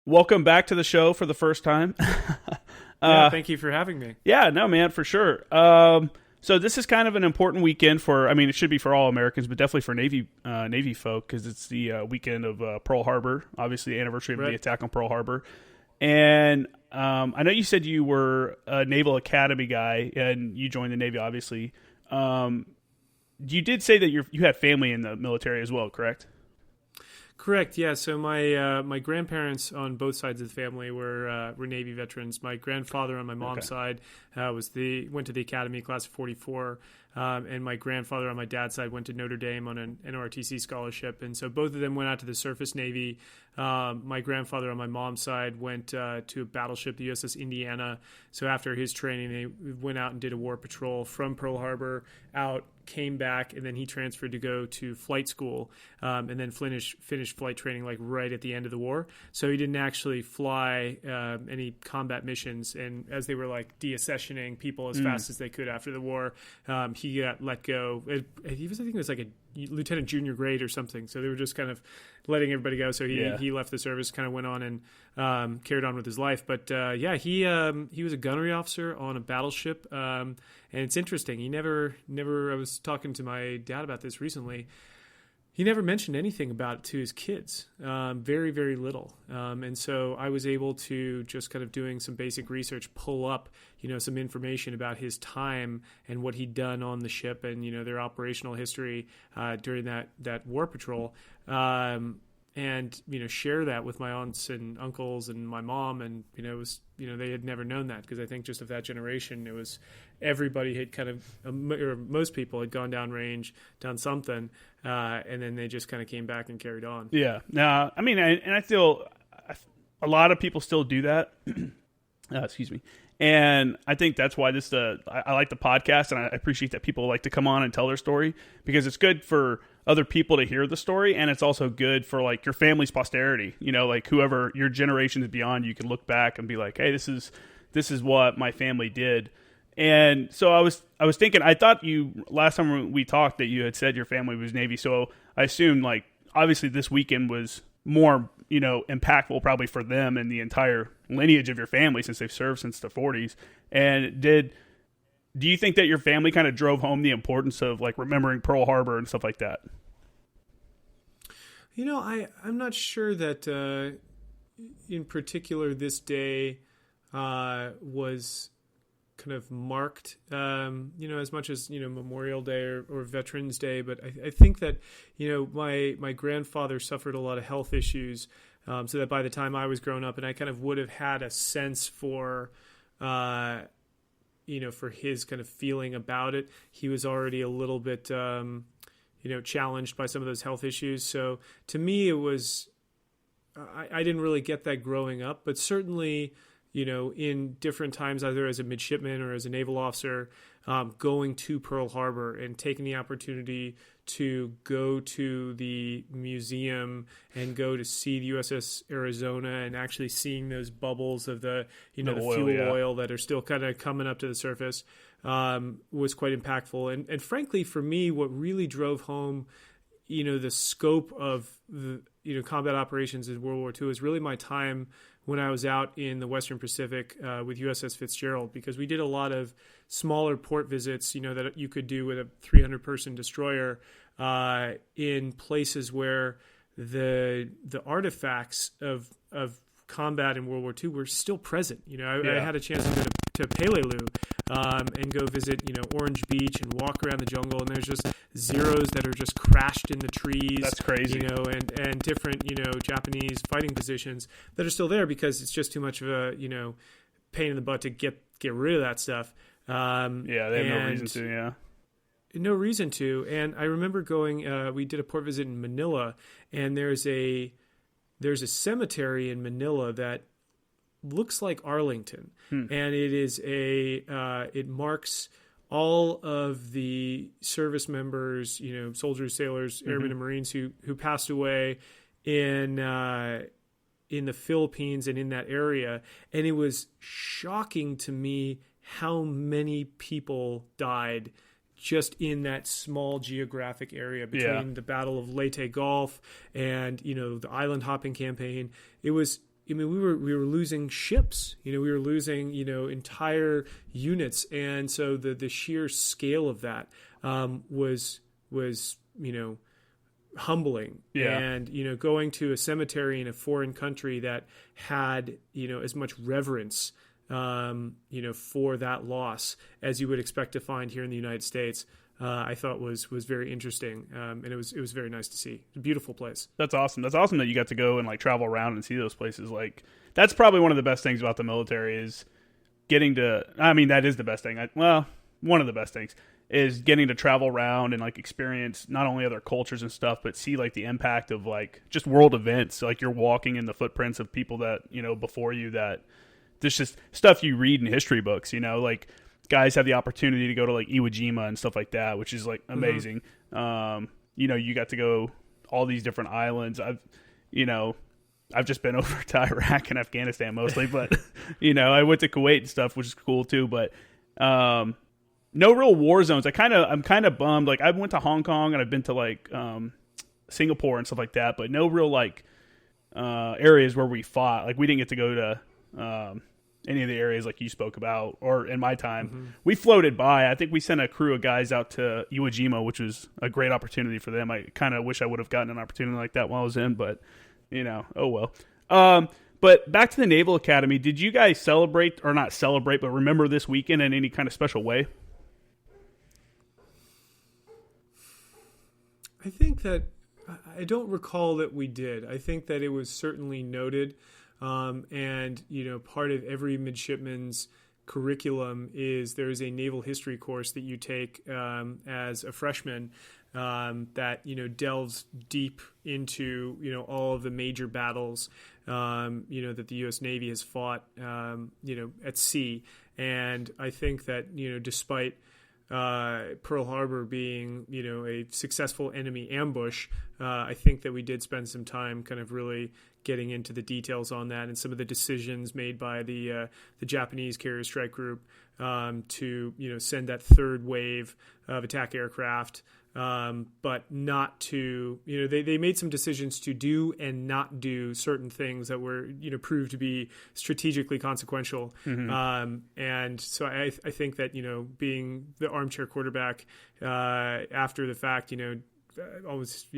welcome back to the show for the first time. Thank you for having me. Yeah, no, man, for sure. So this is kind of an important weekend for, I mean, it should be for all Americans, but definitely for Navy folk, because it's the weekend of Pearl Harbor, obviously the anniversary of the attack on Pearl Harbor. And I know you said you were a Naval Academy guy, and you joined the Navy, obviously. You did say that you had family in the military as well, correct? Correct. Yeah. So my grandparents on both sides of the family were Navy veterans. My grandfather on my mom's side went to the academy, class of 44, and my grandfather on my dad's side went to Notre Dame on an NROTC scholarship. And so both of them went out to the surface Navy. My grandfather on my mom's side went to a battleship, the USS Indiana. So after his training, they went out and did a war patrol from Pearl Harbor out, came back, and then he transferred to go to flight school, and then finished flight training like right at the end of the war. So he didn't actually fly any combat missions. And as they were like deaccessioning people as fast as they could after the war, he got let go. He was, I think it was like a lieutenant junior grade or something. So they were just kind of letting everybody go. So he left the service, kind of went on and carried on with his life. But he was a gunnery officer on a battleship. And it's interesting. He never. I was talking to my dad about this recently. He never mentioned anything about it to his kids. Very, very little. And so I was able to, just kind of doing some basic research, pull up, some information about his time and what he'd done on the ship and, their operational history during that war patrol. And, share that with my aunts and uncles and my mom. And, it was, they had never known that, because I think just of that generation, it was everybody had kind of, or most people had gone down range, done something, and then they just kind of came back and carried on. Yeah. No, I mean, I feel a lot of people still do that. Excuse me. And I think that's why I like the podcast, and I appreciate that people like to come on and tell their story, because it's good for other people to hear the story, and it's also good for like your family's posterity. Like whoever your generation is beyond, you can look back and be like, hey, this is what my family did. And so I was thinking, I thought last time we talked that you had said your family was Navy, so I assumed like obviously this weekend was more impactful probably for them and the entire lineage of your family, since they've served since the 40s. And do you think that your family kind of drove home the importance of like remembering Pearl Harbor and stuff like that? I'm not sure that in particular this day was kind of marked, as much as, Memorial Day or Veterans Day. But I think that, my grandfather suffered a lot of health issues, so that by the time I was grown up, and I kind of would have had a sense for, for his kind of feeling about it, he was already a little bit, challenged by some of those health issues. So to me, it was, I didn't really get that growing up, but certainly, in different times, either as a midshipman or as a naval officer, going to Pearl Harbor and taking the opportunity to go to the museum and go to see the USS Arizona and actually seeing those bubbles of the fuel oil that are still kind of coming up to the surface was quite impactful. And frankly, for me, what really drove home, the scope of the, combat operations in World War II is really my time when I was out in the Western Pacific with USS Fitzgerald, because we did a lot of smaller port visits, that you could do with a 300-person destroyer in places where the artifacts of combat in World War II were still present. I had a chance to go to Peleliu and go visit, Orange Beach and walk around the jungle, and there's just Zeros that are just crashed in the trees. That's crazy. And different, Japanese fighting positions that are still there because it's just too much of a, pain in the butt to get rid of that stuff. They have no reason to, No reason to. And I remember going, we did a port visit in Manila, and there's a cemetery in Manila that looks like Arlington. And it is it marks all of the service members, soldiers, sailors, airmen, and Marines who passed away in the Philippines and in that area. And it was shocking to me how many people died just in that small geographic area between the Battle of Leyte Gulf and, the island hopping campaign. It was I mean, we were losing ships. We were losing entire units, and so the sheer scale of that was humbling. Yeah. And going to a cemetery in a foreign country that had as much reverence for that loss as you would expect to find here in the United States, I thought was very interesting, and it was very nice to see. It's a beautiful place. That's awesome. That's awesome that you got to go and like travel around and see those places. Like that's probably one of the best things about the military is getting to. I mean, that is the best thing. One of the best things is getting to travel around and like experience not only other cultures and stuff, but see like the impact of like just world events. Like you're walking in the footprints of people that before you that. There's just stuff you read in history books, like guys have the opportunity to go to like Iwo Jima and stuff like that, which is like amazing. Mm-hmm. You got to go all these different islands. I've just been over to Iraq and Afghanistan mostly, but I went to Kuwait and stuff, which is cool too. But no real war zones. I'm kind of bummed. Like I went to Hong Kong and I've been to like Singapore and stuff like that, but no real like areas where we fought. Like we didn't get to go to any of the areas like you spoke about, or in my time. Mm-hmm. We floated by. I think we sent a crew of guys out to Iwo Jima, which was a great opportunity for them. I kind of wish I would have gotten an opportunity like that while I was in, but oh well. But back to the Naval Academy, did you guys celebrate, or not celebrate, but remember this weekend in any kind of special way? I think that I don't recall that we did. I think that it was certainly noted. And part of every midshipman's curriculum is there's a naval history course that you take as a freshman that delves deep into all of the major battles that the U.S. Navy has fought at sea. And I think that despite Pearl Harbor being a successful enemy ambush, I think that we did spend some time kind of really getting into the details on that and some of the decisions made by the Japanese Carrier Strike Group to send that third wave of attack aircraft, but not to they made some decisions to do and not do certain things that were proved to be strategically consequential. Mm-hmm. And so I think that being the armchair quarterback after the fact, almost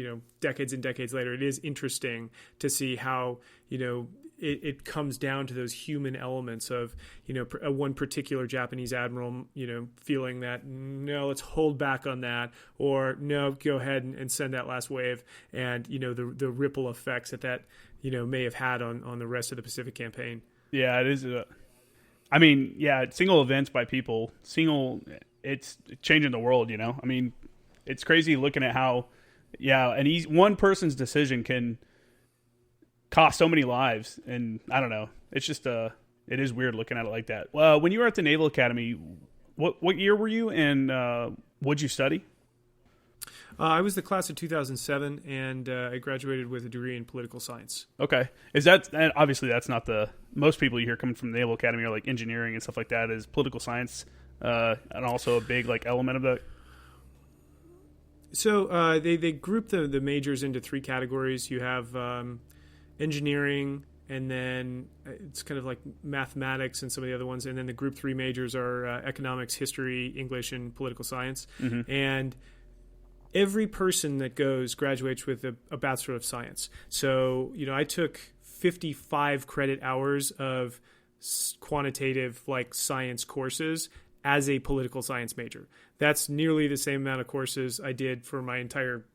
decades and decades later, it is interesting to see how it comes down to those human elements of one particular Japanese admiral feeling that no, let's hold back on that, or no, go ahead and send that last wave, and the ripple effects that may have had on the rest of the Pacific campaign. Yeah, it is. Single events by people, it's changing the world. I mean, it's crazy looking at how, one person's decision can cost so many lives, and I don't know. It's just it is weird looking at it like that. When you were at the Naval Academy, what year were you, and what'd you study? I was the class of 2007, and I graduated with a degree in political science. Okay, and obviously that's not most people you hear coming from the Naval Academy are like engineering and stuff like that. Is political science and also a big like element of that? So they group the majors into three categories. You have engineering, and then it's kind of like mathematics and some of the other ones. And then the group three majors are economics, history, English, and political science. Mm-hmm. And every person that graduates with a Bachelor of Science. So, I took 55 credit hours of quantitative science courses as a political science major. That's nearly the same amount of courses I did for my entire,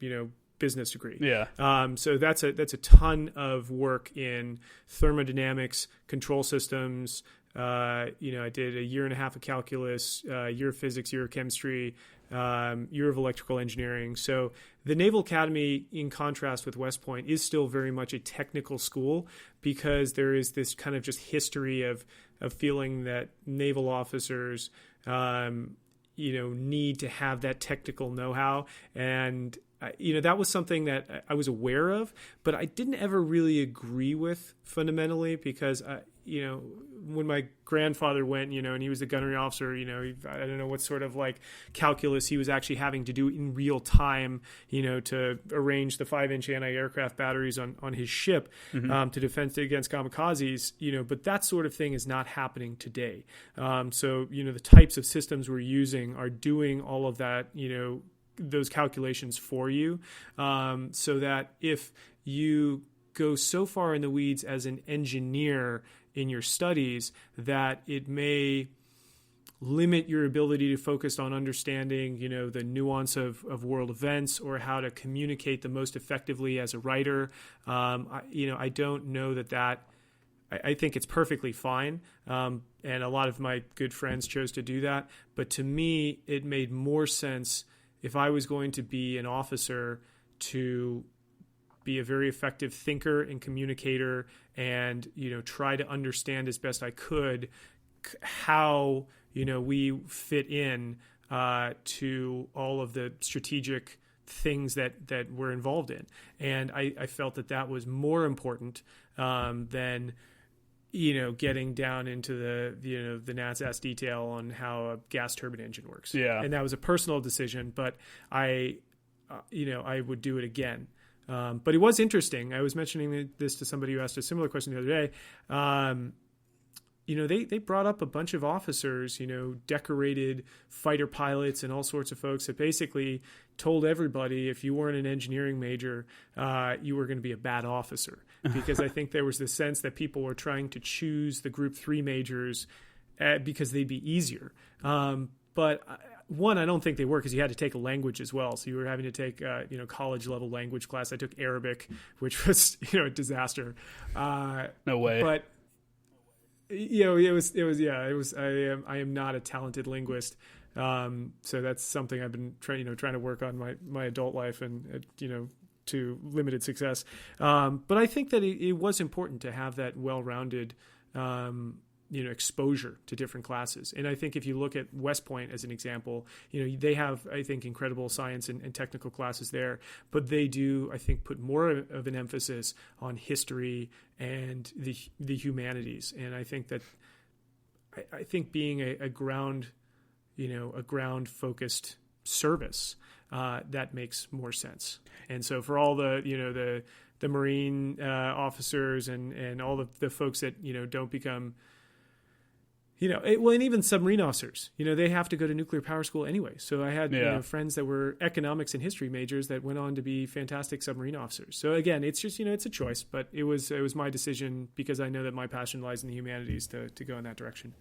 business degree. Yeah. So that's a ton of work in thermodynamics, control systems. I did a year and a half of calculus, year of physics, year of chemistry, year of electrical engineering. So the Naval Academy, in contrast with West Point, is still very much a technical school, because there is this kind of just history of feeling that naval officers need to have that technical know-how, and that was something that I was aware of, but I didn't ever really agree with fundamentally because, when my grandfather went, and he was a gunnery officer, I don't know what sort of like calculus he was actually having to do in real time, to arrange the 5-inch anti-aircraft batteries on his ship to defend against kamikazes, but that sort of thing is not happening today. So, the types of systems we're using are doing all of that, those calculations for you, so that if you go so far in the weeds as an engineer in your studies that it may limit your ability to focus on understanding, the nuance of world events or how to communicate the most effectively as a writer. I don't know that I think it's perfectly fine. And a lot of my good friends chose to do that. But to me, it made more sense if I was going to be an officer to be a very effective thinker and communicator and, try to understand as best I could how, we fit in to all of the strategic things that we're involved in. And I felt that was more important than, getting down into the gnat's ass detail on how a gas turbine engine works. Yeah. And that was a personal decision, but I would do it again. But it was interesting. I was mentioning this to somebody who asked a similar question the other day. They brought up a bunch of officers, decorated fighter pilots and all sorts of folks that basically told everybody if you weren't an engineering major, you were going to be a bad officer. Because I think there was the sense that people were trying to choose the Group 3 majors because they'd be easier. But one, I don't think they were because you had to take a language as well. So you were having to take, college level language class. I took Arabic, which was, a disaster. No way. But it was. I am not a talented linguist. So that's something I've been trying to work on my adult life and, to limited success. But I think that it was important to have that well-rounded, exposure to different classes. And I think if you look at West Point as an example, they have, I think, incredible science and technical classes there, but they do, I think, put more of an emphasis on history and the humanities. And I think that, I think being a ground focused service, that makes more sense. And so for all the Marine officers and all the folks that, don't become, and even submarine officers, they have to go to nuclear power school anyway. So I had friends that were economics and history majors that went on to be fantastic submarine officers. So again, it's just, it's a choice, but it was my decision because I know that my passion lies in the humanities to go in that direction.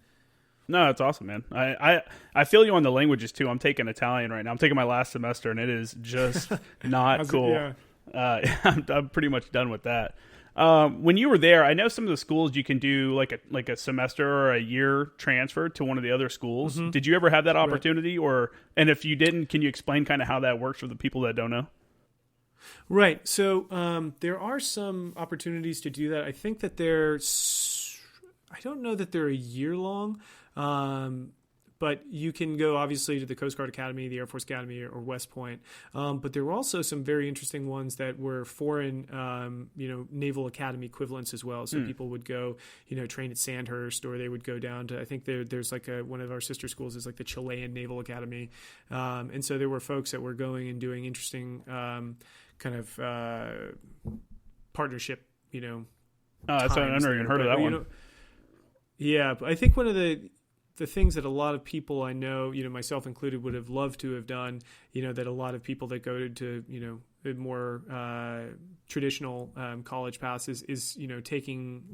No, that's awesome, man. I feel you on the languages too. I'm taking Italian right now. I'm taking my last semester, and it is just not cool. I'm pretty much done with that. When you were there, I know some of the schools you can do like a semester or a year transfer to one of the other schools. Mm-hmm. Did you ever have that opportunity, and if you didn't, can you explain kind of how that works for the people that don't know? Right. So there are some opportunities to do that. I think that I don't know that they're a year long. But you can go obviously to the Coast Guard Academy, the Air Force Academy, or West Point. But there were also some very interesting ones that were foreign, Naval Academy equivalents as well. So people would go, train at Sandhurst, or they would go down to, I think there's like one of our sister schools is like the Chilean Naval Academy. And so there were folks that were going and doing interesting kind of partnership, Oh, I've never even heard of that one. Yeah, but I think one of the things that a lot of people I know, myself included, would have loved to have done, that a lot of people that go to more traditional college paths is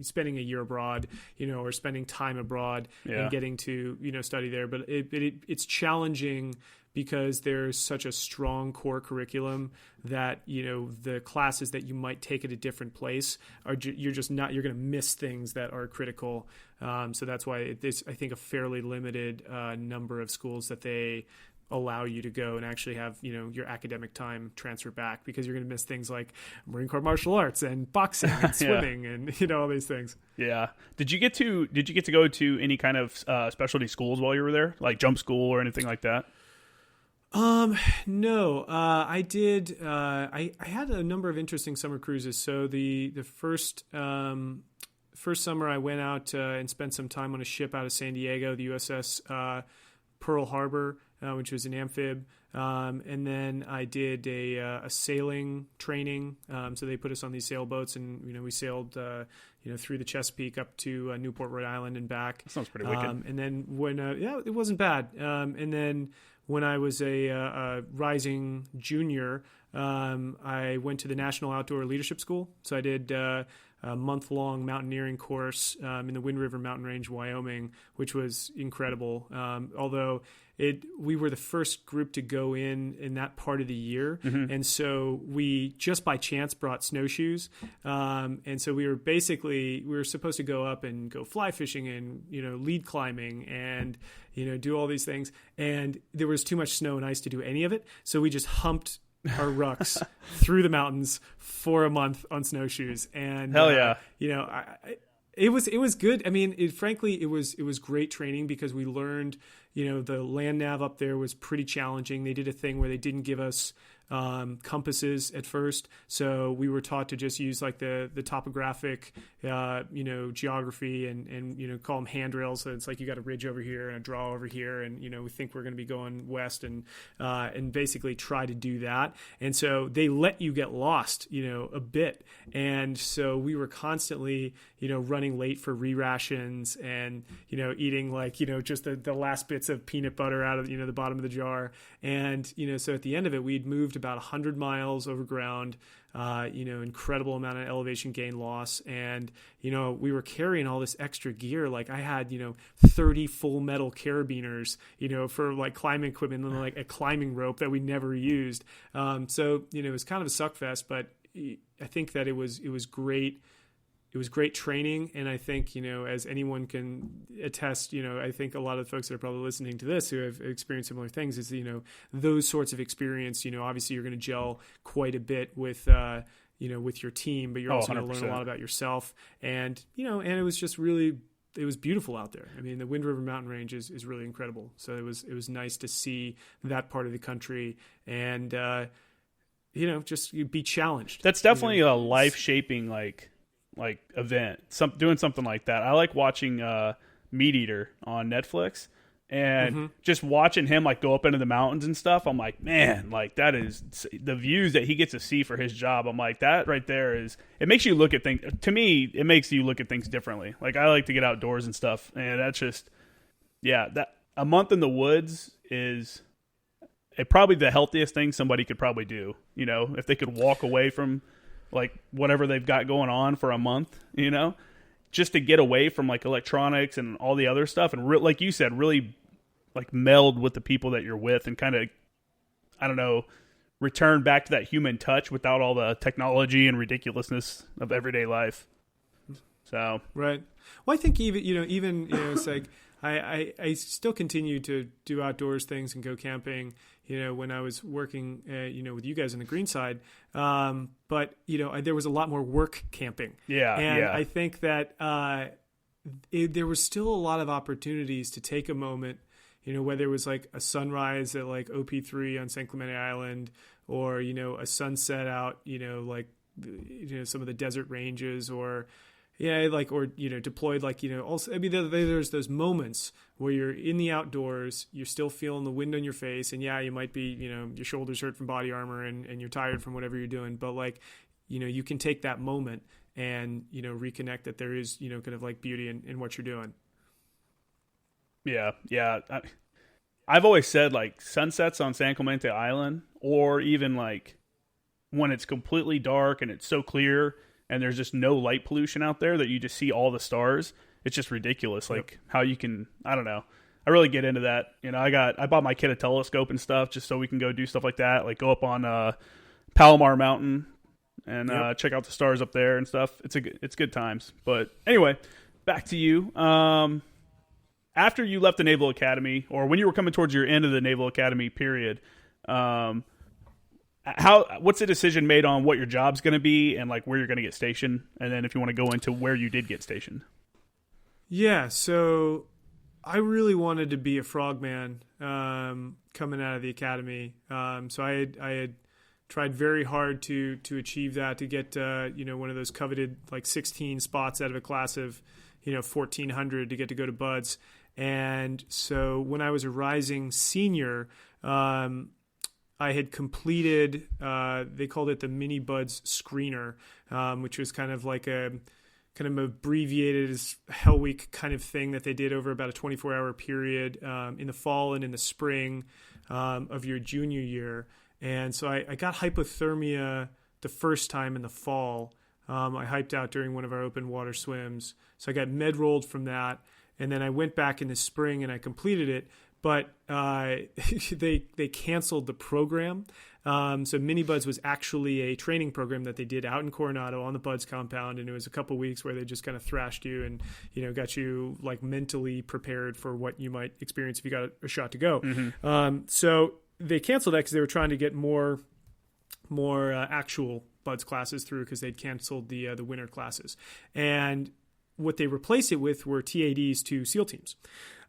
spending a year abroad, or spending time abroad and getting to, study there. But it's challenging because there's such a strong core curriculum that, the classes that you might take at a different place you're going to miss things that are critical. So that's why there's, I think, a fairly limited number of schools that they allow you to go and actually have, your academic time transfer back, because you're going to miss things like Marine Corps martial arts and boxing and swimming and, all these things. Yeah. Did you get to go to any kind of specialty schools while you were there, like jump school or anything like that? No, I did. I had a number of interesting summer cruises. So the first summer I went out and spent some time on a ship out of San Diego, the USS Pearl Harbor, which was an amphib. And then I did a sailing training. So they put us on these sailboats, and we sailed through the Chesapeake up to Newport, Rhode Island, and back. That sounds pretty wicked. And then when it wasn't bad. And then when I was a rising junior, I went to the National Outdoor Leadership School. So I did a month-long mountaineering course in the Wind River Mountain Range, Wyoming, which was incredible. Although we were the first group to go in that part of the year. Mm-hmm. And so we just by chance brought snowshoes. And so we were supposed to go up and go fly fishing and, lead climbing and, do all these things. And there was too much snow and ice to do any of it. So we just humped our rucks through the mountains for a month on snowshoes. And hell yeah. It was good. I mean, frankly, it was great training because we learned, the land nav up there was pretty challenging. They did a thing where they didn't give us compasses at first. So we were taught to just use like the topographic, geography and call them handrails. So it's like you got a ridge over here and a draw over here. And, we think we're going to be going west and basically try to do that. And so they let you get lost, a bit. And so we were constantly, running late for re-rations and, eating like, just the last bits of peanut butter out of, the bottom of the jar. And, so at the end of it, we'd moved about 100 miles over ground, incredible amount of elevation gain loss. And, we were carrying all this extra gear. Like I had, 30 full metal carabiners, for like climbing equipment and like a climbing rope that we never used. So, it was kind of a suck fest, but I think that it was great. It was great training. And I think, as anyone can attest, I think a lot of the folks that are probably listening to this who have experienced similar things is, those sorts of experience, obviously you're going to gel quite a bit with, with your team, but you're also going to learn a lot about yourself. And, and it was just really, it was beautiful out there. I mean, the Wind River Mountain Range is really incredible. So it was nice to see that part of the country and, just be challenged. That's definitely a life-shaping, like event, doing something like that. I like watching Meat Eater on Netflix and just watching him like go up into the mountains and stuff. I'm like, man, like that is the views that he gets to see for his job. I'm like, that right there it makes you look at things. To me, it makes you look at things differently. Like I like to get outdoors and stuff, and that's just, that a month in the woods is probably the healthiest thing somebody could probably do. If they could walk away from like whatever they've got going on for a month, just to get away from like electronics and all the other stuff. And like you said, really like meld with the people that you're with and kind of, I don't know, return back to that human touch without all the technology and ridiculousness of everyday life. So, right. Well, I think even, it's like, I still continue to do outdoors things and go camping, when I was working, with you guys on the green side. But, there was a lot more work camping. Yeah. And I think that there was still a lot of opportunities to take a moment, whether it was like a sunrise at like OP3 on San Clemente Island or, a sunset out, some of the desert ranges or, deployed, also, I mean, there's those moments where you're in the outdoors, you're still feeling the wind on your face, and you might be, your shoulders hurt from body armor and you're tired from whatever you're doing, but you can take that moment and, reconnect that there is, kind of like beauty in what you're doing. Yeah. Yeah. I've always said like sunsets on San Clemente Island, or even like when it's completely dark and it's so clear and there's just no light pollution out there that you just see all the stars. It's just ridiculous. Like how you can, I don't know. I really get into that. I bought my kid a telescope and stuff just so we can go do stuff like that. Like go up on Palomar Mountain and check out the stars up there and stuff. It's good times. But anyway, back to you. After you left the Naval Academy, or when you were coming towards your end of the Naval Academy period, what's the decision made on what your job's going to be and like where you're going to get stationed? And then if you want to go into where you did get stationed. Yeah. So I really wanted to be a frogman coming out of the academy. So I had tried very hard to achieve that, to get one of those coveted like 16 spots out of a class of 1,400 to get to go to Buds. And so when I was a rising senior, I had completed, they called it the Mini Buds Screener, which was kind of like a kind of abbreviated Hell Week kind of thing that they did over about a 24-hour period in the fall and in the spring of your junior year. And so I got hypothermia the first time in the fall. I hyped out during one of our open water swims. So I got med rolled from that. And then I went back in the spring and I completed it. But they canceled the program. So Mini Buds was actually a training program that they did out in Coronado on the Buds compound. And it was a couple weeks where they just kind of thrashed you and, got you like mentally prepared for what you might experience if you got a shot to go. Mm-hmm. So they canceled that because they were trying to get more actual Buds classes through, because they'd canceled the winter classes. And what they replaced it with were TADs to SEAL teams.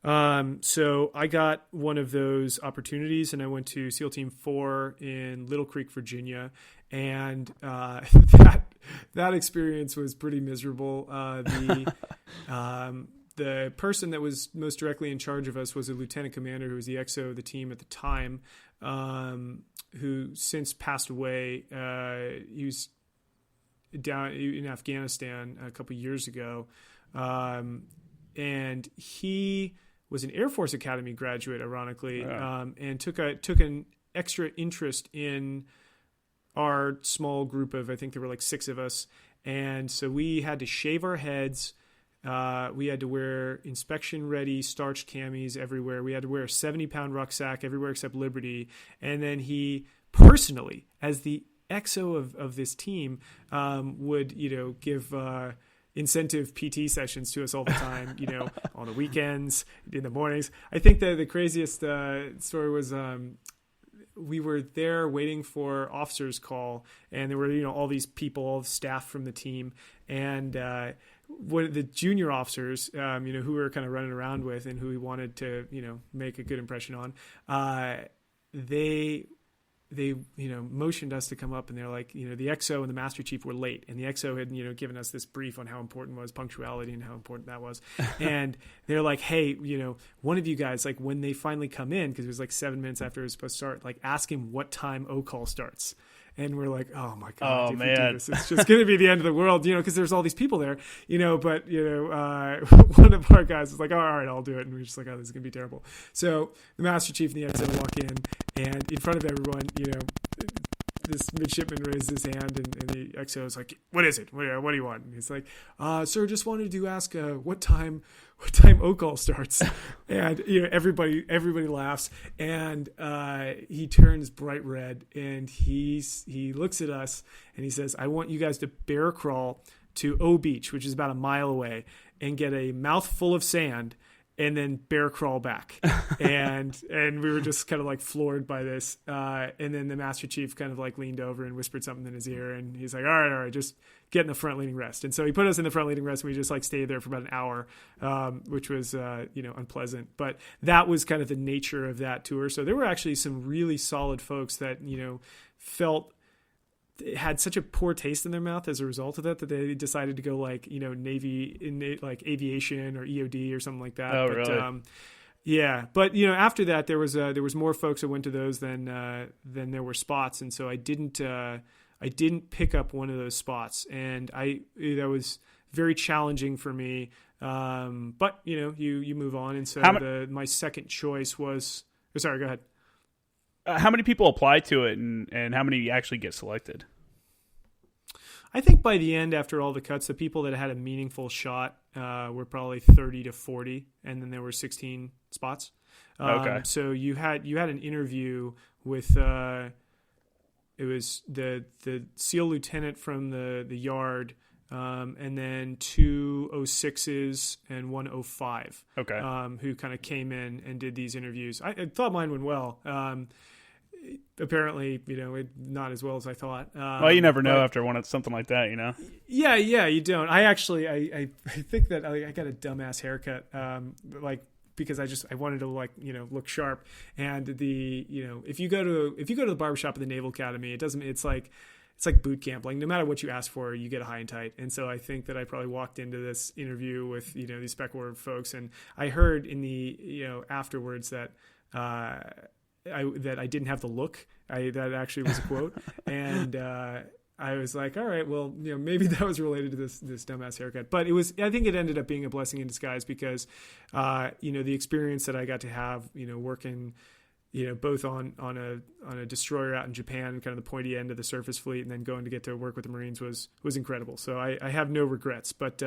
So I got one of those opportunities, and I went to SEAL Team 4 in Little Creek, Virginia. And that experience was pretty miserable. The person that was most directly in charge of us was a lieutenant commander who was the XO of the team at the time, who since passed away. He was down in Afghanistan a couple years ago. And he was an Air Force Academy graduate, ironically, and took an extra interest in our small group of, I think there were like 6 of us. And so we had to shave our heads. We had to wear inspection-ready starched camis everywhere. We had to wear a 70-pound rucksack everywhere except Liberty. And then he personally, as the XO of this team, would give incentive PT sessions to us all the time. On the weekends, in the mornings. I think that the craziest story was we were there waiting for officers' call, and there were all these people, all the staff from the team, and one of the junior officers, who we were kind of running around with and who we wanted to, make a good impression on, they motioned us to come up, and they're like, the XO and the Master Chief were late, and the XO had, given us this brief on how important was punctuality and how important that was. And they're like, hey, one of you guys, like when they finally come in, because it was like 7 minutes after it was supposed to start, like ask him what time O-call starts. And we're like, oh my God, if we do this, it's just going to be the end of the world, because there's all these people there, but, one of our guys was like, all right, I'll do it. And we're just like, oh, this is going to be terrible. So the Master Chief and the XO walk in, and in front of everyone, this midshipman raised his hand, and the XO was like, what is it? What do you want? And he's like, sir, just wanted to ask what time O-call starts. And everybody laughs, and he turns bright red, and he looks at us and he says, I want you guys to bear crawl to O Beach, which is about a mile away, and get a mouthful of sand and then bear crawl back. And we were just kind of like floored by this. And then the Master Chief kind of like leaned over and whispered something in his ear, and he's like, all right, just get in the front leaning rest. And so he put us in the front leaning rest, and we just like stayed there for about an hour, which was, unpleasant. But that was kind of the nature of that tour. So there were actually some really solid folks that, felt had such a poor taste in their mouth as a result of that they decided to go like, Navy in like aviation or EOD or something like that. Oh, but, really? Yeah. But, after that, there was more folks that went to those than there were spots. And so I didn't pick up one of those spots, and that was very challenging for me. But you move on. And so my second choice was, sorry, go ahead. How many people apply to it, and how many actually get selected? I think by the end, after all the cuts, the people that had a meaningful shot were probably 30 to 40, and then there were 16 spots. Okay. So you had an interview with it was the SEAL lieutenant from the yard, and then 2 06s and 1 05. Okay. Who kind of came in and did these interviews. I thought mine went well. Apparently, not as well as I thought. Well, you never know after something like that, Yeah, you don't. I actually, I think that I got a dumbass haircut, like because I wanted to like, look sharp. And if you go to the barbershop at the Naval Academy, it's like boot camp. Like no matter what you ask for, you get a high and tight. And so I think that I probably walked into this interview with, these spec war folks. And I heard in the, afterwards that, that I didn't have the look. That actually was a quote. And, I was like, all right, well, maybe that was related to this dumbass haircut, but I think it ended up being a blessing in disguise because, the experience that I got to have, working, both on a destroyer out in Japan, kind of the pointy end of the surface fleet, and then going to get to work with the Marines was incredible. So I have no regrets, but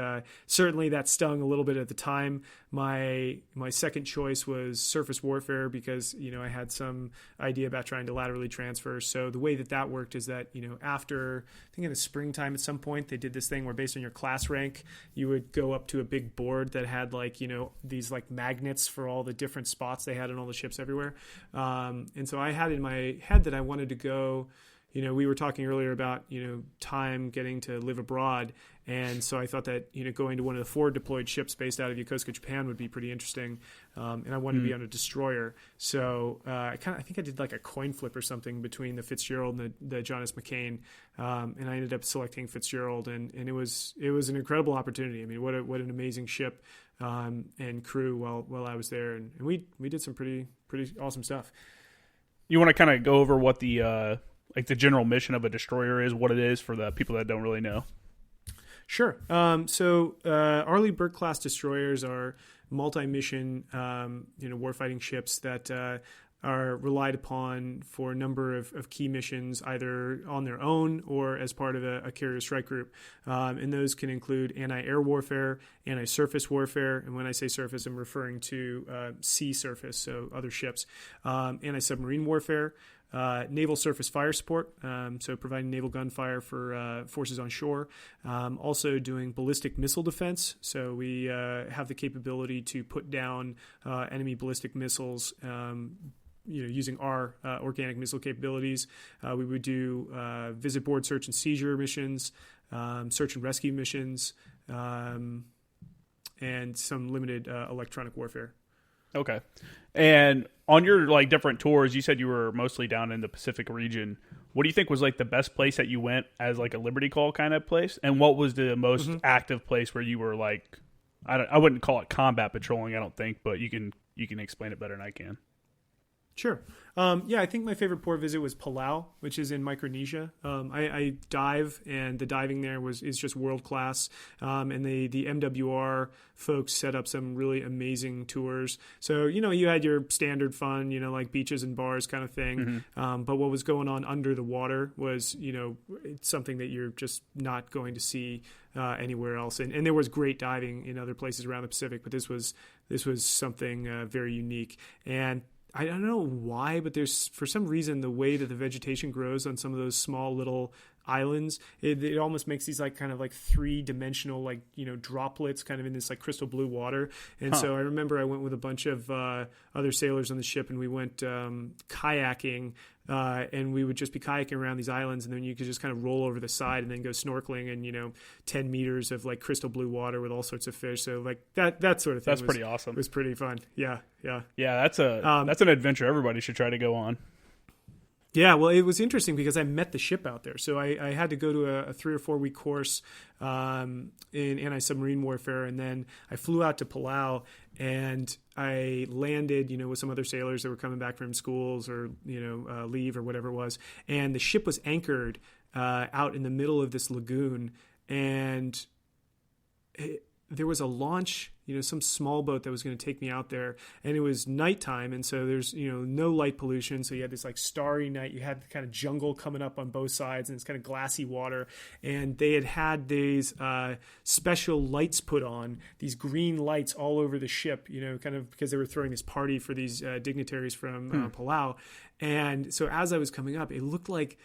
certainly that stung a little bit at the time. My second choice was surface warfare because, I had some idea about trying to laterally transfer. So the way that worked is that, after, I think in the springtime at some point, they did this thing where based on your class rank, you would go up to a big board that had like, these like magnets for all the different spots they had on all the ships everywhere. And so I had in my head that I wanted to go, we were talking earlier about, time getting to live abroad. And so I thought that, going to one of the forward deployed ships based out of Yokosuka, Japan would be pretty interesting. And I wanted to be on a destroyer. So I think I did like a coin flip or something between the Fitzgerald and the John S. McCain. And I ended up selecting Fitzgerald and it was an incredible opportunity. I mean, what an amazing ship, and crew while I was there. And we did some pretty awesome stuff. You want to kind of go over what the general mission of a destroyer is, what it is for the people that don't really know? Sure. So Arleigh Burke-class destroyers are multi-mission, warfighting ships that are relied upon for a number of key missions, either on their own or as part of a carrier strike group. And those can include anti-air warfare, anti-surface warfare, and when I say surface, I'm referring to sea surface, so other ships, anti-submarine warfare, naval surface fire support, so providing naval gunfire for forces on shore. Also doing ballistic missile defense, so we have the capability to put down enemy ballistic missiles using our organic missile capabilities. We would do visit board search and seizure missions, search and rescue missions, and some limited electronic warfare. Okay. And on your different tours, you said you were mostly down in the Pacific region. What do you think was the best place that you went as a Liberty Call kind of place? And what was the most active place where you were I wouldn't call it combat patrolling, I don't think, but you can explain it better than I can. Sure. I think my favorite port visit was Palau, which is in Micronesia. I dive, and the diving there is just world class. And the MWR folks set up some really amazing tours. So, you had your standard fun, like beaches and bars kind of thing. Mm-hmm. But what was going on under the water was, it's something that you're just not going to see anywhere else. And there was great diving in other places around the Pacific, but this was something very unique. And I don't know why, but there's, for some reason, the way that the vegetation grows on some of those small little islands, it almost makes these kind of three-dimensional droplets kind of in this crystal blue water. And so I remember I went with a bunch of other sailors on the ship, and we went kayaking, and we would just be kayaking around these islands, and then you could just kind of roll over the side and then go snorkeling in 10 meters of crystal blue water with all sorts of fish. So that sort of thing. That's pretty awesome. It was pretty fun. Yeah. That's an adventure everybody should try to go on. Yeah, well, it was interesting because I met the ship out there. So I had to go to a 3 or 4 week course in anti-submarine warfare, and then I flew out to Palau, and I landed, with some other sailors that were coming back from schools or, leave or whatever it was. And the ship was anchored out in the middle of this lagoon, and there was a launch, some small boat that was going to take me out there, and it was nighttime. And so there's, no light pollution. So you had this starry night, you had kind of jungle coming up on both sides, and it's kind of glassy water. And they had these special lights put on, these green lights all over the ship, kind of because they were throwing this party for these dignitaries from Palau. And so as I was coming up, it looked like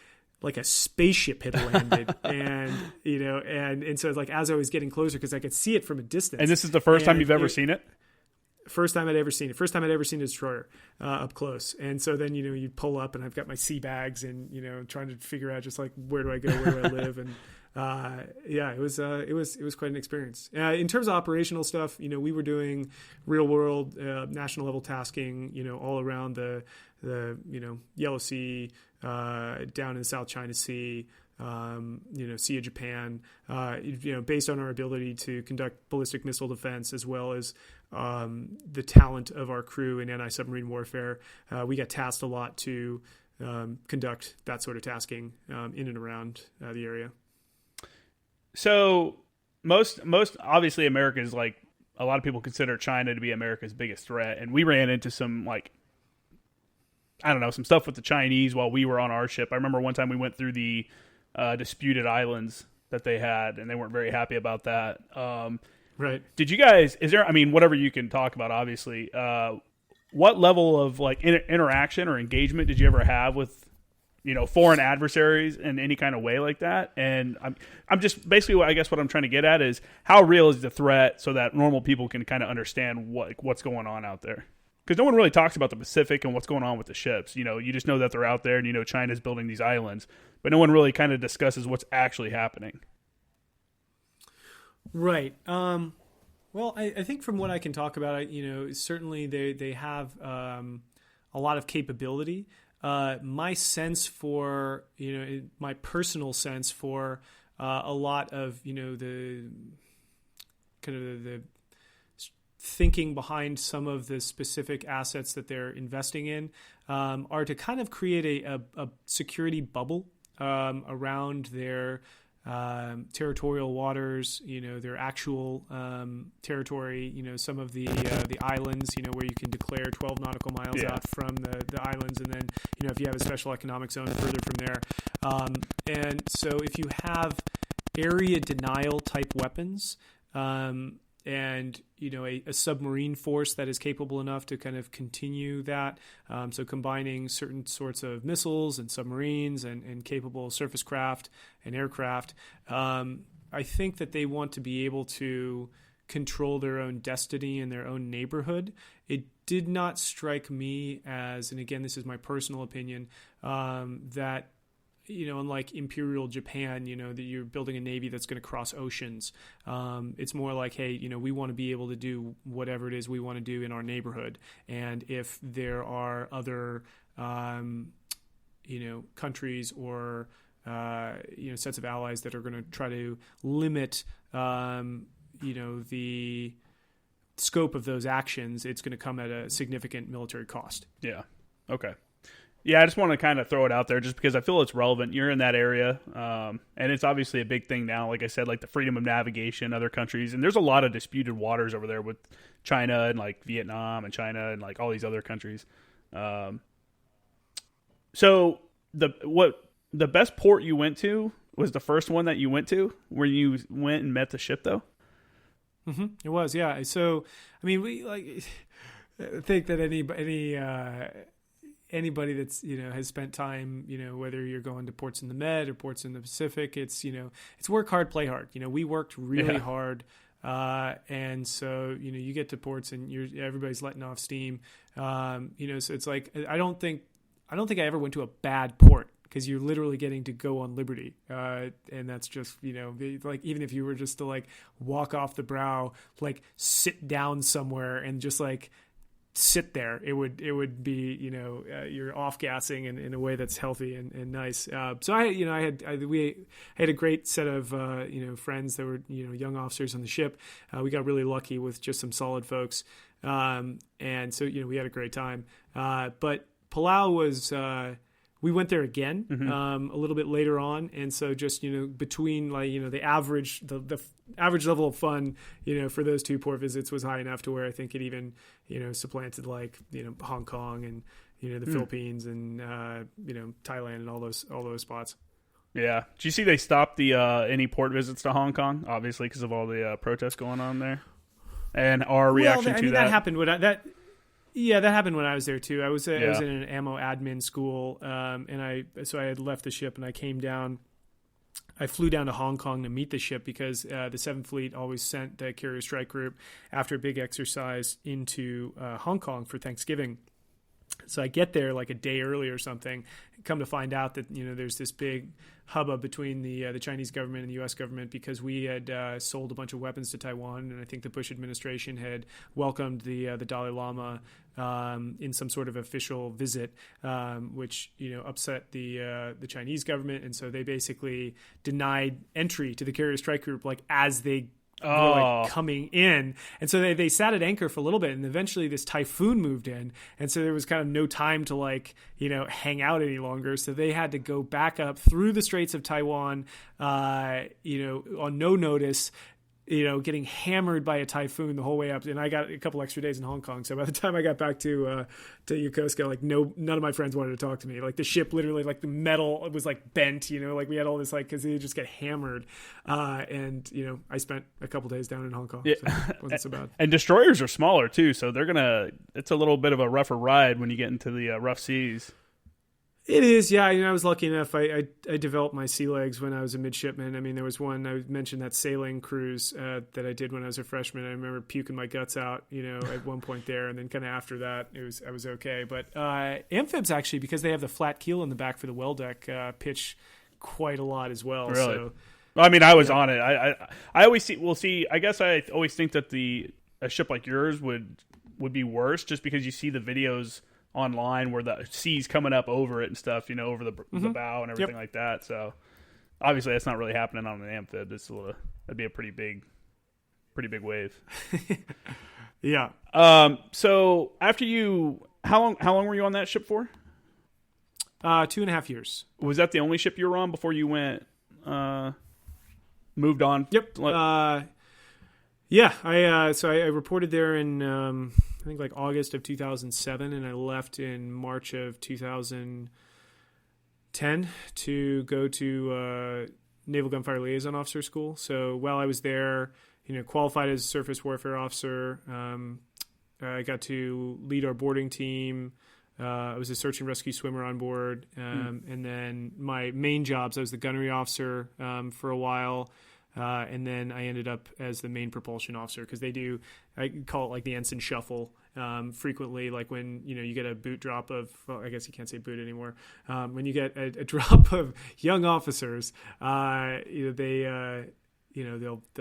a spaceship had landed, and and so as I was getting closer, because I could see it from a distance. And this is the first time you've ever seen it? First time I'd ever seen it. First time I'd ever seen a destroyer up close. And so then you pull up, and I've got my sea bags, and trying to figure out just where do I go, where do I live, and it was quite an experience. In terms of operational stuff, we were doing real world, national level tasking, all around the Yellow Sea, down in the South China Sea, Sea of Japan, based on our ability to conduct ballistic missile defense, as well as the talent of our crew in anti-submarine warfare. We got tasked a lot to conduct that sort of tasking in and around the area. So most obviously, America is like, a lot of people consider China to be America's biggest threat, and we ran into some some stuff with the Chinese while we were on our ship. I remember one time we went through the disputed islands that they had, and they weren't very happy about that. Right. Did you guys, whatever you can talk about, obviously, what level of interaction or engagement did you ever have with, foreign adversaries in any kind of way like that? And I'm just basically, I guess what I'm trying to get at is, how real is the threat so that normal people can kind of understand what's going on out there? Because no one really talks about the Pacific and what's going on with the ships. You just know that they're out there, and China's building these islands, but no one really kind of discusses what's actually happening. Right. Well, I think from what I can talk about, certainly they have a lot of capability. My sense for, my personal sense for a lot of, the kind of the thinking behind some of the specific assets that they're investing in are to kind of create a security bubble around their territorial waters, their actual territory, some of the islands, where you can declare 12 nautical miles out from the islands, and then, if you have a special economic zone further from there. And so if you have area denial type weapons, and a submarine force that is capable enough to kind of continue that, so combining certain sorts of missiles and submarines and capable surface craft and aircraft, I think that they want to be able to control their own destiny in their own neighborhood. It did not strike me as, and again, this is my personal opinion, that unlike Imperial Japan, that you're building a navy that's going to cross oceans. It's more like, hey, we want to be able to do whatever it is we want to do in our neighborhood. And if there are other, countries or, sets of allies that are going to try to limit, the scope of those actions, it's going to come at a significant military cost. Yeah. Okay. Yeah, I just want to kind of throw it out there just because I feel it's relevant. You're in that area, and it's obviously a big thing now. Like I said, like the freedom of navigation, other countries, and there's a lot of disputed waters over there with China and like Vietnam and China and like all these other countries. So the best port you went to was the first one that you went to, where you went and met the ship, though? Mm-hmm. It was, yeah. So, I mean, we think that anybody that's, has spent time, whether you're going to ports in the Med or ports in the Pacific, it's work hard, play hard. We worked really hard. And so, you get to ports and everybody's letting off steam. So it's like, I don't think I ever went to a bad port, because you're literally getting to go on liberty. And that's just, like, even if you were just to like walk off the brow, like sit down somewhere and just like sit there, it would be, you're off gassing in a way that's healthy and nice. So we had a great set of, friends that were, young officers on the ship. We got really lucky with just some solid folks. And so, we had a great time. But Palau was, we went there again, a little bit later on. And so just, between the average level of fun, for those two port visits was high enough to where I think it even, supplanted Hong Kong and, the Philippines and, Thailand and all those spots. Yeah. Did you see they stopped the any port visits to Hong Kong, obviously because of all the protests going on there? And our reaction to that? That happened when that happened when I was there too. I was in an ammo admin school, and I had left the ship and I came down. I flew down to Hong Kong to meet the ship because the 7th Fleet always sent the Carrier Strike Group after a big exercise into Hong Kong for Thanksgiving. So I get there like a day early or something, come to find out that, there's this big hubbub between the Chinese government and the U.S. government because we had sold a bunch of weapons to Taiwan, and I think the Bush administration had welcomed the Dalai Lama in some sort of official visit, which upset the Chinese government, and so they basically denied entry to the Carrier Strike Group like as they were like coming in. And so they sat at anchor for a little bit, and eventually this typhoon moved in. And so there was kind of no time to hang out any longer. So they had to go back up through the Straits of Taiwan, on no notice, getting hammered by a typhoon the whole way up. And I got a couple extra days in Hong Kong. So by the time I got back to Yokosuka, none of my friends wanted to talk to me. Like the ship literally, like the metal, it was like bent, we had all this, cause they just get hammered. And I spent a couple days down in Hong Kong. Yeah. So it wasn't so bad. And destroyers are smaller too. So it's a little bit of a rougher ride when you get into the rough seas. It is, yeah. I was lucky enough. I developed my sea legs when I was a midshipman. I mean, there was one, I mentioned that sailing cruise that I did when I was a freshman. I remember puking my guts out, at one point there. And then kind of after that, I was okay. But amphibs, actually, because they have the flat keel in the back for the well deck, pitch quite a lot as well. Really? So, I mean, I was on it. I always see, I guess I always think that a ship like yours would be worse just because you see the videos online where the sea's coming up over it and stuff, over the bow and everything like that. So obviously that's not really happening on an amphib. That'd be a pretty big wave. Yeah. So after how long were you on that ship for? 2.5 years. Was that the only ship you were on before you went, moved on? Yep. Yeah. I reported there in, I think like August of 2007, and I left in March of 2010 to go to Naval Gunfire Liaison Officer School. So while I was there, qualified as a surface warfare officer, I got to lead our boarding team. I was a search and rescue swimmer on board. And then my main jobs, I was the gunnery officer for a while. And then I ended up as the main propulsion officer because I call it like the ensign shuffle frequently, like when, you get a boot drop of, well, I guess you can't say boot anymore. When you get a drop of young officers, they'll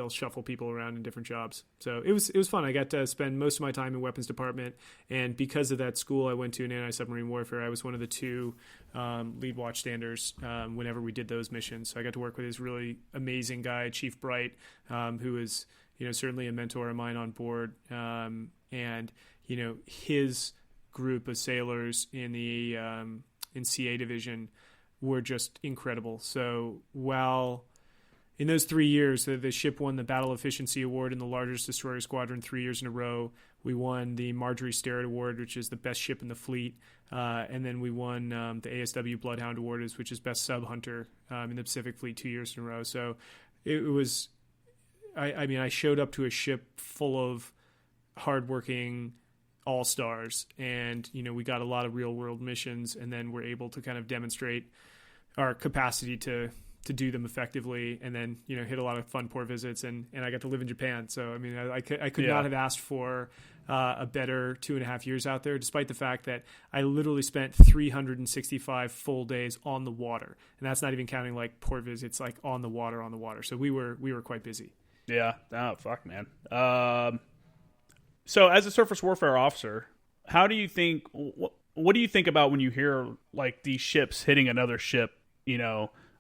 shuffle people around in different jobs. So it was fun. I got to spend most of my time in weapons department. And because of that school I went to in anti-submarine warfare, I was one of the two lead watchstanders whenever we did those missions. So I got to work with this really amazing guy, Chief Bright, who was, certainly a mentor of mine on board. And his group of sailors in the in CA division were just incredible. So while in those 3 years, the ship won the Battle Efficiency Award in the largest destroyer squadron 3 years in a row. We won the Marjorie Sterrett Award, which is the best ship in the fleet. And then we won the ASW Bloodhound Award, which is best sub hunter in the Pacific Fleet 2 years in a row. So it was, I showed up to a ship full of hardworking all-stars, and we got a lot of real-world missions, and then we're able to kind of demonstrate our capacity to do them effectively, and then hit a lot of fun port visits, and I got to live in Japan. So I could not have asked for a better 2.5 years out there, despite the fact that I literally spent 365 full days on the water, and that's not even counting like port visits, like on the water. So we were quite busy. Yeah. Oh fuck, man. So as a surface warfare officer, how do you think? What do you think about when you hear like these ships hitting another ship?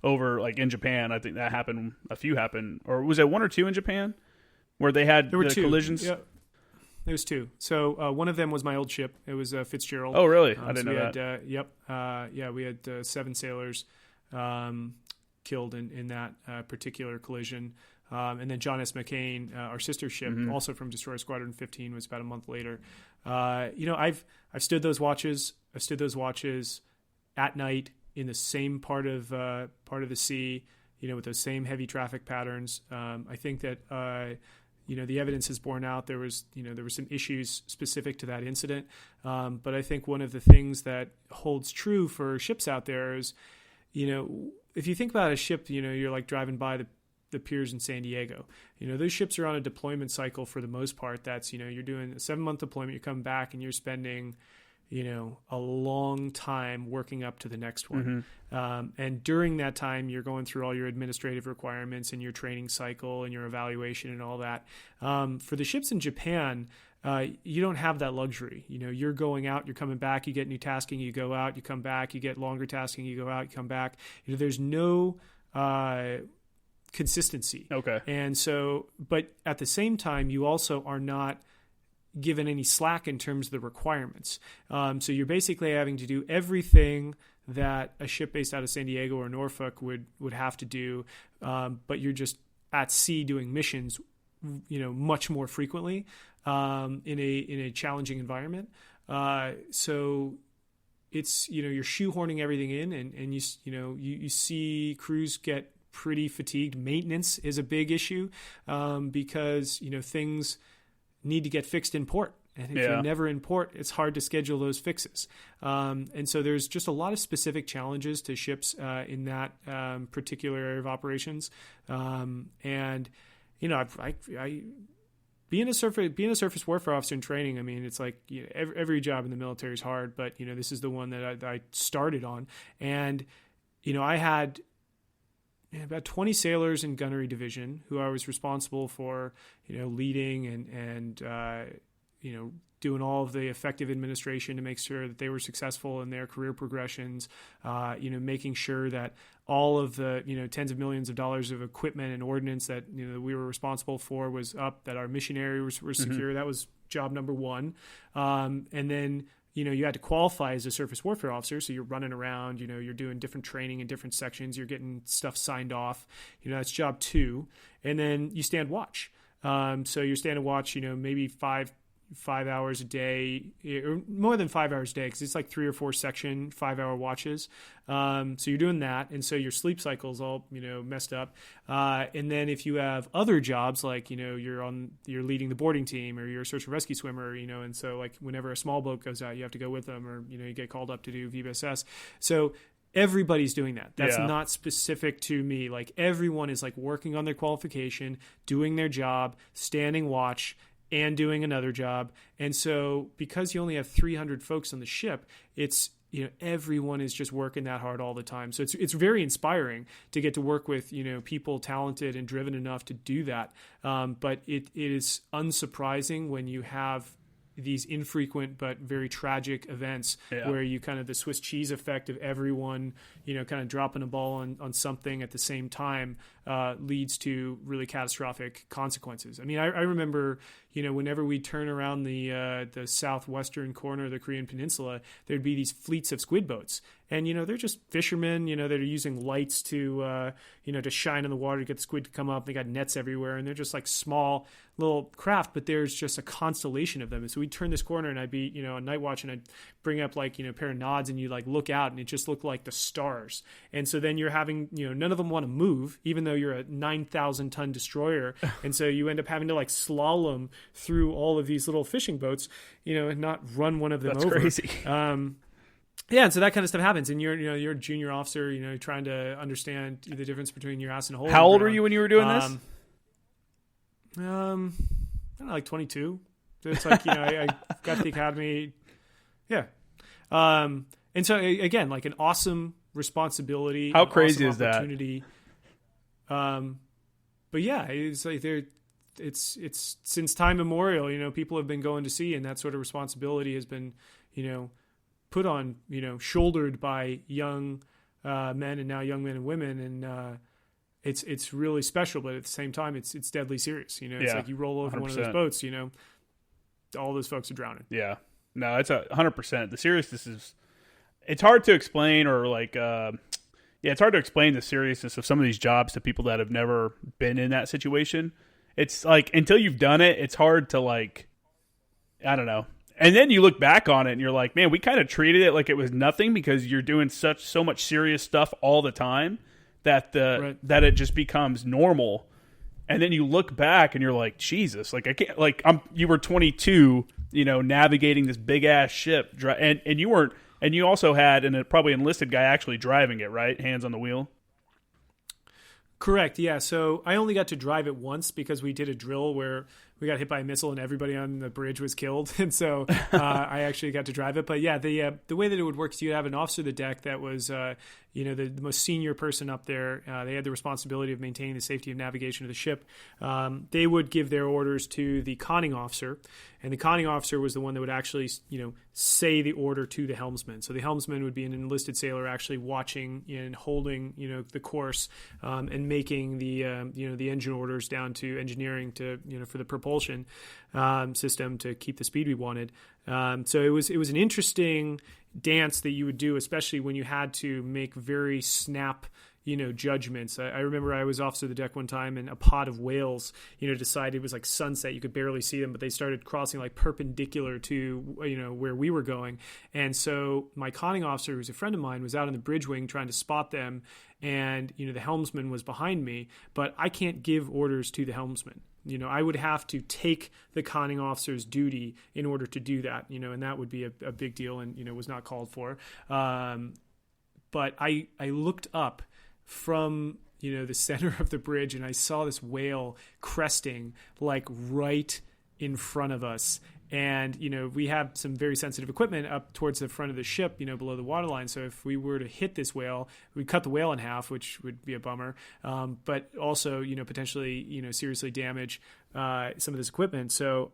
Over like in Japan, I think that happened. A few happened, or was it one or two in Japan where they had the collisions? Yeah, there was two. So one of them was my old ship. It was Fitzgerald. Oh, really? I didn't know that. We had 7 sailors killed in that particular collision. And then John S. McCain, our sister ship, also from Destroyer Squadron 15, was about a month later. I've stood those watches. I've stood those watches at night in the same part of the sea, with those same heavy traffic patterns. I think that the evidence has borne out there was some issues specific to that incident. But I think one of the things that holds true for ships out there is, if you think about a ship, you're like driving by the piers in San Diego. Those ships are on a deployment cycle for the most part. That's, you're doing a 7-month deployment, you come back and you're spending, a long time working up to the next one. And during that time, you're going through all your administrative requirements and your training cycle and your evaluation and all that. For the ships in Japan, you don't have that luxury. You're going out, you're coming back, you get new tasking, you go out, you come back, you get longer tasking, you go out, you come back. There's no consistency. Okay. And so, but at the same time, you also are not given any slack in terms of the requirements. So you're basically having to do everything that a ship based out of San Diego or Norfolk would have to do, but you're just at sea doing missions, much more frequently in a challenging environment. So it's you're shoehorning everything in, and you see crews get pretty fatigued. Maintenance is a big issue because things need to get fixed in port. And if you're never in port, it's hard to schedule those fixes. And so there's just a lot of specific challenges to ships in that particular area of operations. And being a surface warfare officer in training, I mean, it's like every job in the military is hard, but this is the one that I started on. And I had about 20 sailors in gunnery division who I was responsible for, leading and doing all of the effective administration to make sure that they were successful in their career progressions, making sure that all of the, tens of millions of dollars of equipment and ordnance that, we were responsible for was up, that our missionaries were secure. That was job number one. And then, you had to qualify as a surface warfare officer. So you're running around, you're doing different training in different sections. You're getting stuff signed off. That's job two. And then you stand watch. So you're standing watch, maybe 5 hours a day, or more than 5 hours a day, because it's like 3 or 4 section 5-hour watches. So you're doing that, and so your sleep cycle's all messed up. And then if you have other jobs, like you're leading the boarding team, or you're a search and rescue swimmer, and so like whenever a small boat goes out, you have to go with them, or you get called up to do VBSS. So everybody's doing that. That's not specific to me. Like everyone is like working on their qualification, doing their job, standing watch, and doing another job. And so because you only have 300 folks on the ship, it's, everyone is just working that hard all the time. So it's very inspiring to get to work with, people talented and driven enough to do that. But it is unsurprising when you have these infrequent but very tragic events where you kind of the Swiss cheese effect of everyone, kind of dropping a ball on something at the same time leads to really catastrophic consequences. I mean, I remember, whenever we turn around the southwestern corner of the Korean Peninsula, there'd be these fleets of squid boats. And, they're just fishermen, that are using lights to, to shine in the water to get the squid to come up. They got nets everywhere, and they're just like small little craft, but there's just a constellation of them. And so we'd turn this corner, and I'd be, on night watch, and I'd bring up like, a pair of nods, and you like look out, and it just looked like the stars. And so then you're having, none of them want to move, even though you're a 9,000 ton destroyer. And so you end up having to like slalom through all of these little fishing boats, and not run one of them over. That's crazy. Yeah, and so that kind of stuff happens, and you're a junior officer, trying to understand the difference between your ass and a hole. How old were you when you were doing this? I don't know, like 22. So it's like I got to the academy, yeah. And so again, like an awesome responsibility. How crazy awesome is opportunity. But yeah, it's like it's since time immemorial. People have been going to sea, and that sort of responsibility has been put on, shouldered by young men, and now young men and women, and it's really special. But at the same time, it's deadly serious. It's like you roll over 100%. One of those boats, all those folks are drowning. Yeah, no, it's 100%. The seriousness is, it's hard to explain, or like, it's hard to explain the seriousness of some of these jobs to people that have never been in that situation. It's like, until you've done it, it's hard to like, I don't know. And then you look back on it and you're like, man, we kind of treated it like it was nothing, because you're doing so much serious stuff all the time that that it just becomes normal. And then you look back and you're like, Jesus, like I can't, like you were 22, navigating this big ass ship, and you weren't, and you also had a probably enlisted guy actually driving it, right? Hands on the wheel. Correct. Yeah. So I only got to drive it once because we did a drill where we got hit by a missile and everybody on the bridge was killed. And so I actually got to drive it. But yeah, the way that it would work is you'd have an officer of the deck that was, the most senior person up there. They had the responsibility of maintaining the safety of navigation of the ship. They would give their orders to the conning officer, and the conning officer was the one that would actually, say the order to the helmsman. So the helmsman would be an enlisted sailor actually watching and holding, the course, and making the engine orders down to engineering to, for the propulsion system to keep the speed we wanted. So it was an interesting dance that you would do, especially when you had to make very snap, judgments. I remember I was officer of the deck one time, and a pod of whales, decided it was like sunset. You could barely see them, but they started crossing like perpendicular to, where we were going. And so my conning officer, who's a friend of mine, was out on the bridge wing trying to spot them. And, the helmsman was behind me, but I can't give orders to the helmsman. I would have to take the conning officer's duty in order to do that, and that would be a big deal and, was not called for. But I looked up from, the center of the bridge, and I saw this whale cresting like right in front of us. And, we have some very sensitive equipment up towards the front of the ship, below the waterline. So if we were to hit this whale, we'd cut the whale in half, which would be a bummer. But also, potentially, seriously damage some of this equipment. So,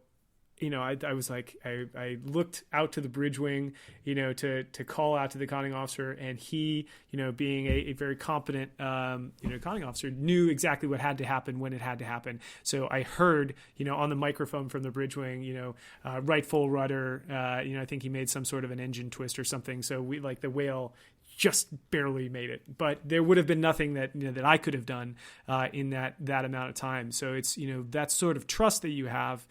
I was like, I looked out to the bridge wing, to call out to the conning officer, and he, being a very competent, conning officer, knew exactly what had to happen when it had to happen. So I heard, on the microphone from the bridge wing, right full rudder, I think he made some sort of an engine twist or something. So we, like, the whale just barely made it, but there would have been nothing that, that I could have done, in that amount of time. So it's, that sort of trust that you have,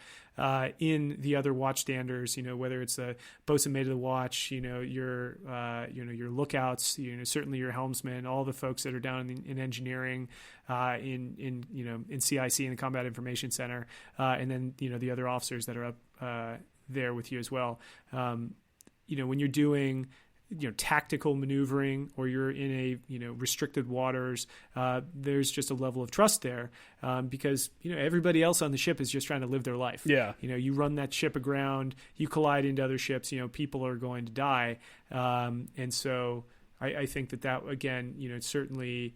in the other watchstanders, whether it's a bosun mate of the watch, your lookouts, certainly your helmsman, all the folks that are down in engineering, in CIC, in the Combat Information Center, and then, the other officers that are up there with you as well. When you're doing, tactical maneuvering, or you're in a, restricted waters, there's just a level of trust there, because, everybody else on the ship is just trying to live their life. Yeah. You run that ship aground, you collide into other ships, people are going to die. And so I think that again, certainly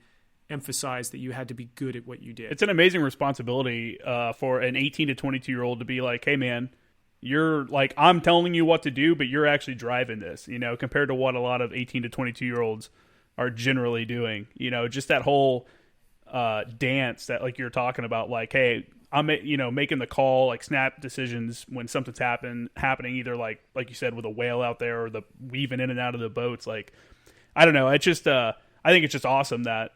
emphasized that you had to be good at what you did. It's an amazing responsibility, for an 18 to 22-year-old to be like, hey man, you're like, I'm telling you what to do, but you're actually driving this, compared to what a lot of 18 to 22-year-olds are generally doing, just that whole dance that, like, you're talking about, like, hey, I'm, making the call, like, snap decisions when something's happening, either like you said, with a whale out there, or the weaving in and out of the boats. Like, I don't know. It's just, I think it's just awesome that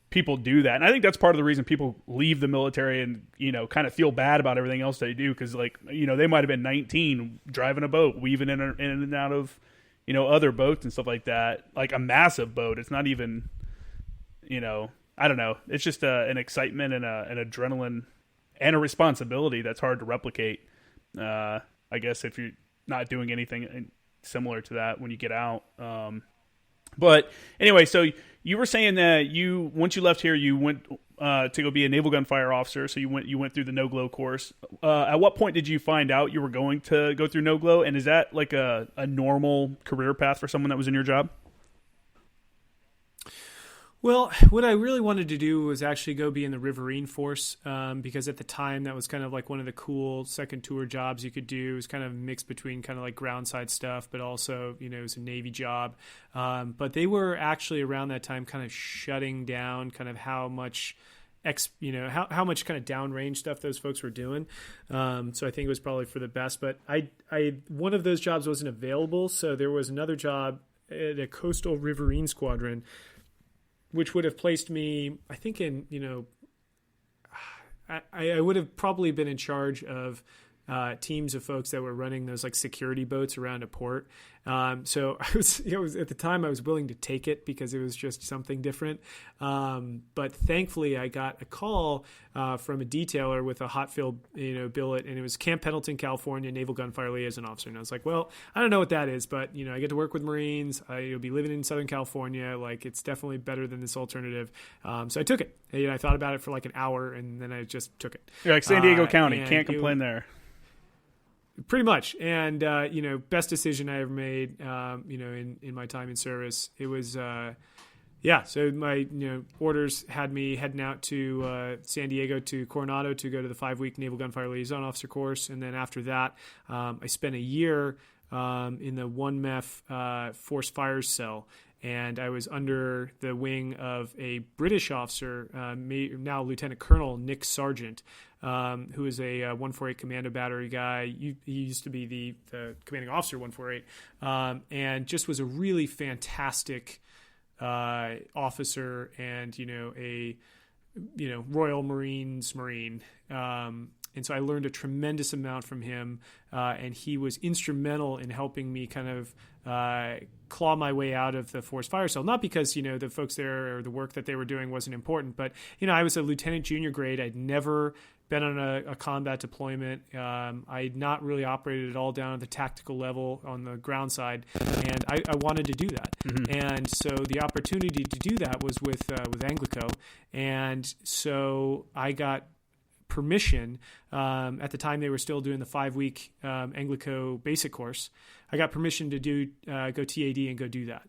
people do that. And I think that's part of the reason people leave the military and, kind of feel bad about everything else they do. Cause, like, they might've been 19 driving a boat, weaving in and out of, other boats and stuff like that. Like a massive boat. It's not even, I don't know. It's just an excitement and an adrenaline and a responsibility that's hard to replicate. I guess if you're not doing anything similar to that when you get out. But anyway, so you were saying that once you left here, you went to go be a naval gunfire officer. So you went through the no glow course. At what point did you find out you were going to go through no glow? And is that like a normal career path for someone that was in your job? Well, what I really wanted to do was actually go be in the Riverine Force, because at the time that was kind of like one of the cool second tour jobs you could do. It was kind of mixed between kind of like ground side stuff, but also, it was a Navy job. But they were actually around that time kind of shutting down kind of how much how much kind of downrange stuff those folks were doing. So I think it was probably for the best. But one of those jobs wasn't available, so there was another job at a coastal Riverine Squadron, which would have placed me, I think, in, I would have probably been in charge of teams of folks that were running those like security boats around a port. So I was at the time I was willing to take it because it was just something different. But thankfully I got a call from a detailer with a hot fill, billet, and it was Camp Pendleton, California, Naval Gunfire Liaison Officer. And I was like, well, I don't know what that is, but I get to work with Marines. I'll be living in Southern California. Like, it's definitely better than this alternative. So I took it. I thought about it for like an hour, and then I just took it. You're like San Diego County, can't complain there. Pretty much. And, best decision I ever made, in my time in service. It was, so my, orders had me heading out to San Diego to Coronado to go to the 5-week Naval Gunfire Liaison Officer course. And then after that, I spent a year in the 1MEF Force Fires Cell. And I was under the wing of a British officer, now Lieutenant Colonel Nick Sargent, who is a 148 Commando Battery guy. He used to be the commanding officer 148, and just was a really fantastic officer and, a Royal Marines Marine. And so I learned a tremendous amount from him, and he was instrumental in helping me kind of claw my way out of the Force Fire Cell. Not because, the folks there or the work that they were doing wasn't important, but, I was a lieutenant junior grade. I'd never been on a combat deployment. I had not really operated at all down at the tactical level on the ground side, and I wanted to do that. Mm-hmm. And so the opportunity to do that was with ANGLICO, and so I got permission. At the time, they were still doing the 5-week ANGLICO basic course. I got permission to go TAD and go do that.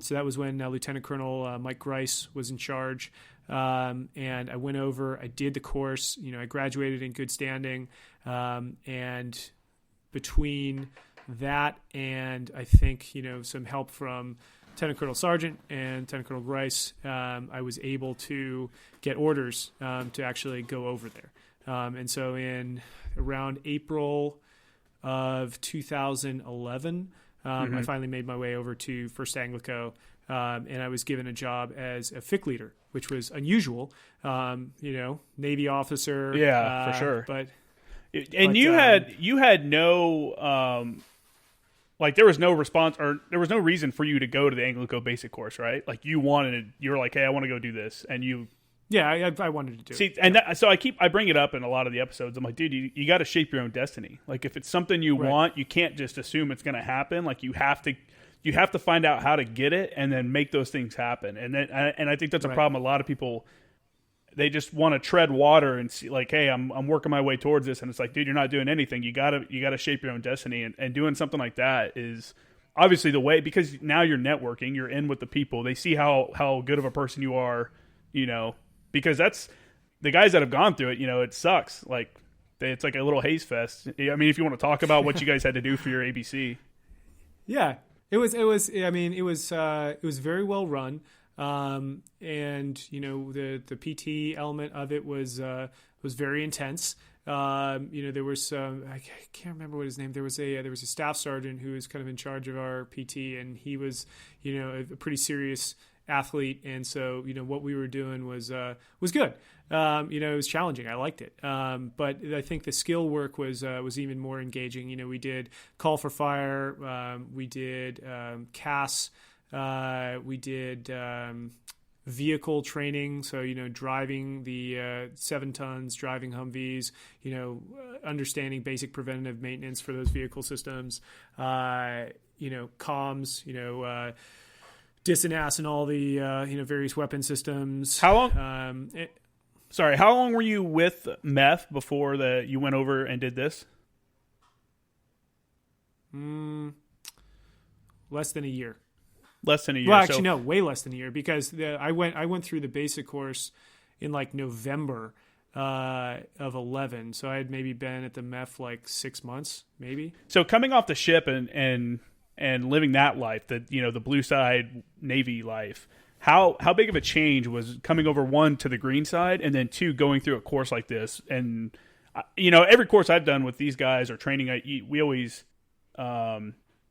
So that was when Lieutenant Colonel Mike Grice was in charge. And I went over, I did the course, I graduated in good standing. And between that and I think, some help from Lieutenant Colonel Sargent and Lieutenant Colonel Grice, I was able to get orders to actually go over there. And so in around April of 2011, I finally made my way over to First ANGLICO, and I was given a job as a FIC leader, which was unusual. Navy officer. Yeah, for sure. But you had no there was no response, or there was no reason for you to go to the ANGLICO basic course, right? Like you were like, hey, I want to go do this, and you. Yeah, I wanted to do it. And so I bring it up in a lot of the episodes. I'm like, dude, you got to shape your own destiny. Like if it's something you want, you can't just assume it's going to happen. Like you have to find out how to get it and then make those things happen. And I think that's a problem. A lot of people, they just want to tread water and see like, hey, I'm working my way towards this, and it's like, dude, you're not doing anything. You gotta shape your own destiny, and doing something like that is obviously the way, because now you're networking, you're in with the people. They see how good of a person you are, because that's the guys that have gone through it. It sucks. Like it's like a little haze fest. I mean, if you want to talk about what you guys had to do for your ABC. Yeah, it was very well run. And the PT element of it was very intense. There was I can't remember what his name. There was a staff sergeant who was kind of in charge of our PT, and he was a pretty serious athlete, and so what we were doing was good. It was challenging. I liked it, but I think the skill work was even more engaging. We did call for fire, we did CAS, we did vehicle training. So driving the 7 tons, driving Humvees, understanding basic preventative maintenance for those vehicle systems, comms, DIS and all the various weapon systems. How long? How long were you with MEF before you went over and did this? Less than a year. Less than a year. Well, actually, no, way less than a year, because I went through the basic course in like November of 11. So I had maybe been at the MEF like 6 months, maybe. So coming off the ship and living that life, the blue side Navy life, how big of a change was coming over, one, to the green side, and then two, going through a course like this? And every course I've done with these guys or training, we always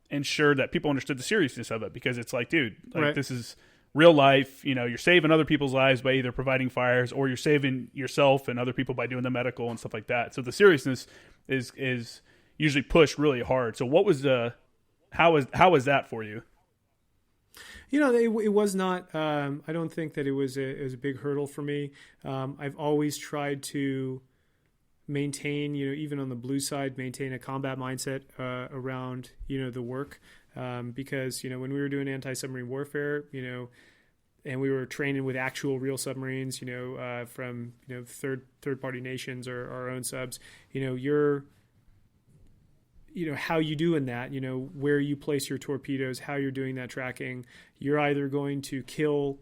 ensure that people understood the seriousness of it, because it's like, dude, like this is real life. You're saving other people's lives by either providing fires, or you're saving yourself and other people by doing the medical and stuff like that. So the seriousness is usually pushed really hard. So what was how was that for you? It was not. I don't think that it was a big hurdle for me. I've always tried to maintain, even on the blue side, maintain a combat mindset around, the work. Because, when we were doing anti-submarine warfare, and we were training with actual real submarines, from, third party nations or our own subs, how you do in that, where you place your torpedoes, how you're doing that tracking. You're either going to kill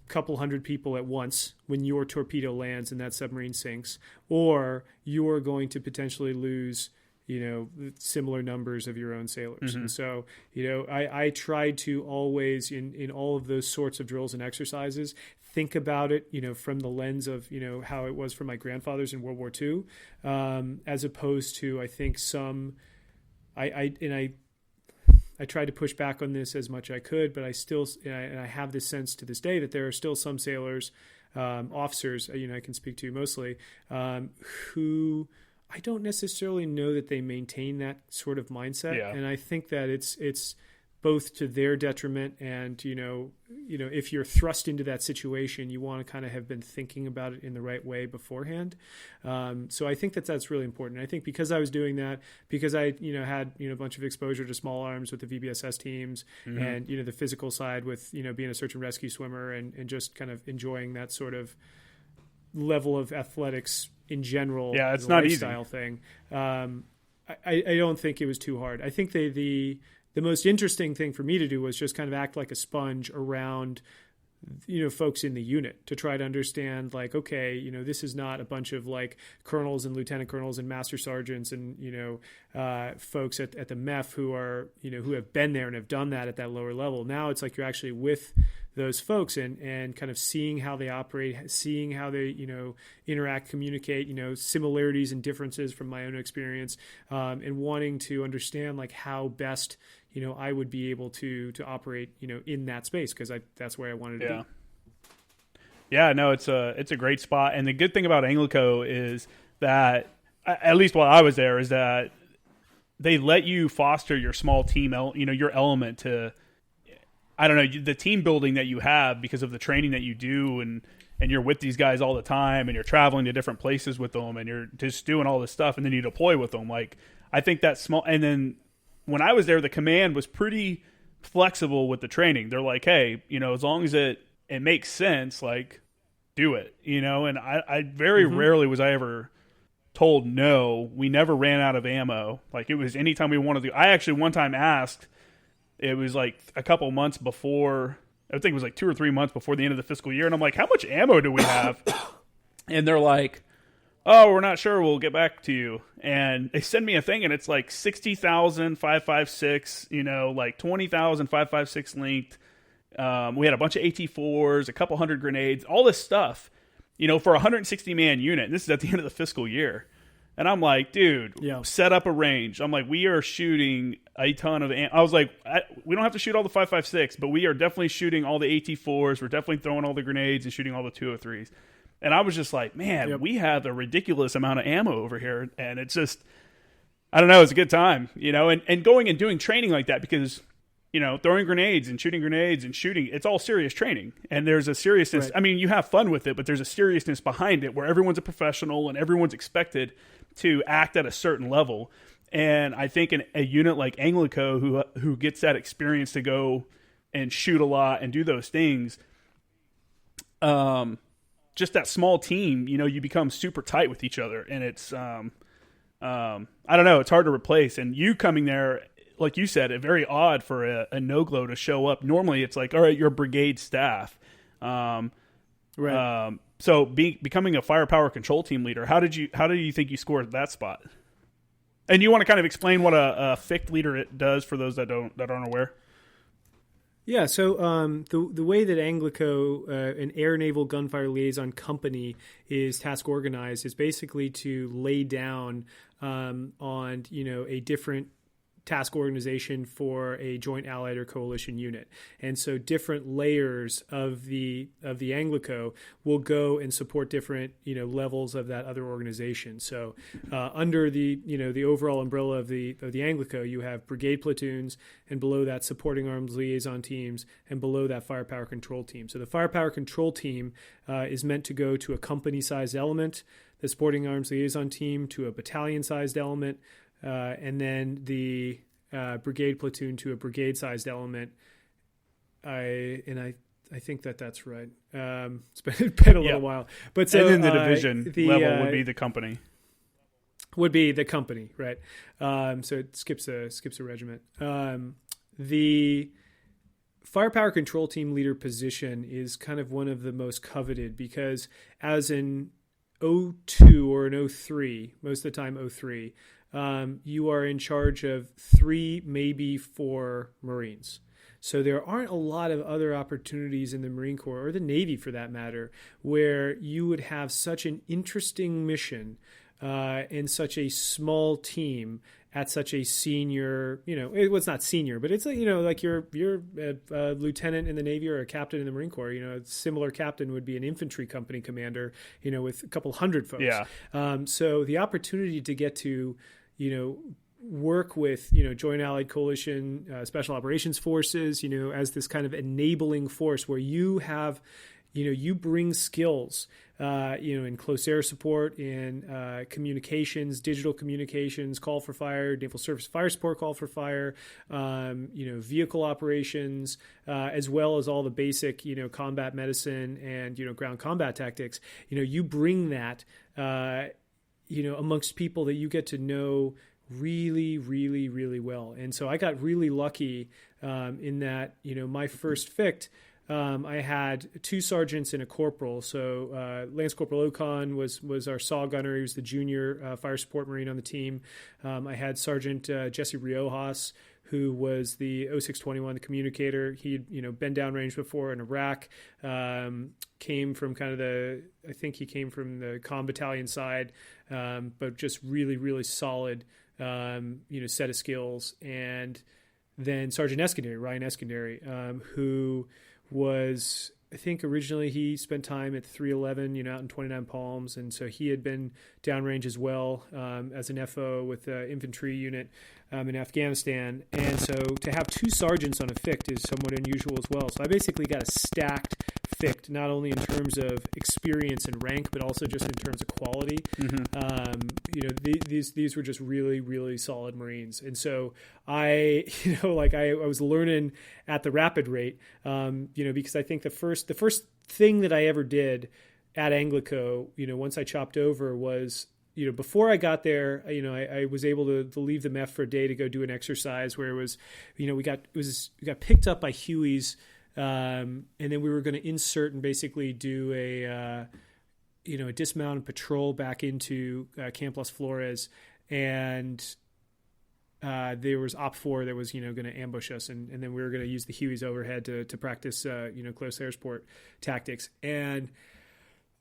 a couple hundred people at once when your torpedo lands and that submarine sinks, or you're going to potentially lose, similar numbers of your own sailors. Mm-hmm. And so, I tried to always, in all of those sorts of drills and exercises, think about it, from the lens of, how it was for my grandfathers in World War II, as opposed to, I think, I tried to push back on this as much as I could, but I have this sense to this day that there are still some sailors, officers, I can speak to mostly, who I don't necessarily know that they maintain that sort of mindset. Yeah. And I think that it's both to their detriment, and, if you're thrust into that situation, you want to kind of have been thinking about it in the right way beforehand. So I think that's really important. I think because I was doing that, because I, had, a bunch of exposure to small arms with the VBSS teams, mm-hmm. and, the physical side with, being a search and rescue swimmer and just kind of enjoying that sort of level of athletics in general. Yeah, it's not easy. Thing. I don't think it was too hard. I think the most interesting thing for me to do was just kind of act like a sponge around, folks in the unit, to try to understand, like, okay, this is not a bunch of like colonels and lieutenant colonels and master sergeants and, folks at the MEF who are, who have been there and have done that at that lower level. Now it's like you're actually with those folks and kind of seeing how they operate, seeing how they, interact, communicate, similarities and differences from my own experience, and wanting to understand like how best, I would be able to operate, in that space, because that's where I wanted to be. Yeah, no, it's a great spot. And the good thing about ANGLICO is that, at least while I was there, is that they let you foster your small team, your element to, I don't know, the team building that you have because of the training that you do, and you're with these guys all the time, and you're traveling to different places with them, and you're just doing all this stuff, and then you deploy with them. Like, I think that's small. And then when I was there, the command was pretty flexible with the training. They're like, hey, as long as it makes sense, like, do it, and I very mm-hmm. rarely was I ever told no. We never ran out of ammo. Like, it was anytime we wanted to. I actually one time asked, it was like a couple months before, I think it was like 2 or 3 months before the end of the fiscal year. And I'm like, how much ammo do we have? And they're like, oh, we're not sure. We'll get back to you. And they send me a thing, and it's like 60,000 5.56, like 20,000 5.56 linked. We had a bunch of AT4s, a couple hundred grenades, all this stuff, for a 160-man unit. And this is at the end of the fiscal year. And I'm like, dude, set up a range. I'm like, we are shooting a ton of I was like, we don't have to shoot all the 5.56, but we are definitely shooting all the AT4s. We're definitely throwing all the grenades and shooting all the 203s. And I was just like, man, we have a ridiculous amount of ammo over here. And it's just, I don't know, it's a good time, and going and doing training like that, because, throwing grenades and shooting, it's all serious training. And there's a seriousness. Right. I mean, you have fun with it, but there's a seriousness behind it where everyone's a professional and everyone's expected to act at a certain level. And I think in a unit like ANGLICO, who gets that experience to go and shoot a lot and do those things, just that small team, you become super tight with each other. And it's, I don't know, it's hard to replace. And you coming there, like you said, very odd for a NOGLO to show up. Normally it's like, all right, you're brigade staff. Right. So becoming a firepower control team leader, how did you think you scored that spot? And you want to kind of explain what a FIC leader does for those that aren't aware? Yeah, so the way that ANGLICO, an Air Naval Gunfire Liaison Company, is task organized is basically to lay down on a different task organization for a joint allied or coalition unit. And so different layers of the ANGLICO will go and support different, levels of that other organization. So under the overall umbrella of the ANGLICO, you have brigade platoons, and below that supporting arms liaison teams, and below that firepower control team. So the firepower control team is meant to go to a company-sized element, the supporting arms liaison team to a battalion-sized element, and then the brigade platoon to a brigade-sized element. I think that's right. It's been a little while, but so and then the division level would be the company. Would be the company, right? So it skips a regiment. The firepower control team leader position is kind of one of the most coveted because, as in 02 or in 03, most of the time 03. You are in charge of 3, maybe 4 Marines. So there aren't a lot of other opportunities in the Marine Corps, or the Navy for that matter, where you would have such an interesting mission in such a small team at such a senior, it was not senior, but it's like you're a lieutenant in the Navy or a captain in the Marine Corps. A similar captain would be an infantry company commander, with a couple hundred folks. Yeah. So the opportunity to get to, work with, Joint Allied Coalition, Special Operations Forces, as this kind of enabling force where you have, you bring skills, in close air support, in communications, digital communications, call for fire, naval surface fire support, call for fire, vehicle operations, as well as all the basic, combat medicine and, ground combat tactics. You bring that, amongst people that you get to know really, really, really well. And so I got really lucky in that, my first FICT, I had 2 sergeants and a corporal. So Lance Corporal Ocon was our saw gunner. He was the junior fire support Marine on the team. I had Sergeant Jesse Riojas, who was the 0621, the communicator. He'd been downrange before in Iraq. Came from kind of I think he came from the comm battalion side, but just really, really solid, set of skills. And then Sergeant Eskandari, Ryan Eskandari, who was, I think originally he spent time at 311, out in 29 Palms. And so he had been downrange as well as an FO with the infantry unit in Afghanistan. And so to have 2 sergeants on a FICT is somewhat unusual as well. So I basically got a stacked FICT, not only in terms of experience and rank, but also just in terms of quality. Mm-hmm. These were just really, really solid Marines. And so I was learning at the rapid rate, because I think the first thing that I ever did at ANGLICO, once I chopped over was, before I got there, I was able to leave the MEF for a day to go do an exercise where it was, we got picked up by Hueys, and then we were going to insert and basically do a dismount and patrol back into Camp Las Flores, and there was Op 4 that was going to ambush us, and then we were going to use the Hueys overhead to practice close air support tactics. And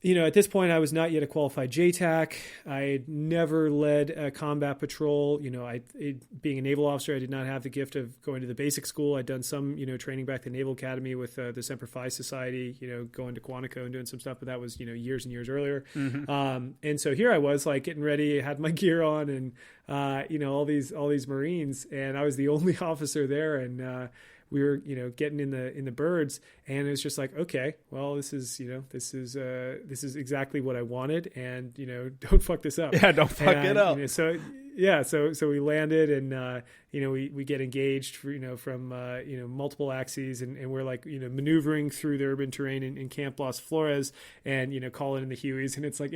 at this point, I was not yet a qualified JTAC. I had never led a combat patrol. Being a naval officer, I did not have the gift of going to the basic school. I'd done some, training back at the Naval Academy with the Semper Fi Society, going to Quantico and doing some stuff, but that was, years and years earlier. Mm-hmm. And so here I was, like, getting ready, had my gear on, and all these Marines, and I was the only officer there, and we were, getting in the birds, and it was just like, okay, well, this is exactly what I wanted, and don't fuck this up. Yeah, don't fuck it up. So we landed, and we get engaged, from multiple axes, and we're like, maneuvering through the urban terrain in Camp Las Flores, and calling in the Hueys, and it's like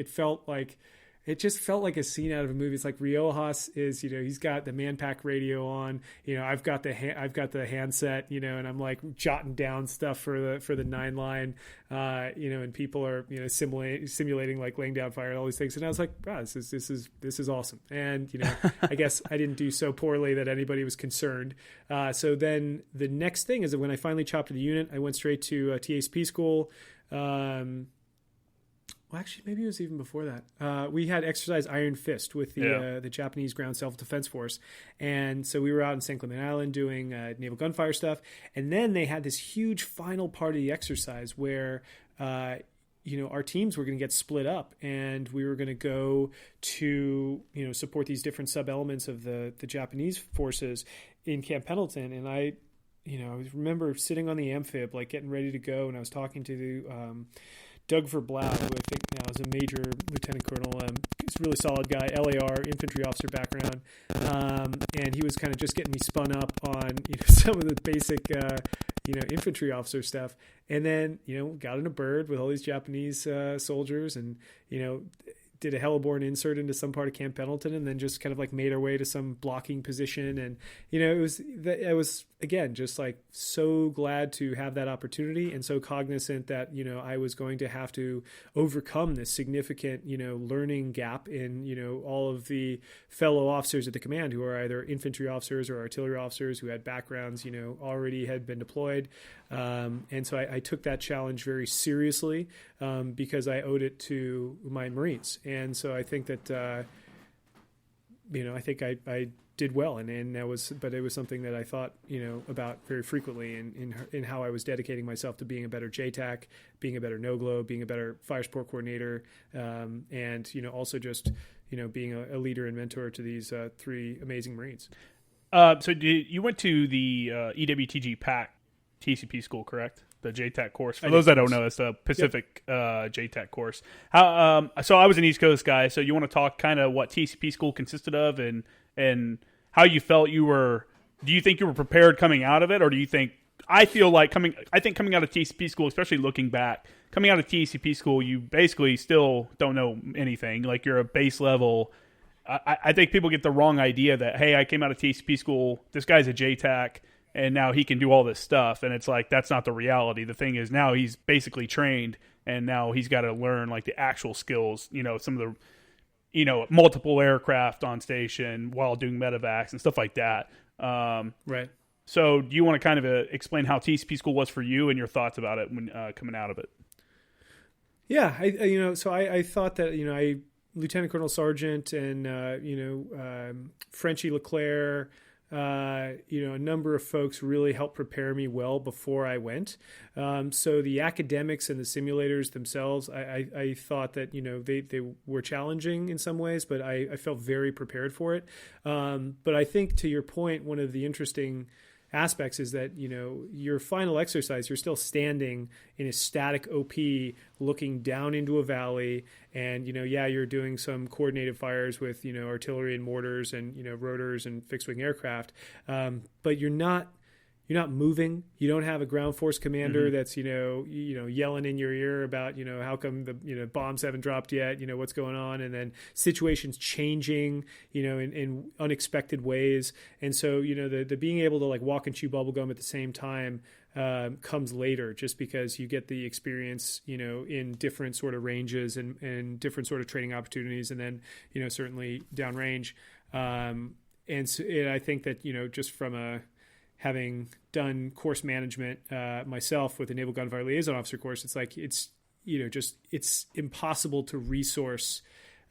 it just felt like a scene out of a movie. It's like Riojas is, he's got the Manpack radio on, I've got the handset, and I'm like jotting down stuff for the 9-line, and people are, simulating like laying down fire and all these things. And I was like, wow, this is awesome. And, I guess I didn't do so poorly that anybody was concerned. So then the next thing is that when I finally chopped to the unit, I went straight to TASP school. Well, actually, maybe it was even before that. We had exercise Iron Fist with the Japanese Ground Self-Defense Force. And so we were out in San Clemente Island doing naval gunfire stuff. And then they had this huge final part of the exercise where, our teams were going to get split up, and we were going to go to, support these different sub-elements of the Japanese forces in Camp Pendleton. And I remember sitting on the amphib, like getting ready to go, and I was talking to Doug Verblau, who I think now is a major lieutenant colonel. He's a really solid guy, LAR, infantry officer background. And he was kind of just getting me spun up on some of the basic infantry officer stuff. And then, got in a bird with all these Japanese soldiers and, did a heliborne insert into some part of Camp Pendleton, and then just kind of like made our way to some blocking position. And, I was again, just like so glad to have that opportunity, and so cognizant that, I was going to have to overcome this significant, learning gap in, all of the fellow officers at the command who are either infantry officers or artillery officers who had backgrounds, already had been deployed. And so I took that challenge very seriously, because I owed it to my Marines. And so I think that, I think I did well, and that was, but it was something that I thought, about very frequently in how I was dedicating myself to being a better JTAC, being a better no-glow, being a better fire support coordinator, and, also just, being a leader and mentor to these three amazing Marines. So you went to the EWTG PAC TCP school, correct? The JTAC course. For those that don't know, it's the Pacific JTAC course. So I was an East Coast guy, so you want to talk kind of what TCP school consisted of and how you felt you were. Do you think you were prepared coming out of it, or do you think? I feel like coming out of TCP school, especially looking back, coming out of TCP school, you basically still don't know anything. Like, you're a base level. I think people get the wrong idea that, hey, I came out of TCP school, this guy's a JTAC, and now he can do all this stuff. And it's like, that's not the reality. The thing is, now he's basically trained, and now he's got to learn like the actual skills, some of the, multiple aircraft on station while doing medevacs and stuff like that. Right. So do you want to kind of explain how TCP school was for you and your thoughts about it when coming out of it? Yeah. I thought that, Lieutenant Colonel Sargent and, Frenchie Leclerc, a number of folks really helped prepare me well before I went. So the academics and the simulators themselves, I thought that, they were challenging in some ways, but I felt very prepared for it. But I think, to your point, one of the interesting aspects is that, your final exercise, you're still standing in a static OP looking down into a valley, and, you're doing some coordinated fires with, artillery and mortars and, rotors and fixed wing aircraft. But you're not moving. You don't have a ground force commander that's, yelling in your ear about, how come the, bombs haven't dropped yet, what's going on. And then situations changing, in unexpected ways. And so, the being able to like walk and chew bubblegum at the same time, comes later, just because you get the experience, in different sort of ranges and different sort of training opportunities. And then, certainly downrange. And I think that, just from having done course management myself with the Naval Gunfire Liaison Officer course, it's like it's impossible to resource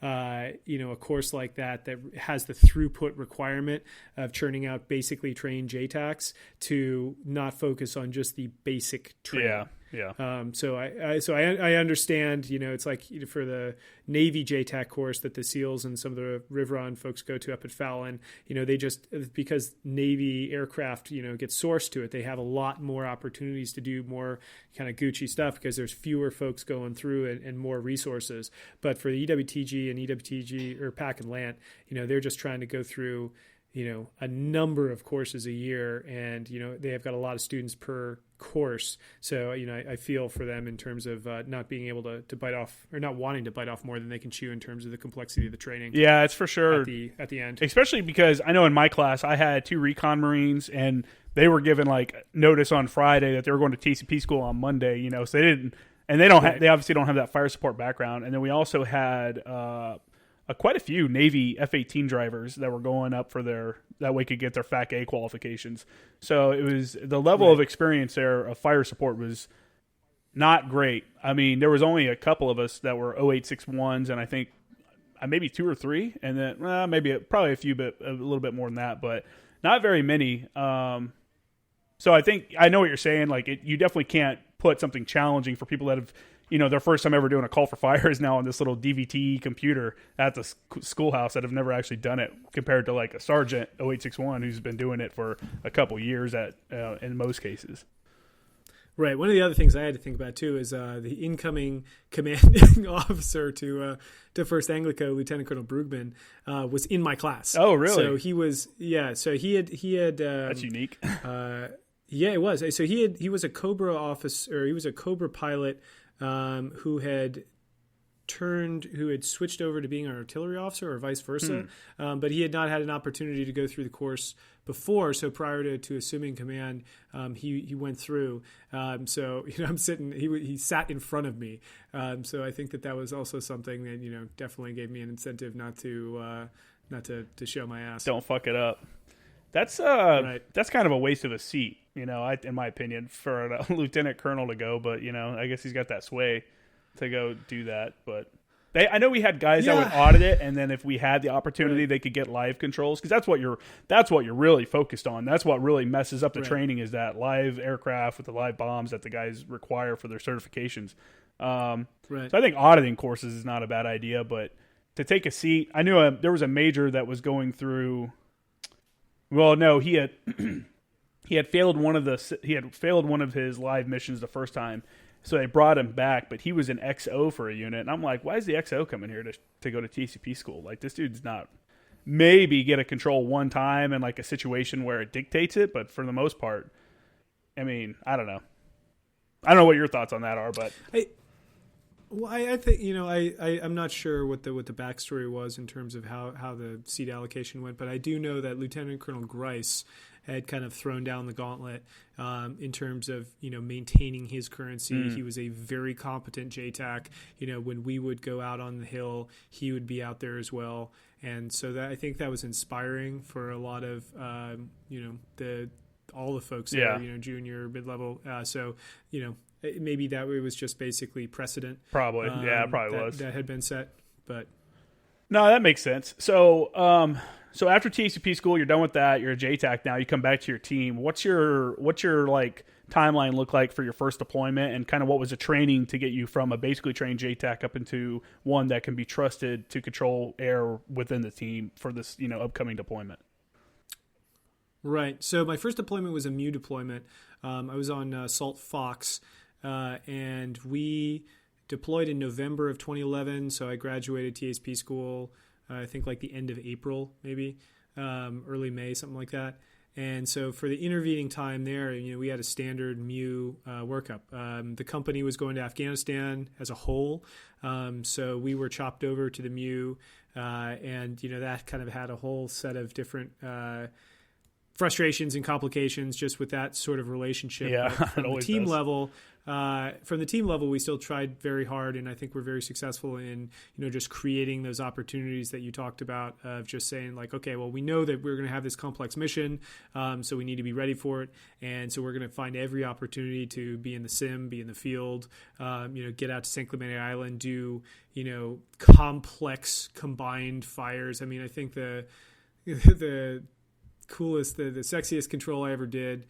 a course like that has the throughput requirement of churning out basically trained JTACs to not focus on just the basic training. Yeah. So I understand, it's like for the Navy JTAC course that the SEALs and some of the Riveron folks go to up at Fallon, they just, because Navy aircraft, get sourced to it, they have a lot more opportunities to do more kind of Gucci stuff because there's fewer folks going through and more resources. But for the EWTG and EWTG or PAC and LANT, they're just trying to go through, a number of courses a year, and, they have got a lot of students per course. So, I feel for them in terms of not being able to bite off, or not wanting to bite off more than they can chew in terms of the complexity of the training. Yeah, it's for sure. At the end. Especially because I know in my class, I had 2 recon Marines, and they were given like notice on Friday that they were going to TCP school on Monday, so they didn't, and they obviously don't have that fire support background. And then we also had, quite a few Navy F-18 drivers that were going up for that way could get their FAC-A qualifications. So it was the level of experience there of fire support was not great. I mean, there was only a couple of us that were 0861s, and I think maybe 2 or 3, and then probably a few, but a little bit more than that, but not very many. So I think I know what you're saying. Like, you definitely can't put something challenging for people that have, their first time ever doing a call for fire is now on this little DVT computer at the schoolhouse that have never actually done it, compared to like a sergeant 0861 who's been doing it for a couple years in most cases. Right. One of the other things I had to think about too is the incoming commanding officer to First Anglico, Lieutenant Colonel Brugman, was in my class. Oh, really? So he was. Yeah. So he had. That's unique. Yeah, it was. So he was a Cobra officer, or he was a Cobra pilot who had switched over to being an artillery officer, or vice versa. But he had not had an opportunity to go through the course before. So prior to assuming command, he went through. So I'm sitting. He sat in front of me. So I think that was also something that definitely gave me an incentive not to show my ass. Don't fuck it up. That's right. That's kind of a waste of a seat, in my opinion, for a lieutenant colonel to go. But I guess he's got that sway to go do that. But I know we had guys that would audit it, and then if we had the opportunity, they could get live controls, because that's what you're really focused on. That's what really messes up the training, is that live aircraft with the live bombs that the guys require for their certifications. So I think auditing courses is not a bad idea, but to take a seat, I knew there was a major that was going through. Well, no, he had failed one of his live missions the first time, so they brought him back. But he was an XO for a unit, and I'm like, why is the XO coming here to go to TCP school? Like, this dude's not maybe get a control one time in like a situation where it dictates it, but for the most part, I mean, I don't know. I don't know what your thoughts on that are, but I think I'm not sure what the backstory was in terms of how the seat allocation went, but I do know that Lieutenant Colonel Grice had kind of thrown down the gauntlet in terms of maintaining his currency. He was a very competent JTAC. When we would go out on the hill, he would be out there as well, and so I think that was inspiring for a lot of all the folks there, junior, mid-level. So maybe that was just basically precedent. Probably, it probably was. That had been set, but no, that makes sense. So, so after TCP school, you're done with that. You're a JTAC now. You come back to your team. What's your like timeline look like for your first deployment, and kind of what was the training to get you from a basically trained JTAC up into one that can be trusted to control air within the team for this upcoming deployment? Right. So my first deployment was a MU deployment. I was on Salt Fox. And we deployed in November of 2011. So I graduated TSP school, I think like the end of April, maybe early May, something like that. And so for the intervening time there, we had a standard MU workup. The company was going to Afghanistan as a whole. So we were chopped over to the MU, and that kind of had a whole set of different frustrations and complications just with that sort of relationship. Yeah, from the team level, we still tried very hard, and I think we're very successful in just creating those opportunities that you talked about, of just saying like, okay, well, we know that we're going to have this complex mission, so we need to be ready for it, and so we're going to find every opportunity to be in the sim, be in the field, get out to San Clemente Island, do complex combined fires. I mean, I think the coolest, the sexiest control I ever did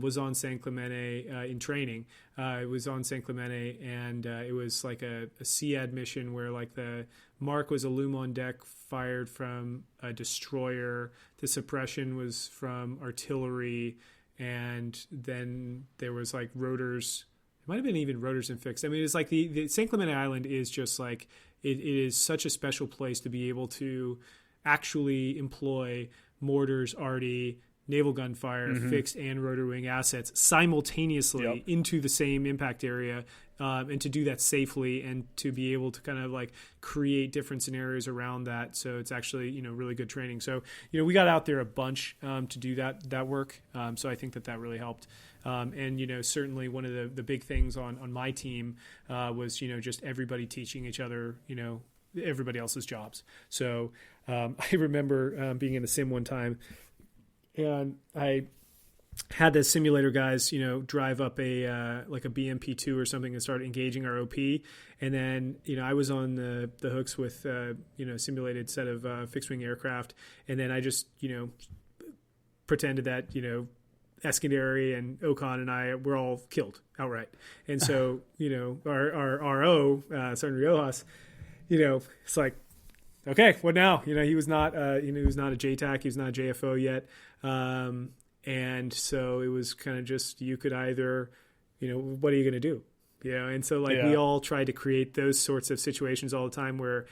was on San Clemente in training. It was on San Clemente, and it was like a SEAD mission where like the mark was a loom on deck fired from a destroyer. The suppression was from artillery, and then there was like rotors. It might have been even rotors and fixed. I mean, it's like the San Clemente Island is just like it is such a special place to be able to actually employ mortars, arty, naval gunfire, fixed and rotor wing assets simultaneously into the same impact area, and to do that safely, and to be able to kind of like create different scenarios around that. So it's actually really good training. So we got out there a bunch to do that work. So I think that really helped. And certainly one of the big things on my team was just everybody teaching each other everybody else's jobs. So I remember being in the sim one time, and I had the simulator guys, drive up a like a BMP-2 or something and start engaging our OP. And then, I was on the hooks with, a simulated set of fixed-wing aircraft. And then I just, pretended that, Eskandari and Okan and I were all killed outright. And so, our RO, Sergeant Riojas, it's like, okay, what now? He was not, he was not a JTAC. He was not a JFO yet. And so it was kind of just, you could either, what are you going to do? And so we all tried to create those sorts of situations all the time where,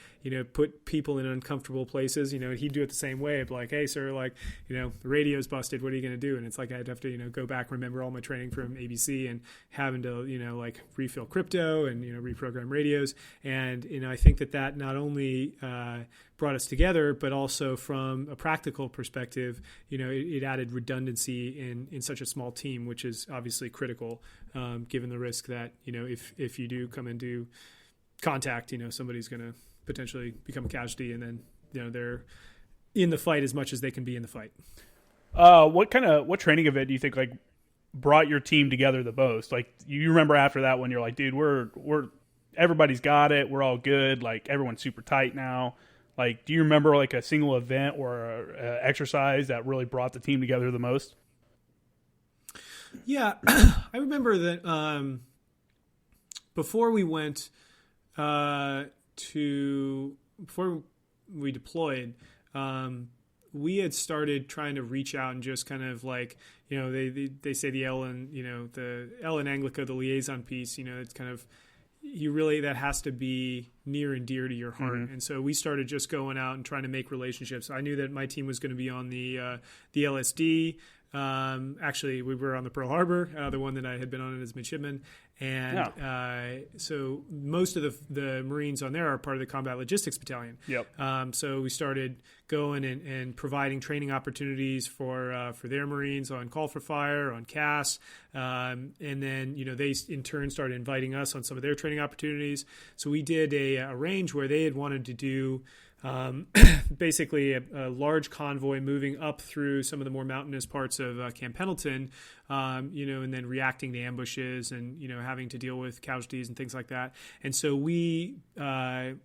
put people in uncomfortable places, and he'd do it the same way. It'd be like, hey, sir, the radio's busted. What are you going to do? And it's like, I'd have to, go back, remember all my training from ABC and having to, refill crypto and, reprogram radios. And, I think that not only, brought us together, but also from a practical perspective, it added redundancy in such a small team, which is obviously critical, given the risk that, if you do come into contact, somebody's going to potentially become a casualty, and then, they're in the fight as much as they can be in the fight. What training event do you think brought your team together the most? You remember after that when you're like, dude, we're everybody's got it. We're all good. Everyone's super tight now. Do you remember a single event or a exercise that really brought the team together the most? Yeah, I remember that before we went before we deployed, we had started trying to reach out and just kind of they say the L and the L in ANGLICO, the liaison piece, it's kind of, that has to be near and dear to your heart. Mm-hmm. And so we started just going out and trying to make relationships. I knew that my team was going to be on the LSD. Actually, we were on the Pearl Harbor, the one that I had been on as midshipman. And so most of the Marines on there are part of the Combat Logistics Battalion. Yep. So we started going and providing training opportunities for their Marines on call for fire, on CAS. And then, they in turn started inviting us on some of their training opportunities. So we did a range where they had wanted to do basically a large convoy moving up through some of the more mountainous parts of Camp Pendleton, and then reacting to ambushes and, having to deal with casualties and things like that. And so we, they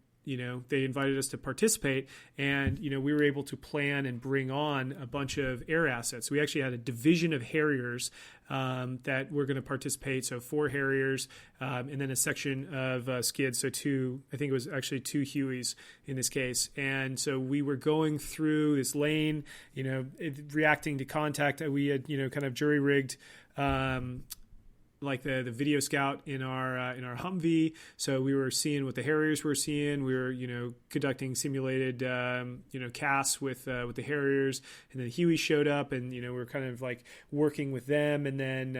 invited us to participate, and, we were able to plan and bring on a bunch of air assets. We actually had a division of Harriers that were going to participate. So 4 Harriers, and then a section of skids. So 2, I think it was actually 2 Hueys in this case. And so we were going through this lane, reacting to contact. We had, kind of jury rigged, the video scout in our Humvee. So we were seeing what the Harriers were seeing. We were, conducting simulated, casts with the Harriers, and then Huey showed up, and, we were kind of working with them. And then,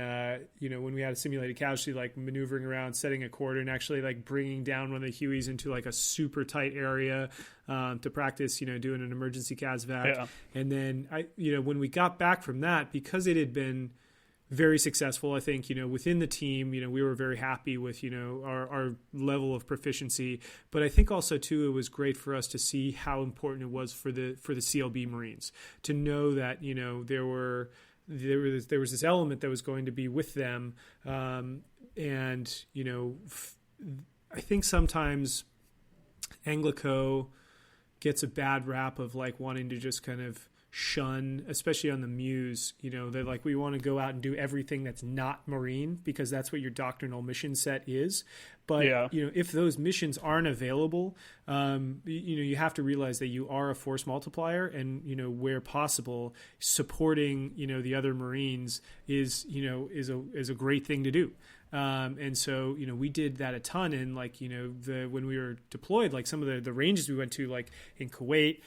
when we had a simulated casualty, maneuvering around, setting a cordon, actually bringing down one of the Hueys into a super tight area, to practice, doing an emergency CASVAC. Yeah. And then when we got back from that, because it had been very successful, I think, within the team, we were very happy with, our level of proficiency. But I think also, too, it was great for us to see how important it was for the CLB Marines to know that, there was this element that was going to be with them. And, I think sometimes ANGLICO gets a bad rap of wanting to just kind of shun, especially on the Muse, they're we want to go out and do everything that's not Marine because that's what your doctrinal mission set is. But, if those missions aren't available, you have to realize that you are a force multiplier, and, where possible, supporting, the other Marines is a great thing to do. And so, we did that a ton. And when we were deployed, some of the ranges we went to, in Kuwait,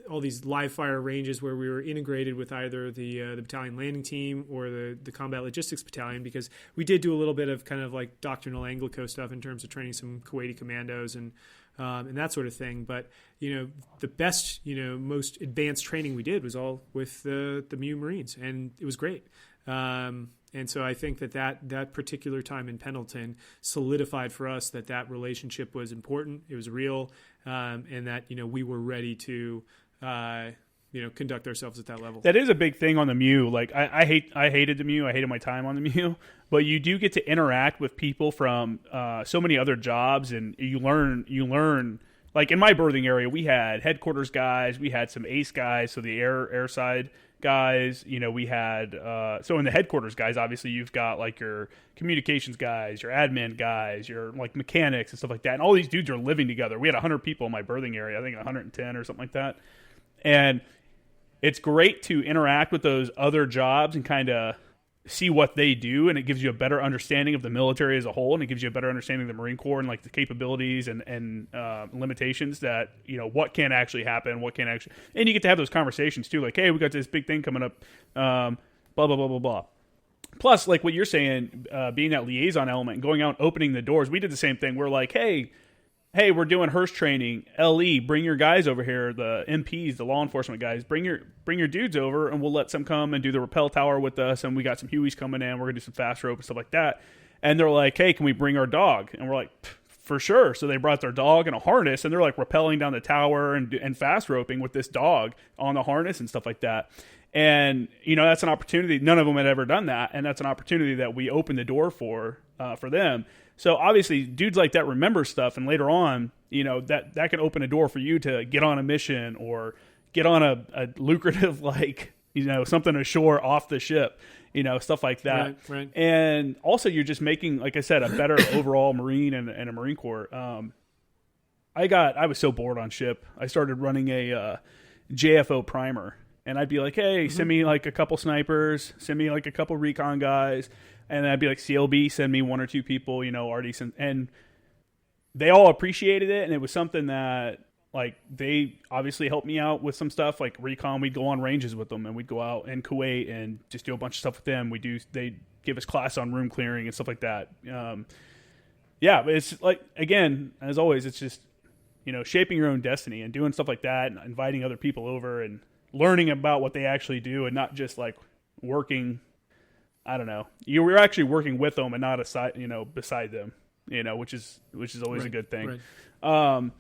all these live fire ranges where we were integrated with either the battalion landing team or the combat logistics battalion, because we did do a little bit of kind of doctrinal ANGLICO stuff in terms of training some Kuwaiti commandos and that sort of thing. But, the best, most advanced training we did was all with the MU Marines, and it was great. And so I think that particular time in Pendleton solidified for us that relationship was important. It was real, and that, we were ready to, conduct ourselves at that level. That is a big thing on the MEU. Like I hated the MEU. I hated my time on the MEU. But you do get to interact with people from so many other jobs, and you learn. Like in my berthing area, we had headquarters guys, we had some ace guys, so the air side guys. We had so in the headquarters guys, obviously you've got like your communications guys, your admin guys, your like mechanics and stuff like that. And all these dudes are living together. We had 100 people in my berthing area, I think 110 or something like that. And it's great to interact with those other jobs and kind of see what they do, and it gives you a better understanding of the military as a whole, and it gives you a better understanding of the Marine Corps and like the capabilities and limitations that what can actually happen, what can actually, and you get to have those conversations too, like, hey, we got this big thing coming up, blah blah blah blah blah. Plus, like what you're saying, being that liaison element and going out and opening the doors, we did the same thing. We're like, hey, we're doing Hearst training. LE, bring your guys over here. The MPs, the law enforcement guys, bring your dudes over, and we'll let some come and do the rappel tower with us. And we got some Hueys coming in. We're gonna do some fast rope and stuff like that. And they're like, hey, can we bring our dog? And we're like, for sure. So they brought their dog and a harness, and they're like rappelling down the tower and fast roping with this dog on the harness and stuff like that. And that's an opportunity. None of them had ever done that, and that's an opportunity that we opened the door for them. So obviously, dudes like that remember stuff, and later on, that can open a door for you to get on a mission or get on a lucrative, like, something ashore off the ship, stuff like that. Right. And also, you're just making, like I said, a better overall Marine and a Marine Corps. I was so bored on ship. I started running a JFO primer, and I'd be like, hey, send me like a couple snipers, send me like a couple recon guys. And I'd be like, CLB, send me one or two people, already. And they all appreciated it. And it was something that, like, they obviously helped me out with some stuff. Like recon, we'd go on ranges with them, and we'd go out in Kuwait and just do a bunch of stuff with them. They give us class on room clearing and stuff like that. But it's like, again, as always, it's just, shaping your own destiny and doing stuff like that and inviting other people over and learning about what they actually do and not just like working. I don't know. You were actually working with them and not beside them, which is always a good thing. Right.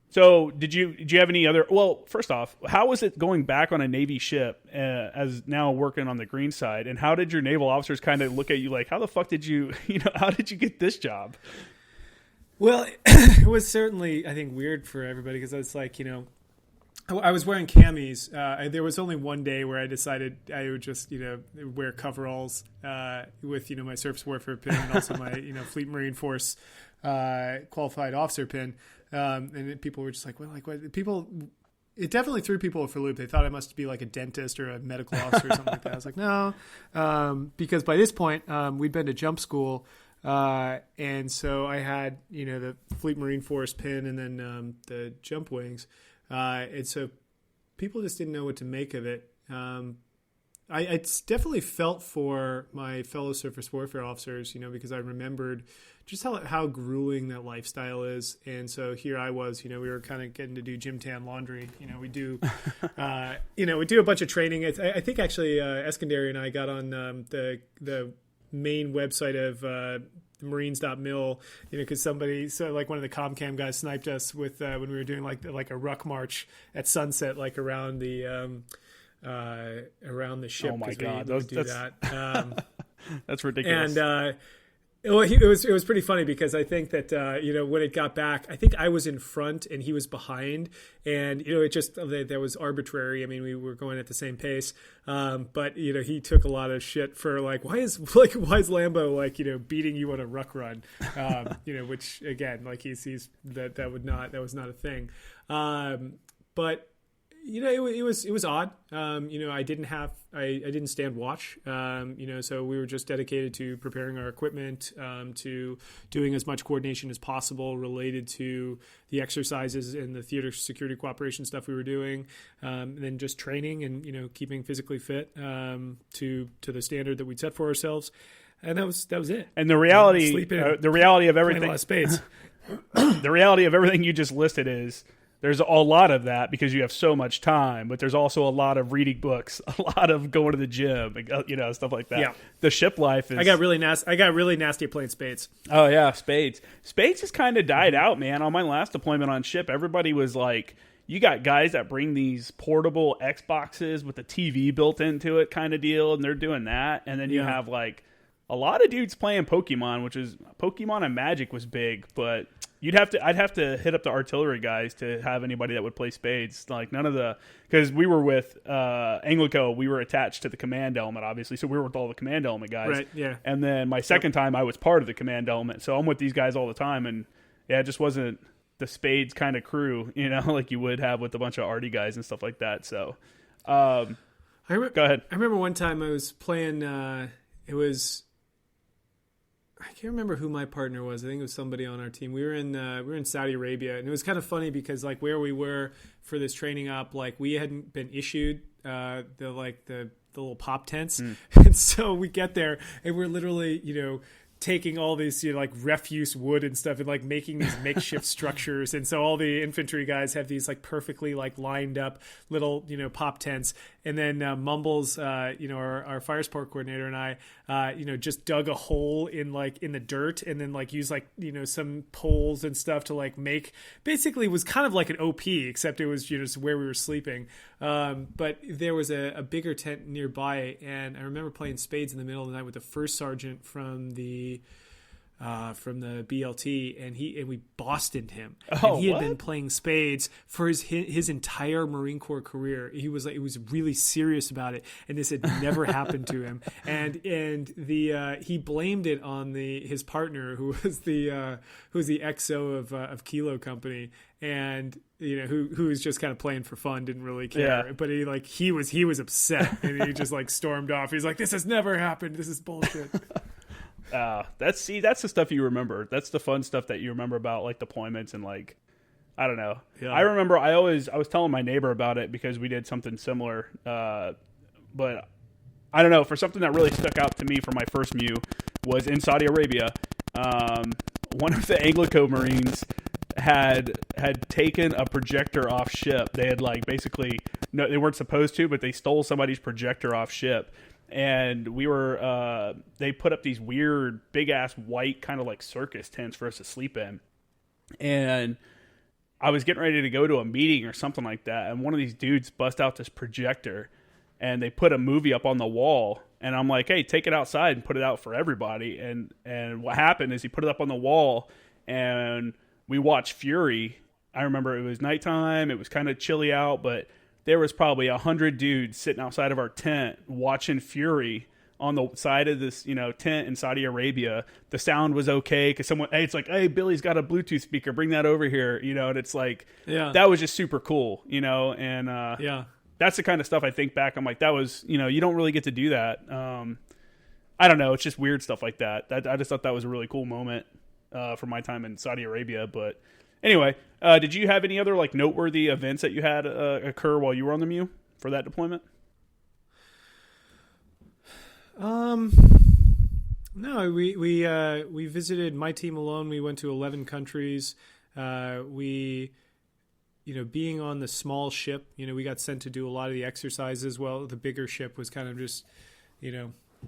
So did you have any other, well, first off, how was it going back on a Navy ship as now working on the green side? And how did your naval officers kind of look at you like, how the fuck did you, how did you get this job? Well, it was certainly, I think, weird for everybody because it's like, I was wearing camis. There was only one day where I decided I would just, wear coveralls with, my surface warfare pin and also my, Fleet Marine Force qualified officer pin. And people were just like, well, like what? People, it definitely threw people for a loop. They thought I must be like a dentist or a medical officer or something like that. I was like, no, because by this point we'd been to jump school. And so I had, the Fleet Marine Force pin and then the jump wings. And so people just didn't know what to make of it. I definitely felt for my fellow surface warfare officers, because I remembered just how grueling that lifestyle is. And so here I was, we were kind of getting to do gym tan laundry. We do, we do a bunch of training. I think actually Eskandari and I got on the main website of Marines.mil, because one of the ComCam guys sniped us with when we were doing like a ruck march at sunset, like around the ship. Oh my God, we do that. That's ridiculous. And it was pretty funny because I think that when it got back, I think I was in front and he was behind, and it just that was arbitrary. I mean, we were going at the same pace, but he took a lot of shit for like why is Lambo like beating you on a ruck run, which again, like he sees that was not a thing, but. It was odd. I didn't stand watch. So we were just dedicated to preparing our equipment, to doing as much coordination as possible related to the exercises and the theater security cooperation stuff we were doing, and then just training and keeping physically fit to the standard that we'd set for ourselves. And that was it. And the reality of everything, a lot of space. The reality of everything you just listed is. There's a lot of that because you have so much time, but there's also a lot of reading books, a lot of going to the gym, stuff like that. Yeah. The ship life is... I got really nasty at playing spades. Oh, yeah, spades. Spades has kind of died out, man. On my last deployment on ship, everybody was like, you got guys that bring these portable Xboxes with a TV built into it kind of deal, and they're doing that. And then you have like a lot of dudes playing Pokemon, which is Pokemon and Magic was big, but I'd have to hit up the artillery guys to have anybody that would play spades. Like none of the, because we were with ANGLICO, we were attached to the command element, obviously, so we were with all the command element guys. Right. Yeah. And then my second time, I was part of the command element, so I'm with these guys all the time, and yeah, it just wasn't the spades kind of crew, you know, like you would have with a bunch of arty guys and stuff like that. So, go ahead. I remember one time I was playing. It was. I can't remember who my partner was. I think it was somebody on our team. We were in Saudi Arabia, and it was kind of funny because like where we were for this training op, like we hadn't been issued the little pop tents, and so we get there and we're literally taking all these like refuse wood and stuff and like making these makeshift structures. And so all the infantry guys have these like perfectly like lined up little pop tents. And then Mumbles, our fire support coordinator, and I, just dug a hole in the dirt, and then like used some poles and stuff to like make. Basically, it was kind of like an OP, except it was just where we were sleeping. But there was a bigger tent nearby, and I remember playing spades in the middle of the night with the first sergeant from the BLT, and we Bostoned him. Oh, and he had what? been playing spades for his entire Marine Corps career. He was really serious about it, and this had never happened to him. And he blamed it on his partner, who was the XO of Kilo Company, and who was just kind of playing for fun, didn't really care. Yeah. But he was upset, and he just like stormed off. He's like, "This has never happened. This is bullshit." That's the stuff you remember. That's the fun stuff that you remember about like deployments and like, I don't know. Yeah. I remember I was telling my neighbor about it because we did something similar. But I don't know, for something that really stuck out to me for my first MEU was in Saudi Arabia. One of the ANGLICO Marines had taken a projector off ship. They had like basically, no, they weren't supposed to, but they stole somebody's projector off ship. And we were, they put up these weird, big-ass white kind of like circus tents for us to sleep in. And I was getting ready to go to a meeting or something like that, and one of these dudes bust out this projector, and they put a movie up on the wall. And I'm like, hey, take it outside and put it out for everybody. And what happened is he put it up on the wall, and we watched Fury. I remember it was nighttime. It was kind of chilly out, but there was probably 100 dudes sitting outside of our tent watching Fury on the side of this, tent in Saudi Arabia. The sound was okay because it's like, hey, Billy's got a Bluetooth speaker, bring that over here, and it's like, that was just super cool, and that's the kind of stuff I think back. I'm like, that was, you don't really get to do that. I don't know. It's just weird stuff like that. I just thought that was a really cool moment from my time in Saudi Arabia, but anyway, did you have any other like noteworthy events that you had occur while you were on the MEU for that deployment? No, we visited, my team alone. We went to 11 countries. Being on the small ship, we got sent to do a lot of the exercises. Well, the bigger ship was kind of just,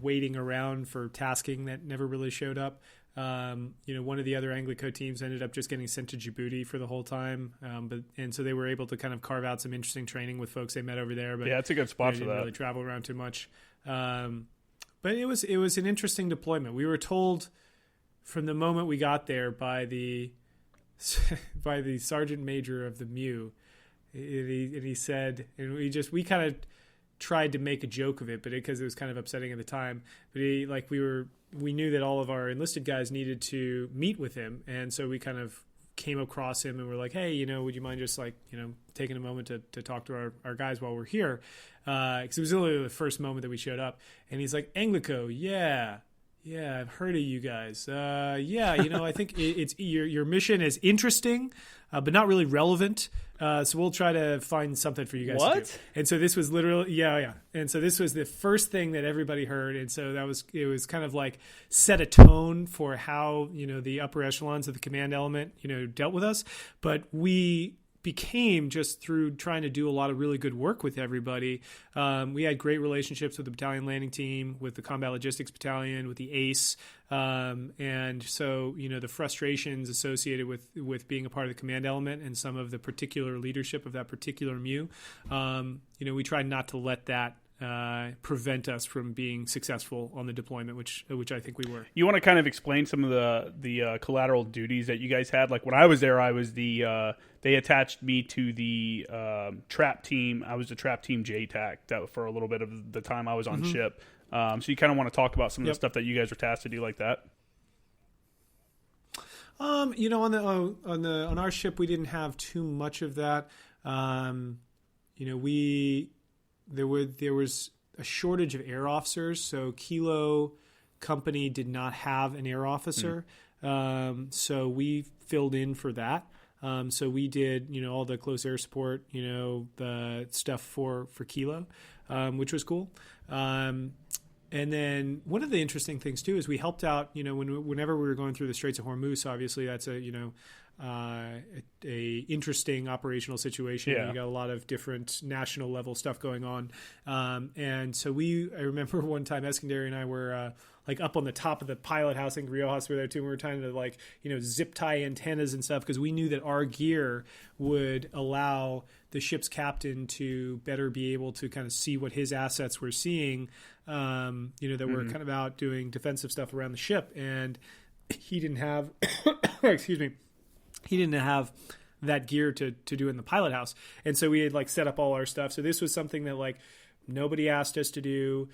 waiting around for tasking that never really showed up. One of the other ANGLICO teams ended up just getting sent to Djibouti for the whole time. So they were able to kind of carve out some interesting training with folks they met over there. But yeah, it's a good spot for that. Didn't really travel around too much. But it was an interesting deployment. We were told from the moment we got there by the sergeant major of the MEU, and he said, and we kind of tried to make a joke of it, but because it was kind of upsetting at the time. But we knew that all of our enlisted guys needed to meet with him, and so we kind of came across him and we're like, hey, would you mind just taking a moment to talk to our guys while we're here? Because it was literally the first moment that we showed up, and he's like, ANGLICO, yeah, I've heard of you guys. I think it's your mission is interesting, but not really relevant. So we'll try to find something for you guys to do. And so this was literally, yeah. And so this was the first thing that everybody heard. And so it was kind of like set a tone for how, the upper echelons of the command element, dealt with us. But we became just through trying to do a lot of really good work with everybody. We had great relationships with the battalion landing team, with the combat logistics battalion, with the ACE. And so, the frustrations associated with being a part of the command element and some of the particular leadership of that particular MU, we tried not to let that prevent us from being successful on the deployment, which I think we were. You want to kind of explain some of the collateral duties that you guys had? Like when I was there, I was they attached me to the trap team. I was the trap team JTAC that for a little bit of the time I was on ship. So you kind of want to talk about some of the stuff that you guys were tasked to do like that? On our ship, we didn't have too much of that. There was a shortage of air officers, so Kilo Company did not have an air officer. So we filled in for that. So we did, all the close air support, the stuff for Kilo, which was cool. And then one of the interesting things too is we helped out, whenever we were going through the Straits of Hormuz. Obviously, that's a interesting operational situation. Yeah. You got a lot of different national level stuff going on, and so I remember one time Eskandari and I were up on the top of the pilot house. I think Riojas were there too. And we were trying to zip tie antennas and stuff because we knew that our gear would allow the ship's captain to better be able to kind of see what his assets were seeing. That were kind of out doing defensive stuff around the ship, and he didn't have excuse me. He didn't have that gear to do in the pilot house. And so we had set up all our stuff. So this was something that nobody asked us to do.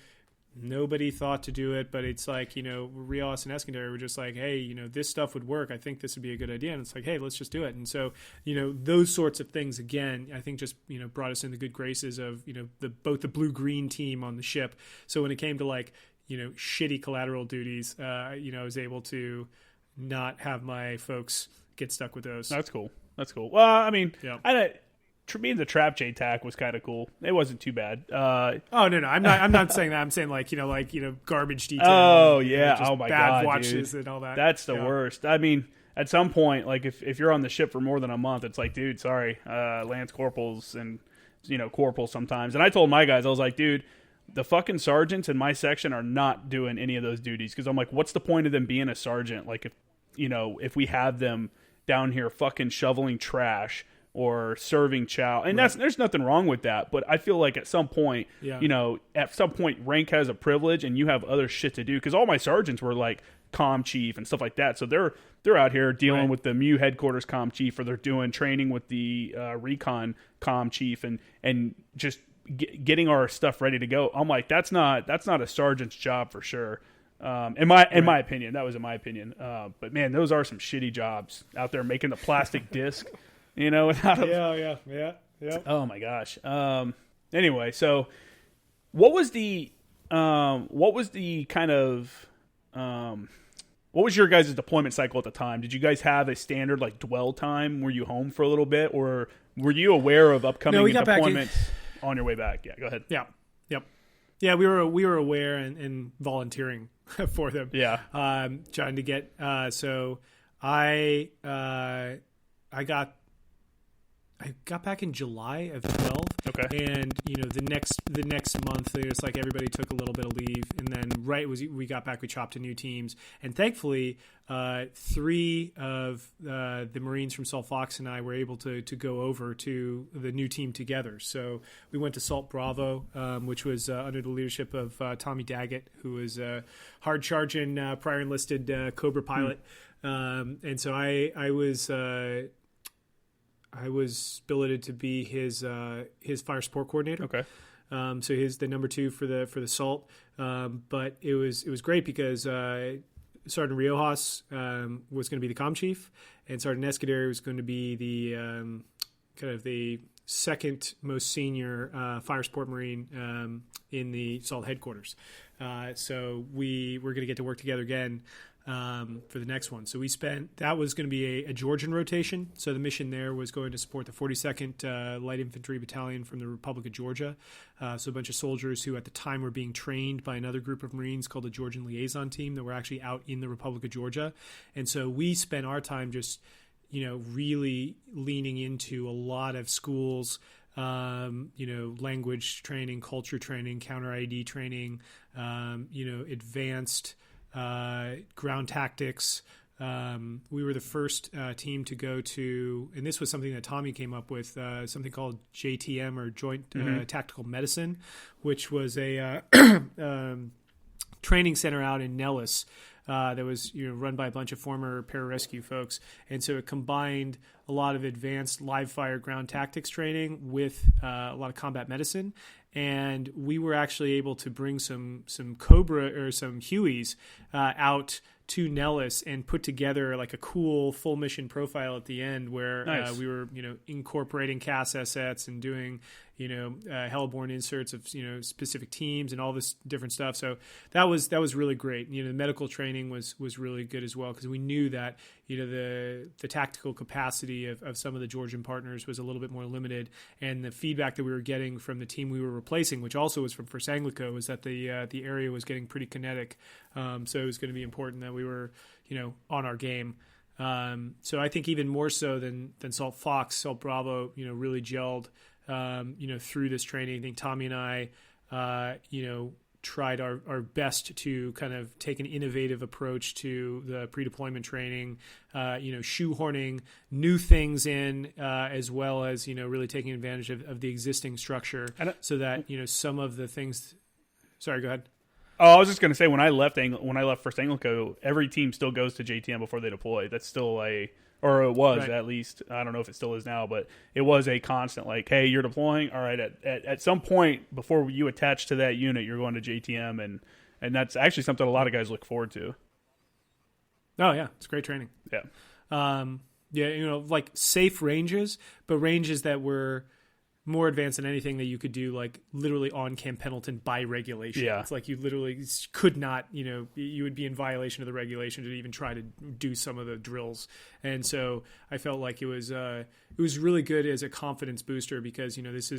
Nobody thought to do it, but it's Rios and Eskandari were just hey, this stuff would work. I think this would be a good idea. And it's hey, let's just do it. And so, those sorts of things, again, I think just, brought us in the good graces of, both the blue-green team on the ship. So when it came to shitty collateral duties, I was able to not have my folks get stuck with those. That's cool. Well, I mean, yeah. Being the trap JTAC was kind of cool. It wasn't too bad. No, I'm not saying that. I'm saying garbage detail. Oh yeah. Oh my bad god, watches dude. And all that. That's the worst. I mean, at some point, if you're on the ship for more than a month, it's dude, sorry, lance corporals and corporals sometimes. And I told my guys, I was dude, the fucking sergeants in my section are not doing any of those duties because I'm what's the point of them being a sergeant? If we have them down here fucking shoveling trash or serving chow, and there's nothing wrong with that, but I feel at some point, at some point rank has a privilege and you have other shit to do, because all my sergeants were comm chief and stuff like that, so they're out here dealing with the MU headquarters comm chief, or they're doing training with the recon comm chief and just getting our stuff ready to go. I'm that's not a sergeant's job for sure. In my opinion, that was in my opinion. But man, those are some shitty jobs out there making the plastic disc, Yeah. Oh my gosh. Anyway, so what was the kind of what was your guys' deployment cycle at the time? Did you guys have a standard dwell time? Were you home for a little bit, or were you aware of upcoming deployments on your way back? Yeah, go ahead. Yeah. Yep. Yeah, we were aware and volunteering for them. Yeah. Trying to get so I got back in July of 12. Okay. And the next month, it's everybody took a little bit of leave, and then we got back, we chopped to new teams, and thankfully 3 of the Marines from Salt Fox and I were able to go over to the new team together. So we went to Salt Bravo, which was under the leadership of Tommy Daggett, who was a hard charging prior enlisted Cobra pilot. And so I was billeted to be his fire support coordinator. Okay. So he's the number 2 for the SALT. But it was great because Sergeant Riojas was going to be the comm chief, and Sergeant Eskandari was going to be the kind of the second most senior fire support Marine in the SALT headquarters. So we were going to get to work together again for the next one. So that was going to be a Georgian rotation. So the mission there was going to support the 42nd Light Infantry Battalion from the Republic of Georgia. So a bunch of soldiers who at the time were being trained by another group of Marines called the Georgian Liaison Team that were actually out in the Republic of Georgia. And so we spent our time just, really leaning into a lot of schools, language training, culture training, counter IED training, advanced ground tactics. We were the first team to go to, and this was something that Tommy came up with, something called JTM, or Joint Tactical Medicine, which was a training center out in Nellis that was run by a bunch of former pararescue folks. And so it combined a lot of advanced live fire ground tactics training with a lot of combat medicine. And we were actually able to bring some Cobra or some Hueys out to Nellis and put together like a cool full mission profile at the end where Nice. we were incorporating CAS assets and doing heliborne inserts of specific teams and all this different stuff. So that was really great. The medical training was really good as well, because we knew that the tactical capacity of some of the Georgian partners was a little bit more limited, and the feedback that we were getting from the team we were replacing, which also was from First ANGLICO, was that the area was getting pretty kinetic. So it was going to be important that we were on our game. So I think even more so than Salt Fox, Salt Bravo really gelled through this training. I think Tommy and I tried our best to kind of take an innovative approach to the pre-deployment training, shoehorning new things in, as well as really taking advantage of the existing structure, so that some of the things. Sorry, go ahead. Oh, I was just going to say, when I left First ANGLICO, every team still goes to JTM before they deploy. That's still or it was, right, at least. I don't know if it still is now, but it was a constant, like, hey, you're deploying. All right, at some point before you attach to that unit, you're going to JTM, and that's actually something a lot of guys look forward to. Oh yeah, it's great training. Yeah. Like safe ranges, but ranges that were more advanced than anything that you could do, like literally on Camp Pendleton by regulation. Yeah. It's like you literally could not, you would be in violation of the regulation to even try to do some of the drills. And so I felt like it was really good as a confidence booster, because, this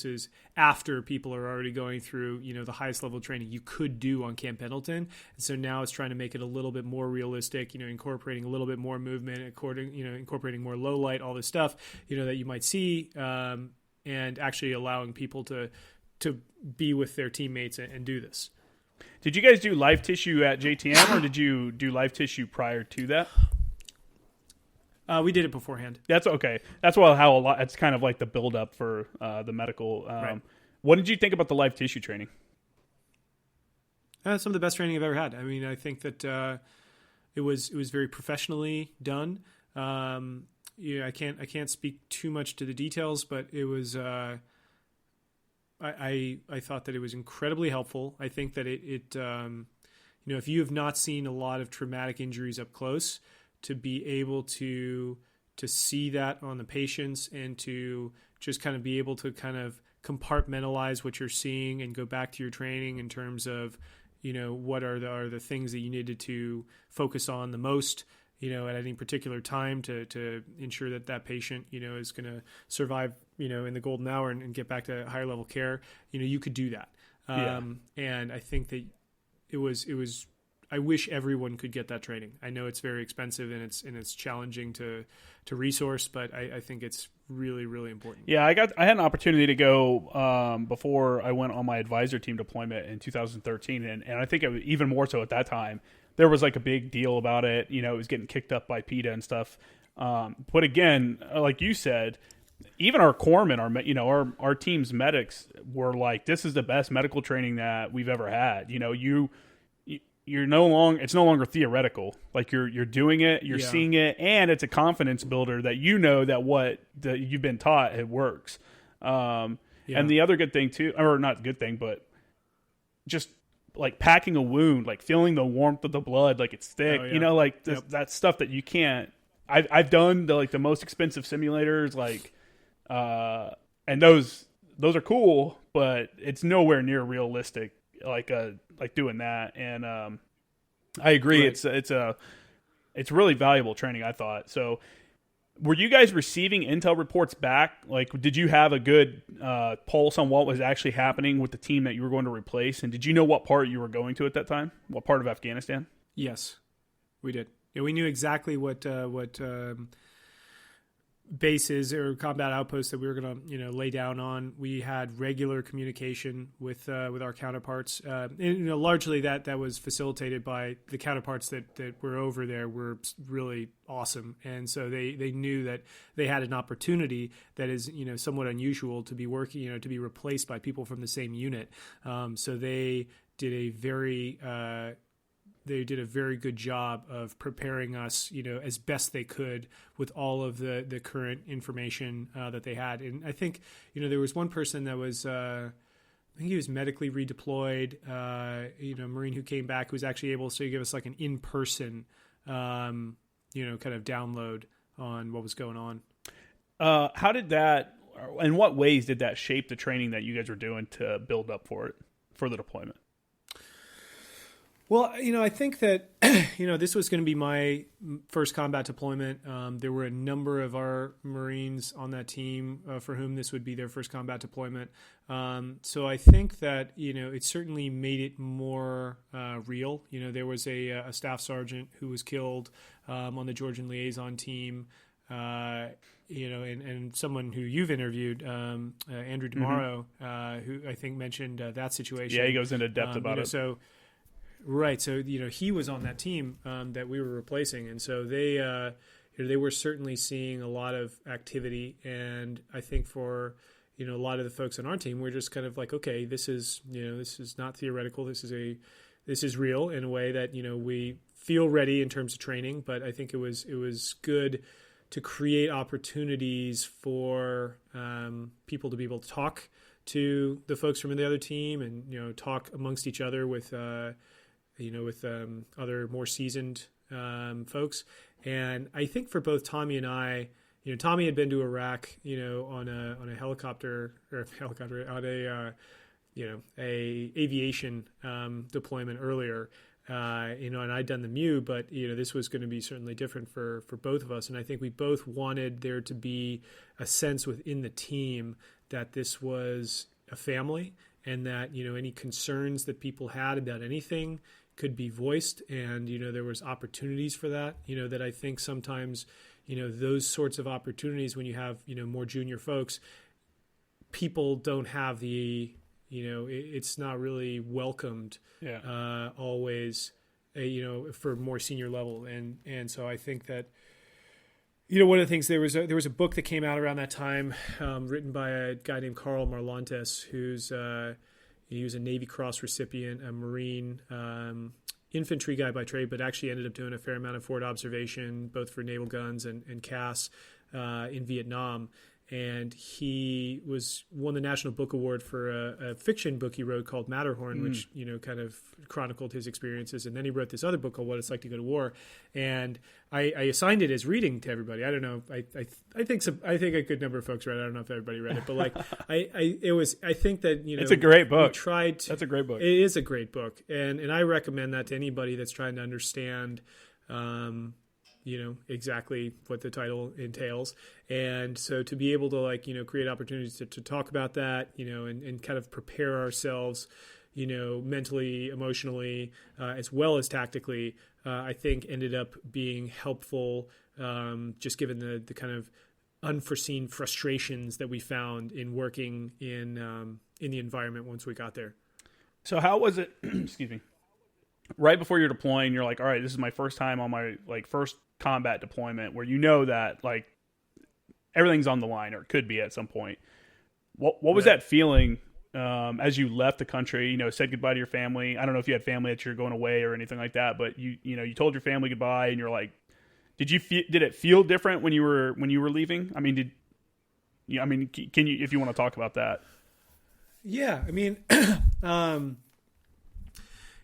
is after people are already going through, the highest level training you could do on Camp Pendleton. And so now it's trying to make it a little bit more realistic, incorporating a little bit more movement, incorporating more low light, all this stuff, that you might see, and actually allowing people to be with their teammates and do this. Did you guys do live tissue at JTM, or did you do live tissue prior to that? We did it beforehand. That's okay. That's how a lot. It's kind of like the build up for the medical. Right. What did you think about the live tissue training? Some of the best training I've ever had. I mean, I think that it was very professionally done. I can't speak too much to the details, but it was. I thought that it was incredibly helpful. I think that it if you have not seen a lot of traumatic injuries up close, to be able to see that on the patients and to just kind of be able to kind of compartmentalize what you're seeing and go back to your training in terms of what are the things that you needed to focus on the most, at any particular time to ensure that patient, is going to survive, in the golden hour and get back to higher level care. You could do that. And I think that it was, I wish everyone could get that training. I know it's very expensive and it's challenging to resource, but I think it's really, really important. Yeah, I had an opportunity to go before I went on my advisor team deployment in 2013, and I think it was even more so at that time. There was like a big deal about it. It was getting kicked up by PETA and stuff. But again, like you said, even our corpsmen, our team's medics were like, this is the best medical training that we've ever had. It's no longer theoretical. Like you're doing it, you're seeing it, and it's a confidence builder that that you've been taught, it works. And the other good thing too, or not good thing, but just like packing a wound, like feeling the warmth of the blood, like it's thick, that stuff that you can't. I've done the most expensive simulators, and those are cool, but it's nowhere near realistic. Like doing that, and I agree. Right. It's really valuable training, I thought. So, were you guys receiving intel reports back? Like, did you have a good pulse on what was actually happening with the team that you were going to replace? And did you know what part you were going to at that time? What part of Afghanistan? Yes, we did. Yeah, we knew exactly what bases or combat outposts that we were going to, lay down on. We had regular communication with our counterparts. And, largely that was facilitated by the counterparts that were over there were really awesome. And so they knew that they had an opportunity that is, somewhat unusual to be working, to be replaced by people from the same unit. So they did a very good job of preparing us, as best they could with all of the current information that they had. And I think, there was one person that was, I think he was medically redeployed, Marine who came back, who was actually able to give us like an in-person, kind of download on what was going on. How did that, in what ways did that shape the training that you guys were doing to build up for the deployment? Well, I think that, this was going to be my first combat deployment. There were a number of our Marines on that team for whom this would be their first combat deployment. So I think that, it certainly made it more real. There was a staff sergeant who was killed on the Georgian liaison team, and someone who you've interviewed, Andrew DeMauro, who I think mentioned that situation. Yeah, he goes into depth about it. Right. So, he was on that team that we were replacing. And so they were certainly seeing a lot of activity. And I think for, a lot of the folks on our team, we're just kind of like, okay, this is not theoretical. This is real in a way that, we feel ready in terms of training. But I think it was good to create opportunities for people to be able to talk to the folks from the other team and, talk amongst each other with other more seasoned folks. And I think for both Tommy and I, Tommy had been to Iraq, on a helicopter on a aviation deployment earlier, and I'd done the MEU, but this was going to be certainly different for both of us. And I think we both wanted there to be a sense within the team that this was a family, and that any concerns that people had about anything could be voiced, and there was opportunities for that. That I think sometimes those sorts of opportunities when you have more junior folks, people don't have the it's not really welcomed always for more senior level, and so I think that one of the things, there was a book that came out around that time, written by a guy named Carl Marlantes, he was a Navy Cross recipient, a Marine infantry guy by trade, but actually ended up doing a fair amount of forward observation, both for naval guns and CAS in Vietnam. And he won the National Book Award for a fiction book he wrote called Matterhorn, which kind of chronicled his experiences. And then he wrote this other book called What It's Like to Go to War. And I assigned it as reading to everybody. I don't know. I think a good number of folks read it. I don't know if everybody read it, but I think that it's a great book. That's a great book. It is a great book, and I recommend that to anybody that's trying to understand. Exactly what the title entails. And so to be able to create opportunities to talk about that, and kind of prepare ourselves, mentally, emotionally, as well as tactically, I think ended up being helpful, just given the kind of unforeseen frustrations that we found in working in the environment once we got there. So how was it, excuse me, right before you're deploying, you're like, all right, this is my first time on my first combat deployment where that everything's on the line, or it could be at some point. What was that feeling as you left the country, said goodbye to your family? I don't know if you had family that you're going away or anything like that, but you told your family goodbye, and you're like, did it feel different when you were leaving? I mean, can you, if you want to talk about that? Yeah. I mean,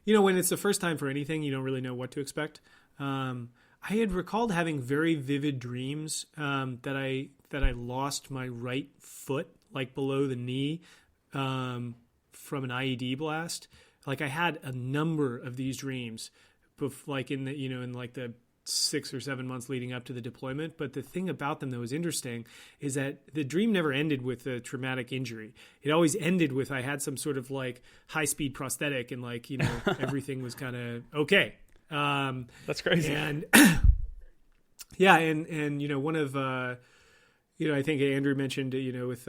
when it's the first time for anything, you don't really know what to expect. I had recalled having very vivid dreams that I lost my right foot, below the knee, from an IED blast. I had a number of these dreams, in the 6 or 7 months leading up to the deployment. But the thing about them that was interesting is that the dream never ended with a traumatic injury. It always ended with I had some sort of high-speed prosthetic, and everything was kind of okay. That's crazy. And yeah, and one of I think Andrew mentioned, with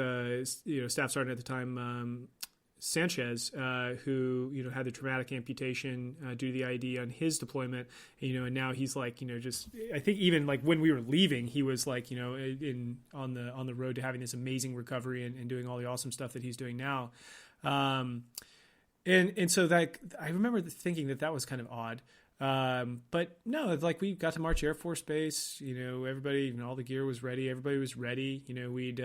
Staff Sergeant at the time, Sanchez, who had the traumatic amputation due to the IED on his deployment, and now he's like, just I think even like when we were leaving, he was like, on the road to having this amazing recovery and doing all the awesome stuff that he's doing now, and so that I remember thinking that was kind of odd. But no, like we got to March Air Force Base, everybody, all the gear was ready. Everybody was ready. We'd,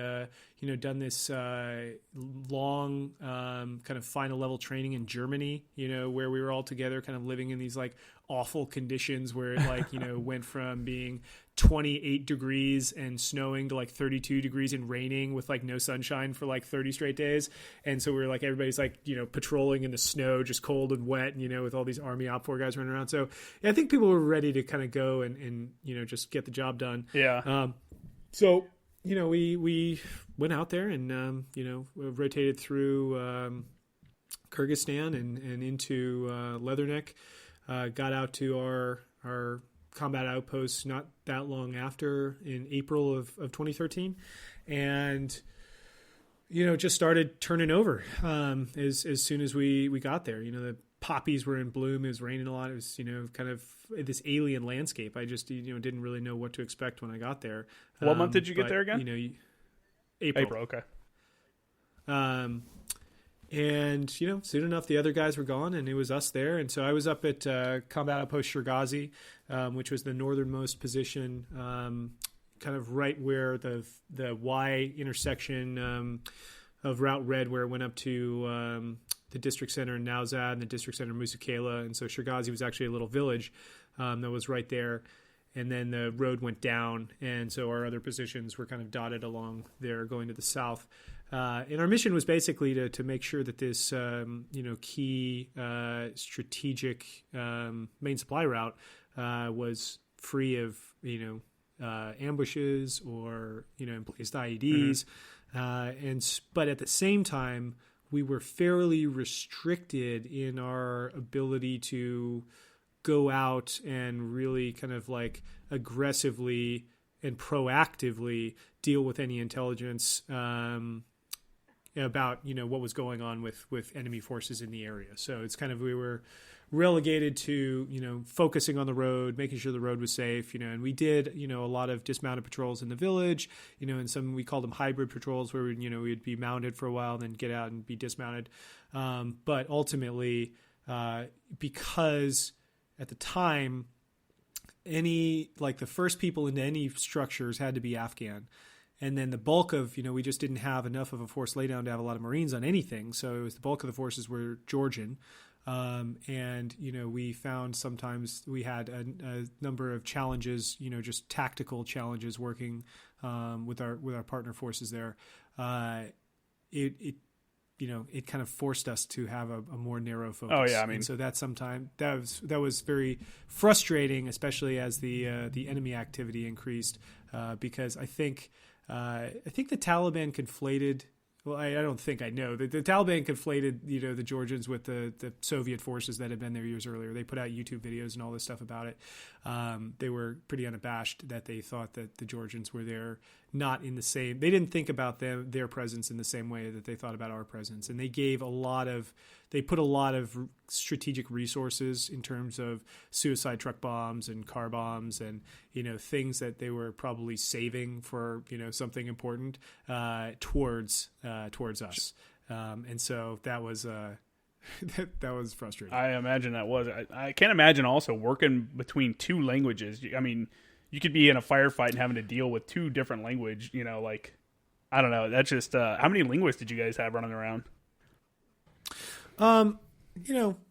done this, long, kind of final level training in Germany, where we were all together kind of living in these like awful conditions where it like, went from being 28 degrees and snowing to like 32 degrees and raining with like no sunshine for like 30 straight days. And so we were like, everybody's like, patrolling in the snow, just cold and wet, with all these Army Op 4 guys running around. So yeah, I think people were ready to kind of go and just get the job done. Yeah. So, we went out there and, rotated through Kyrgyzstan and into Leatherneck, got out to our combat outpost not that long after in April of 2013, and just started turning over as soon as we got there. The poppies were in bloom. It was raining a lot. It was kind of this alien landscape. I just didn't really know what to expect when I got there. What month did you get there again? April. Okay. And, soon enough, the other guys were gone and it was us there. And so I was up at Combat Outpost Shergazi, which was the northernmost position, kind of right where the Y intersection of Route Red, where it went up to the district center in Nowzad and the district center in Musukela. And so Shergazi was actually a little village that was right there. And then the road went down. And so our other positions were kind of dotted along there going to the south. And our mission was basically to make sure that this, key strategic main supply route was free of, ambushes or, emplaced IEDs. But at the same time, we were fairly restricted in our ability to go out and really kind of like aggressively and proactively deal with any intelligence about what was going on with enemy forces in the area. So it's kind of, we were relegated to focusing on the road, making sure the road was safe, and we did a lot of dismounted patrols in the village, and some, we called them hybrid patrols, where we'd be mounted for a while and then get out and be dismounted. But ultimately, because at the time, the first people into any structures had to be Afghan. And then the bulk of, we just didn't have enough of a force laydown to have a lot of Marines on anything. So it was the bulk of the forces were Georgian. And, we found sometimes we had a number of challenges, just tactical challenges working with our partner forces there. It kind of forced us to have a more narrow focus. Oh yeah, I mean, and so that was very frustrating, especially as the enemy activity increased, because I think the Taliban conflated. Well, I don't think I know. The Taliban conflated, the Georgians with the Soviet forces that had been there years earlier. They put out YouTube videos and all this stuff about it. They were pretty unabashed that they thought that the Georgians were there, not in the same. They didn't think about their presence in the same way that they thought about our presence, and they put a lot of strategic resources in terms of suicide truck bombs and car bombs and things that they were probably saving for something important towards us, and so that was that was frustrating. I imagine that was. I can't imagine also working between two languages. I mean, you could be in a firefight and having to deal with two different language. I don't know. That's just how many linguists did you guys have running around?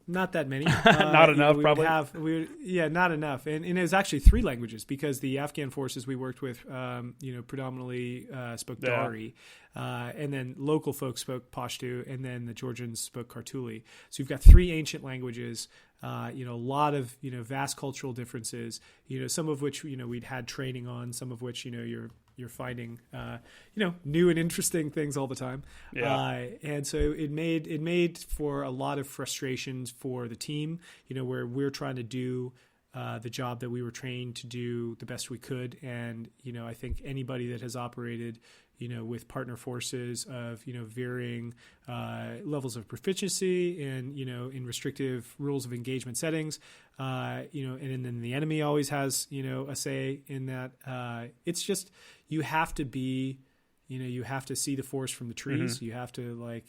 Not that many. Not enough, probably. Not enough. And it was actually three languages, because the Afghan forces we worked with, predominantly spoke Dari, and then local folks spoke Pashto, and then the Georgians spoke Kartuli. So you've got three ancient languages. A lot of vast cultural differences. Some of which we'd had training on. Some of which you're finding new and interesting things all the time. Yeah. And so it made for a lot of frustrations for the team. Where we're trying to do the job that we were trained to do the best we could. And, I think anybody that has operated, with partner forces of, varying levels of proficiency and, in restrictive rules of engagement settings, and then the enemy always has, a say in that. It's just, you have to be, you have to see the forest from the trees. You have to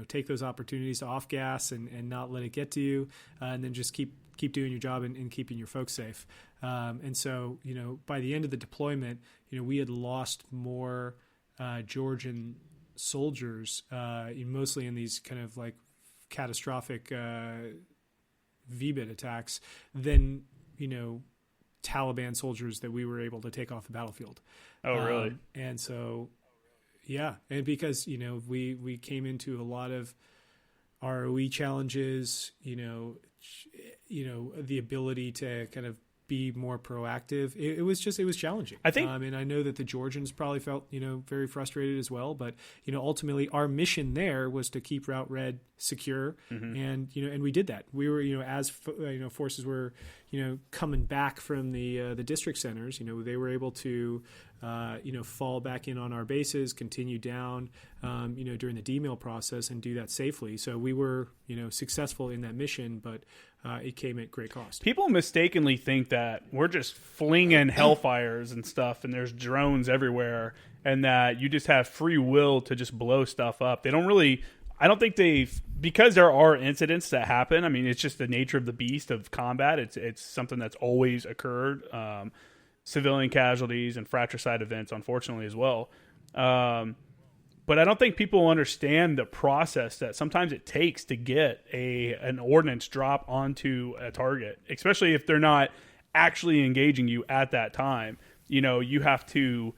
take those opportunities to off gas and not let it get to you, and then just keep doing your job and keeping your folks safe. And so, by the end of the deployment, we had lost more Georgian soldiers, mostly in these kind of catastrophic VBIT attacks than, Taliban soldiers that we were able to take off the battlefield. Oh, really? And so, yeah. And because, we came into a lot of ROE challenges, the ability to kind of be more proactive. It was challenging. I think, and I know that the Georgians probably felt, very frustrated as well. But, ultimately our mission there was to keep Route Red secure. And, and we did that. We were, as, forces were, coming back from the district centers, they were able to, fall back in on our bases, continue down, during the demil process and do that safely. So we were, successful in that mission, but it came at great cost. People mistakenly think that we're just flinging hellfires and stuff and there's drones everywhere and that you just have free will to just blow stuff up. They don't really, I don't think because there are incidents that happen. I mean, it's just the nature of the beast of combat. It's something that's always occurred. Civilian casualties and fratricide events, unfortunately, as well. But I don't think people understand the process that sometimes it takes to get an ordnance drop onto a target, especially if they're not actually engaging you at that time. You have to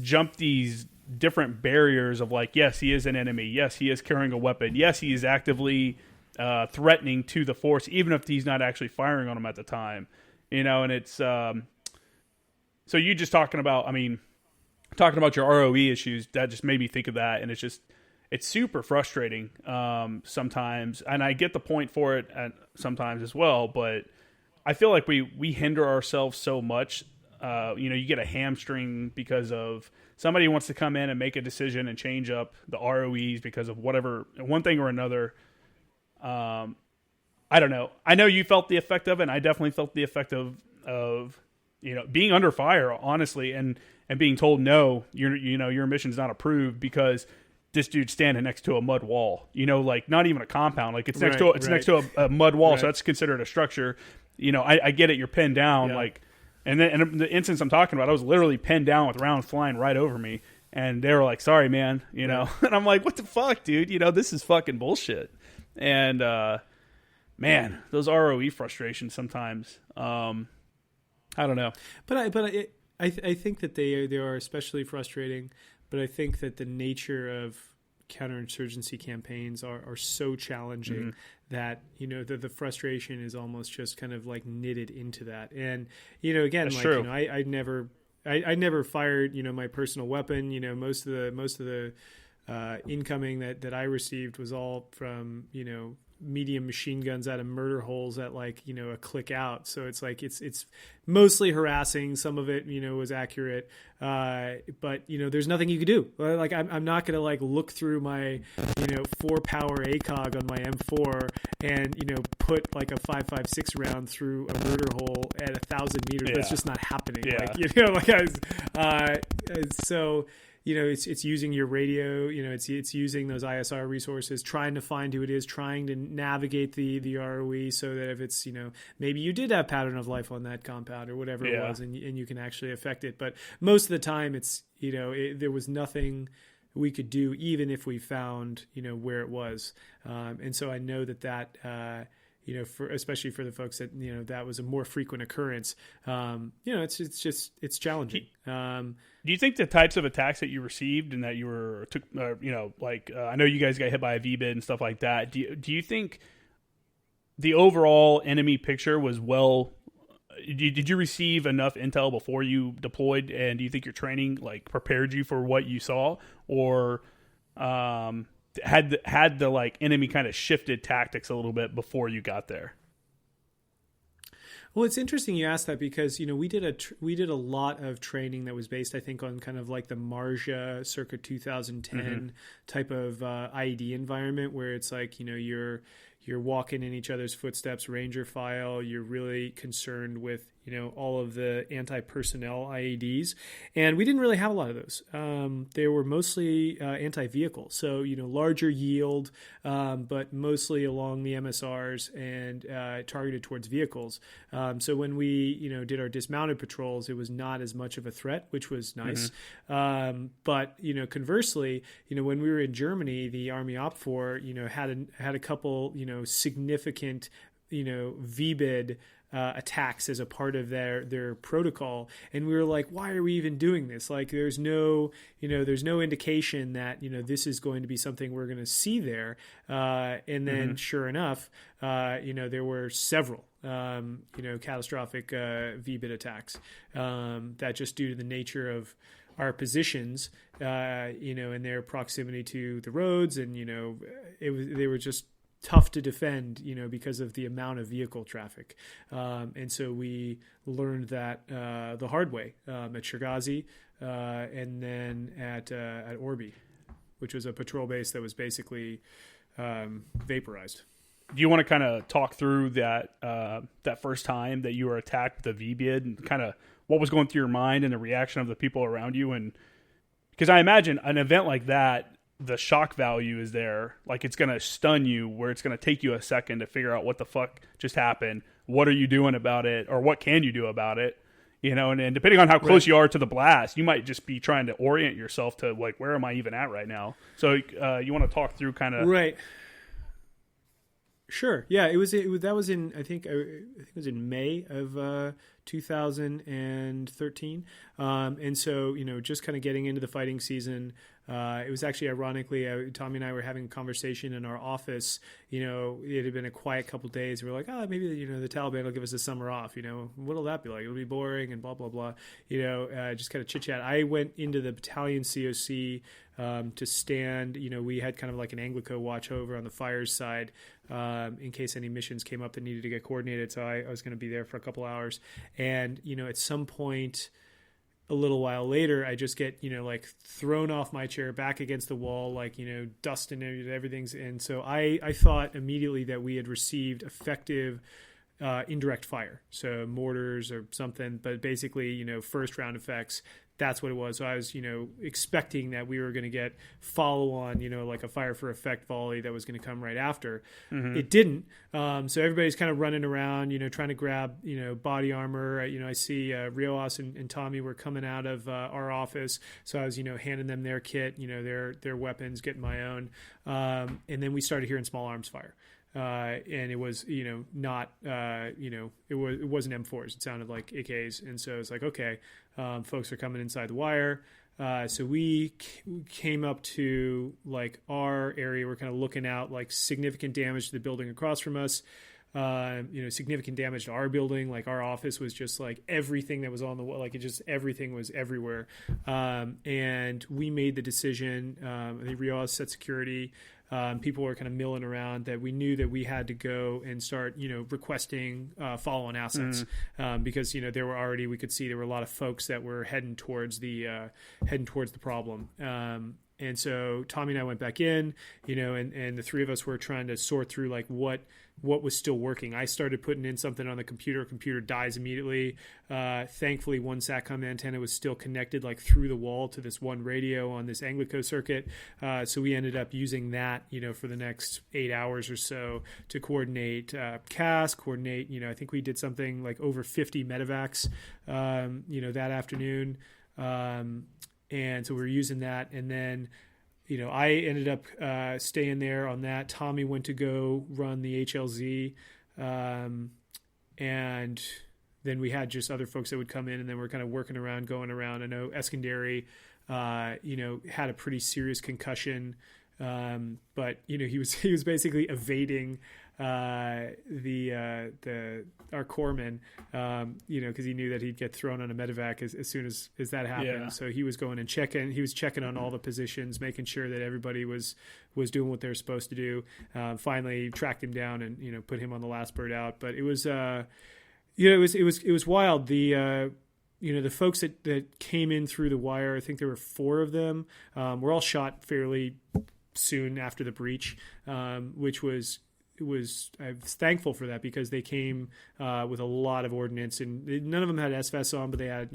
jump these different barriers of yes, he is an enemy. Yes, he is carrying a weapon. Yes, he is actively threatening to the force, even if he's not actually firing on them at the time. And it's so you just talking about your ROE issues, that just made me think of that. And it's super frustrating sometimes. And I get the point for it sometimes as well, but I feel like we hinder ourselves so much. You get a hamstring because of somebody wants to come in and make a decision and change up the ROEs because of whatever, one thing or another. I don't know. I know you felt the effect of it, and I definitely felt the effect of being under fire, honestly, and being told, no, your mission's not approved because this dude's standing next to a mud wall, not even a compound, it's next to a mud wall. Right. So that's considered a structure. I get it. You're pinned down. Yeah. And the instance I'm talking about, I was literally pinned down with rounds flying right over me. And they were like, sorry, man, and I'm like, what the fuck, dude? this is fucking bullshit. And, man, those ROE frustrations sometimes, I don't know. But I think that they are especially frustrating, but I think that the nature of counterinsurgency campaigns are so challenging that, the frustration is almost just kind of knitted into that. And, again, that's true. I never fired, my personal weapon. Most of the incoming that I received was all from, medium machine guns out of murder holes at a click out. So it's mostly harassing. Some of it, was accurate. But there's nothing you could do. I'm not going to look through my, 4-power ACOG on my M4 and, put a 5.56 round through a murder hole at 1,000 meters. Yeah. That's just not happening. Yeah. So, it's using your radio, it's using those ISR resources, trying to find who it is, trying to navigate the ROE so that if it's, maybe you did have pattern of life on that compound or whatever it was, and you can actually affect it. But most of the time it's, there was nothing we could do, even if we found, where it was. And so I know that especially for the folks that, that was a more frequent occurrence, it's challenging. Do you think the types of attacks that you received and that you took, I know you guys got hit by a VBID and stuff like that. Do you think the overall enemy picture was did you receive enough intel before you deployed? And do you think your training prepared you for what you saw, or had the enemy kind of shifted tactics a little bit before you got there? Well, it's interesting you asked that because we did a lot of training that was based, I think, on kind of like the Marja circa 2010 type of IED environment where it's like you're walking in each other's footsteps, Ranger file. You're really concerned with all of the anti-personnel IEDs, and we didn't really have a lot of those. They were mostly anti-vehicle, so larger yield, but mostly along the MSRs and targeted towards vehicles. So when we did our dismounted patrols, it was not as much of a threat, which was nice. But conversely, when we were in Germany, the Army OPFOR had a couple significant VBID attacks as a part of their protocol, and we were like, why are we even doing this? Like, there's no indication that this is going to be something we're going to see there. And then sure enough, there were several catastrophic VBID attacks that just due to the nature of our positions, and their proximity to the roads, and they were just tough to defend, because of the amount of vehicle traffic. And so we learned that the hard way at Shergazi and then at Orbi, which was a patrol base that was basically vaporized. Do you want to kind of talk through that first time that you were attacked with a VBID and kind of what was going through your mind and the reaction of the people around you? And because I imagine an event like that, the shock value is there. Like, it's going to stun you, where it's going to take you a second to figure out what the fuck just happened. What are you doing about it? Or what can you do about it? And depending on how close you are to the blast, you might just be trying to orient yourself to like, where am I even at right now? So you want to talk through kind of... Right. Sure. Yeah, that was in, I think it was in May of 2013. And so, just kind of getting into the fighting season, it was actually ironically, Tommy and I were having a conversation in our office. It had been a quiet couple of days. We were like, maybe, the Taliban will give us a summer off. What'll that be like? It'll be boring and blah, blah, blah. Just kind of chit chat. I went into the battalion COC to stand. We had kind of like an ANGLICO watch over on the fires side in case any missions came up that needed to get coordinated. So I was going to be there for a couple hours. And, at some point, a little while later, I just get, like thrown off my chair back against the wall, like, dust and everything's. And so I thought immediately that we had received effective indirect fire. So mortars or something, but basically, first round effects. That's what it was. So I was, expecting that we were going to get follow on, like a fire for effect volley that was going to come right after. It didn't. So everybody's kind of running around, trying to grab, body armor. I see Rioas and Tommy were coming out of our office. So I was, handing them their kit, their weapons, getting my own. And then we started hearing small arms fire. And it was, not, it wasn't M4s. It sounded like AKs. And so it's like, okay, folks are coming inside the wire. So we came up to like our area. We're kind of looking out, like significant damage to the building across from us. Significant damage to our building. Like our office was just like everything that was on the wall. Like everything was everywhere. And we made the decision, I think Rios set security. People were kind of milling around that we knew that we had to go and start, requesting follow-on assets because, there were already, we could see there were a lot of folks that were heading towards the problem. And so Tommy and I went back in, and the three of us were trying to sort through like what was still working. I started putting in something on the computer dies immediately. Thankfully, one SATCOM antenna was still connected like through the wall to this one radio on this ANGLICO circuit. So we ended up using that, for the next 8 hours or so to coordinate CAS, I think we did something like over 50 medevacs, that afternoon. And so we were using that. And then, I ended up staying there on that. Tommy went to go run the HLZ. And then we had just other folks that would come in, and then we're kind of working around, going around. I know Eskandari, had a pretty serious concussion. But he was basically evading our corpsman, because he knew that he'd get thrown on a medevac as soon as that happened. Yeah. So he was going and checking. He was checking on all the positions, making sure that everybody was doing what they're supposed to do. Finally tracked him down and put him on the last bird out. But it was It was wild. The folks that came in through the wire, I think there were 4 of them, were all shot fairly soon after the breach, which was I was thankful for that, because they came with a lot of ordnance, and none of them had SVS on, but they had,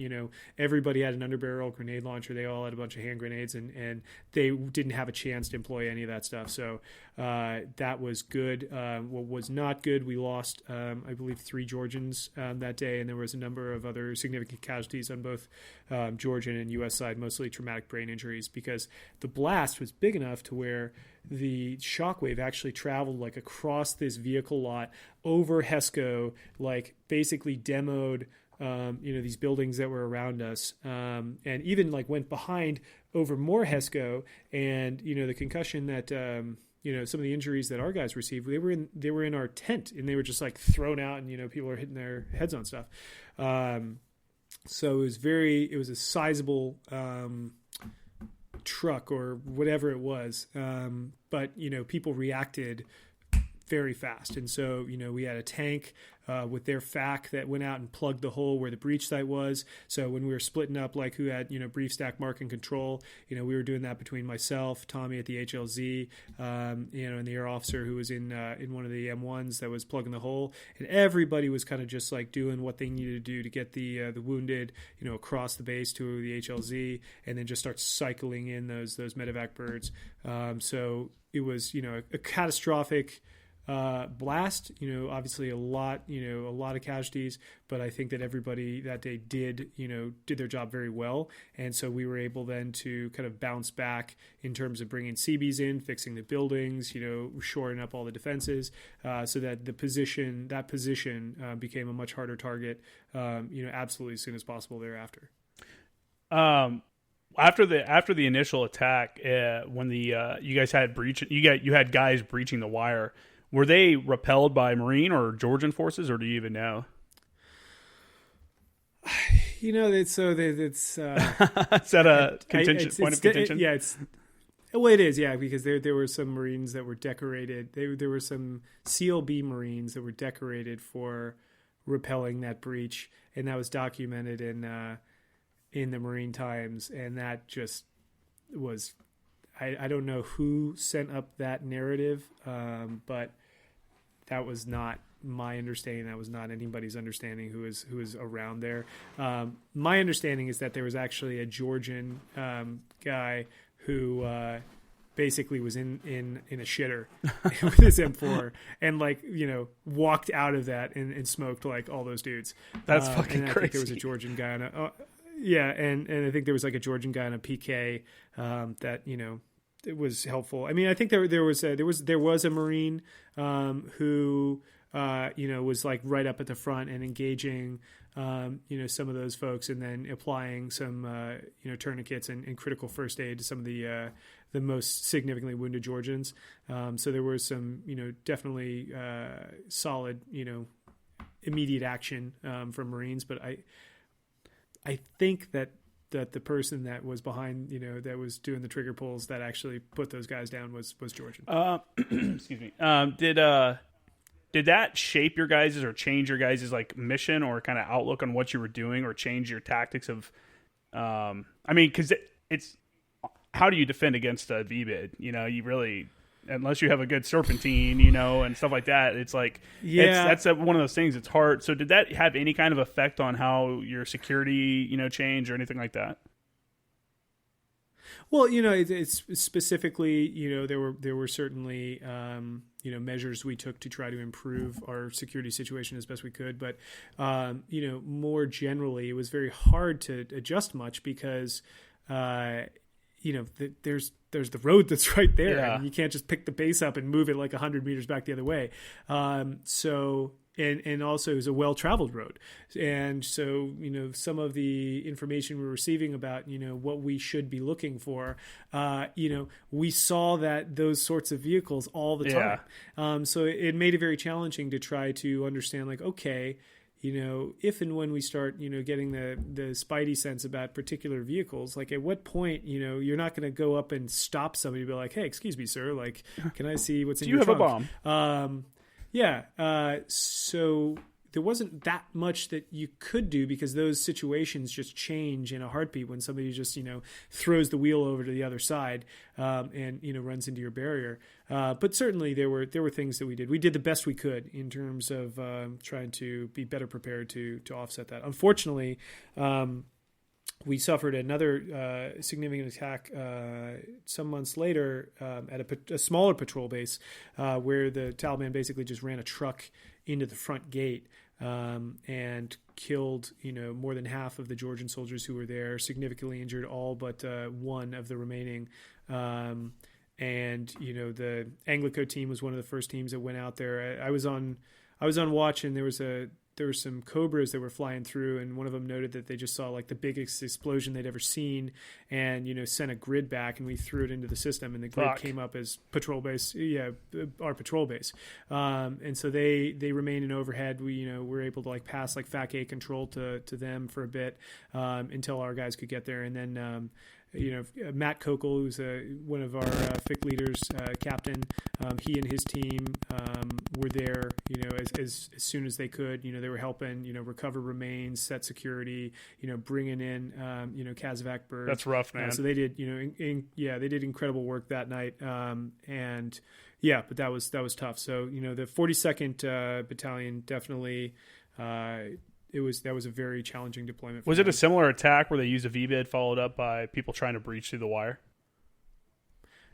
everybody had an underbarrel grenade launcher. They all had a bunch of hand grenades, and they didn't have a chance to employ any of that stuff. So that was good. What was not good, we lost, I believe, 3 Georgians that day, and there was a number of other significant casualties on both Georgian and U.S. side, mostly traumatic brain injuries, because the blast was big enough to where the shockwave actually traveled like across this vehicle lot over HESCO, like basically demoed these buildings that were around us, and even like went behind over more HESCO, and the concussion that some of the injuries that our guys received, they were in our tent, and they were just like thrown out, and people are hitting their heads on stuff. So it was a sizable truck or whatever it was, but people reacted very fast, and so we had a tank with their FAC that went out and plugged the hole where the breach site was. So when we were splitting up, like who had brief, stack, mark, and control, we were doing that between myself, Tommy at the HLZ, and the air officer who was in one of the M1s that was plugging the hole, and everybody was kind of just like doing what they needed to do to get the wounded across the base to the HLZ, and then just start cycling in those medevac birds. So it was a catastrophic blast, obviously a lot of casualties, but I think that everybody that day did their job very well. And so we were able then to kind of bounce back in terms of bringing CBs in, fixing the buildings, shoring up all the defenses, so that that position became a much harder target, absolutely as soon as possible thereafter. After the initial attack, when you guys had you had guys breaching the wire, were they repelled by Marine or Georgian forces, or do you even know? It's is that a point of contention? Yeah, it is, yeah, because there were some Marines that were decorated. There were some CLB Marines that were decorated for repelling that breach, and that was documented in the Marine Times, and that just was. I don't know who sent up that narrative, but that was not my understanding. That was not anybody's understanding who was around there. My understanding is that there was actually a Georgian guy who basically was in a shitter with his M4 and walked out of that and smoked like all those dudes. That's fucking and I crazy. think there was a Georgian guy on a yeah, and I think there was like a Georgian guy on a PK that it was helpful. I mean, I think there was a Marine who was like right up at the front and engaging some of those folks, and then applying some tourniquets and critical first aid to some of the most significantly wounded Georgians. So there was some definitely solid immediate action from Marines, but I think that the person that was behind, that was doing the trigger pulls that actually put those guys down was Georgian. Excuse me. Did that shape your guys' or change your guys' like mission or kind of outlook on what you were doing, or change your tactics of? Because it's how do you defend against a VBID? You really, unless you have a good serpentine, and stuff like that. It's like, that's one of those things. It's hard. So did that have any kind of effect on how your security, changed or anything like that? Well, it's specifically, there were certainly, measures we took to try to improve our security situation as best we could. But, more generally, it was very hard to adjust much because, there's the road that's right there. Yeah. And you can't just pick the base up and move it like 100 meters back the other way. And also it was a well-traveled road. And so, some of the information we're receiving about, what we should be looking for, we saw that those sorts of vehicles all the time. So it made it very challenging to try to understand, like, okay, if and when we start, getting the spidey sense about particular vehicles, like at what point, you're not going to go up and stop somebody and be like, hey, excuse me, sir, like, can I see what's in your trunk? Do you have a bomb? So there wasn't that much that you could do, because those situations just change in a heartbeat when somebody just, throws the wheel over to the other side, and, runs into your barrier. But certainly there were things that we did. We did the best we could in terms of trying to be better prepared to offset that. Unfortunately, we suffered another significant attack some months later at a smaller patrol base where the Taliban basically just ran a truck into the front gate and killed, more than half of the Georgian soldiers who were there, significantly injured all but one of the remaining. And, the ANGLICO team was one of the first teams that went out there. I was on watch, and there were some Cobras that were flying through, and one of them noted that they just saw like the biggest explosion they'd ever seen, and sent a grid back, and we threw it into the system, and the grid came up as patrol base. Yeah, our patrol base. And so they remain in overhead. We were able to like pass like FAC-A control to them for a bit until our guys could get there, and then. Matt Kokel, who's one of our FIC leaders, captain, he and his team were there, as soon as they could. They were helping, recover remains, set security, bringing in, Kazovac birds. That's rough, man. So they did, they did incredible work that night. And yeah, but that was tough. So, the 42nd Battalion definitely, that was a very challenging deployment. Was it a similar attack where they used a VBID followed up by people trying to breach through the wire?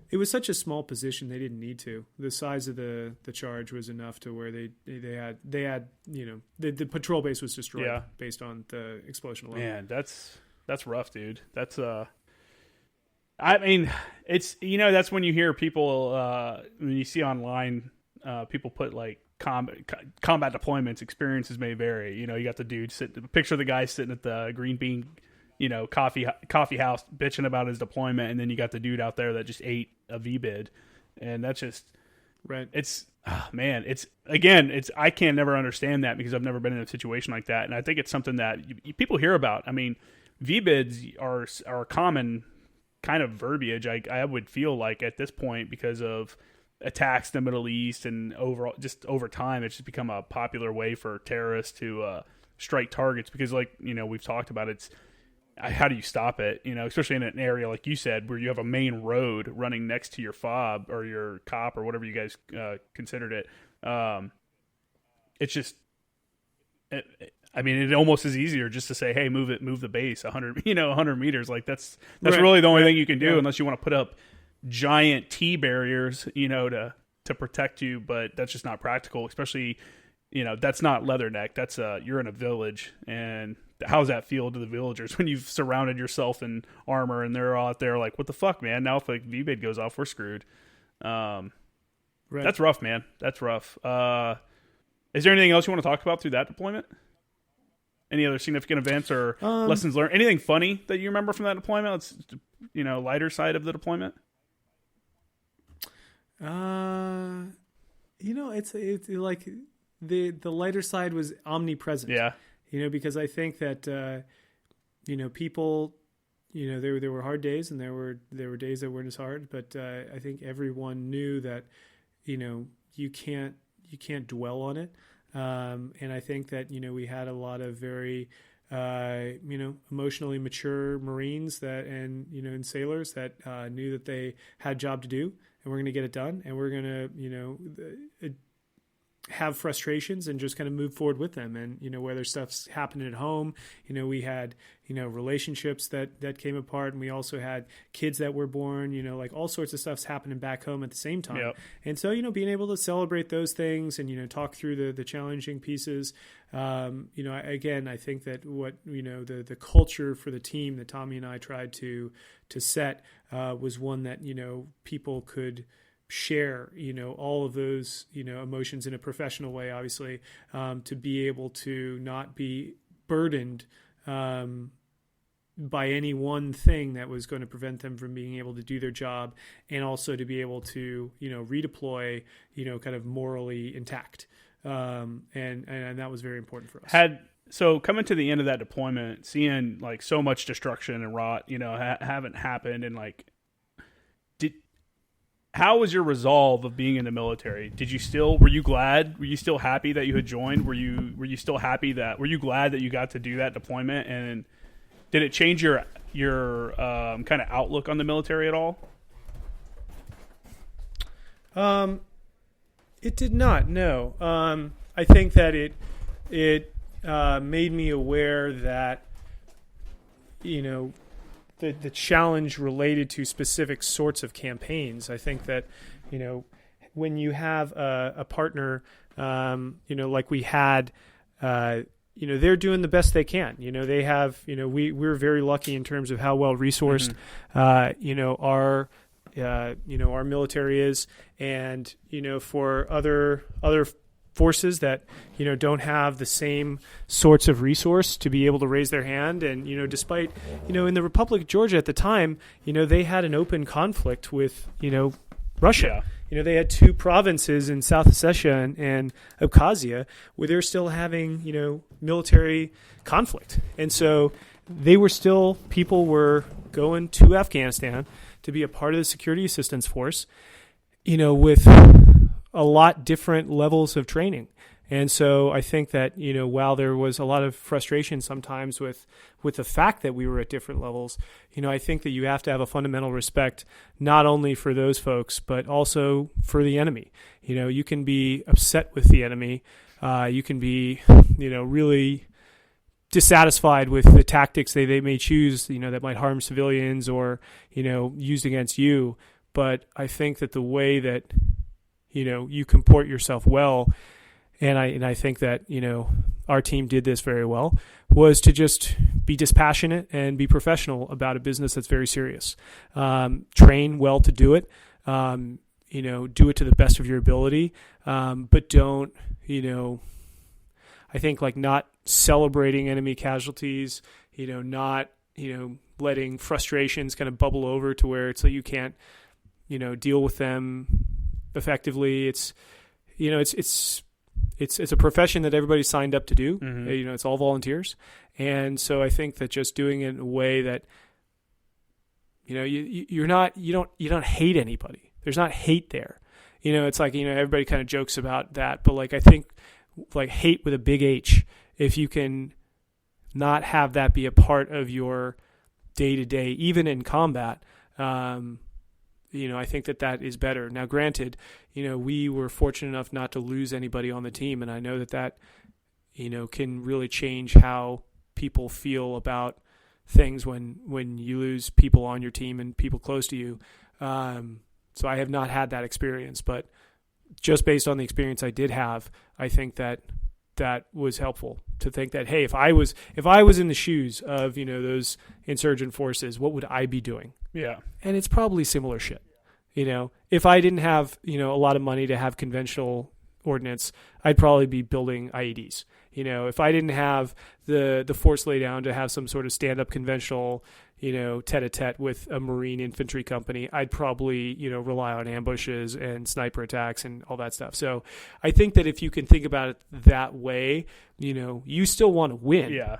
It was such a small position they didn't need to. The size of the charge was enough to where they had the patrol base was destroyed based on the explosion alone. Man, that's rough, dude. That's I mean, it's that's when you hear people when you see online people put like combat deployments, experiences may vary. You got the dude picture the guy sitting at the green bean, coffee house bitching about his deployment, and then you got the dude out there that just ate a VBID, and that's just right. It's I can never understand that because I've never been in a situation like that, and I think it's something that people hear about. I mean, VBIDs are common kind of verbiage. I would feel like at this point because of attacks in the Middle East and overall just over time it's just become a popular way for terrorists to strike targets because we've talked about it's how do you stop it, especially in an area like you said where you have a main road running next to your fob or your cop or whatever you guys considered it. It's just it almost is easier just to say, hey, move the base 100 meters. Like that's right. Really the only thing you can do unless you want to put up giant T barriers, to protect you, but that's just not practical, especially, that's not Leatherneck. That's you're in a village, and how's that feel to the villagers when you've surrounded yourself in armor and they're all out there like, what the fuck, man? Now if a VBID goes off, we're screwed. Right. That's rough, man. That's rough. Is there anything else you want to talk about through that deployment? Any other significant events or lessons learned? Anything funny that you remember from that deployment? It's, lighter side of the deployment. It's like the lighter side was omnipresent. Yeah. Because I think that people, there were hard days and there were days that weren't as hard, but I think everyone knew that you can't dwell on it. And I think that we had a lot of very emotionally mature Marines and sailors that knew that they had a job to do, and we're going to get it done, and we're going to have frustrations and just kind of move forward with them. And whether stuff's happening at home, we had relationships that came apart, and we also had kids that were born, like all sorts of stuff's happening back home at the same time. Yep. And so being able to celebrate those things and talk through the challenging pieces, again, I think that what the culture for the team that Tommy and I tried to set was one that people could share, all of those, emotions in a professional way, obviously, to be able to not be burdened by any one thing that was going to prevent them from being able to do their job, and also to be able to, redeploy, kind of morally intact. And that was very important for us. So coming to the end of that deployment, seeing like so much destruction and rot, haven't happened, and like, how was your resolve of being in the military? Were you glad? Were you still happy that you had joined? Were you glad that you got to do that deployment? And did it change your kind of outlook on the military at all? It did not. No. I think that it made me aware that, the challenge related to specific sorts of campaigns. I think that, when you have a partner, like we had, they're doing the best they can. They have, we're very lucky in terms of how well resourced, our military is, and, for other forces that don't have the same sorts of resource to be able to raise their hand. And despite in the Republic of Georgia at the time, they had an open conflict with Russia. Yeah. They had two provinces in South Ossetia and Abkhazia where they're still having military conflict, and so people were going to Afghanistan to be a part of the security assistance force, with a lot different levels of training. And so I think that, while there was a lot of frustration sometimes with the fact that we were at different levels, I think that you have to have a fundamental respect not only for those folks, but also for the enemy. You can be upset with the enemy. You can be, really dissatisfied with the tactics they may choose, that might harm civilians or, used against you. But I think that the way that, you comport yourself well, and I think that, our team did this very well, was to just be dispassionate and be professional about a business that's very serious. Train well to do it, do it to the best of your ability, but don't, I think not celebrating enemy casualties, not, letting frustrations kind of bubble over to where it's like you can't, deal with them effectively. It's a profession that everybody signed up to do. Mm-hmm. It's all volunteers. And so I think that just doing it in a way that, you don't hate anybody. There's not hate there. It's like, everybody kind of jokes about that, but I think hate with a big H, if you can not have that be a part of your day to day, even in combat, I think that is better. Now, granted, we were fortunate enough not to lose anybody on the team, and I know that can really change how people feel about things when you lose people on your team and people close to you. So I have not had that experience, but just based on the experience I did have, I think that was helpful to think that, hey, if I was in the shoes of, those insurgent forces, what would I be doing? Yeah. And it's probably similar shit. If I didn't have, a lot of money to have conventional ordnance, I'd probably be building IEDs. If I didn't have the force laydown to have some sort of stand-up conventional, tete-a-tete with a Marine infantry company, I'd probably, rely on ambushes and sniper attacks and all that stuff. So I think that if you can think about it that way, you still want to win. Yeah.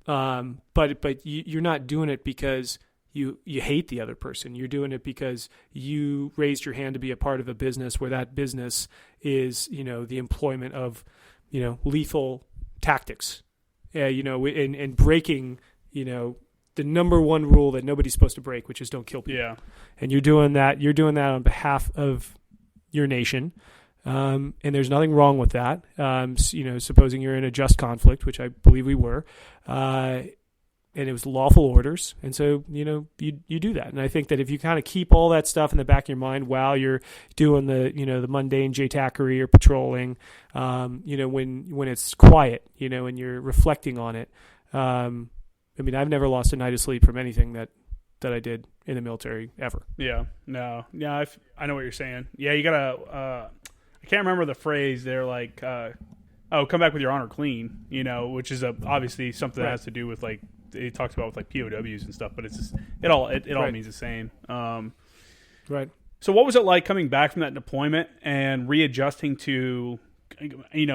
But you're not doing it because you hate the other person. You're doing it because you raised your hand to be a part of a business where that business is, the employment of, lethal tactics, and breaking, the number one rule that nobody's supposed to break, which is don't kill people. Yeah. And you're doing that on behalf of your nation. And there's nothing wrong with that. Supposing you're in a just conflict, which I believe we were, and it was lawful orders. And so, you do that. And I think that if you kind of keep all that stuff in the back of your mind while you're doing the mundane JTACery or patrolling, when it's quiet, and you're reflecting on it. I've never lost a night of sleep from anything that I did in the military ever. Yeah, no. Yeah, I know what you're saying. Yeah, you gotta, I can't remember the phrase. They're like, come back with your honor clean, which is obviously something that has to do with it talks about with POWs and stuff, but it's just, it all means the same. Right. So what was it like coming back from that deployment and readjusting to,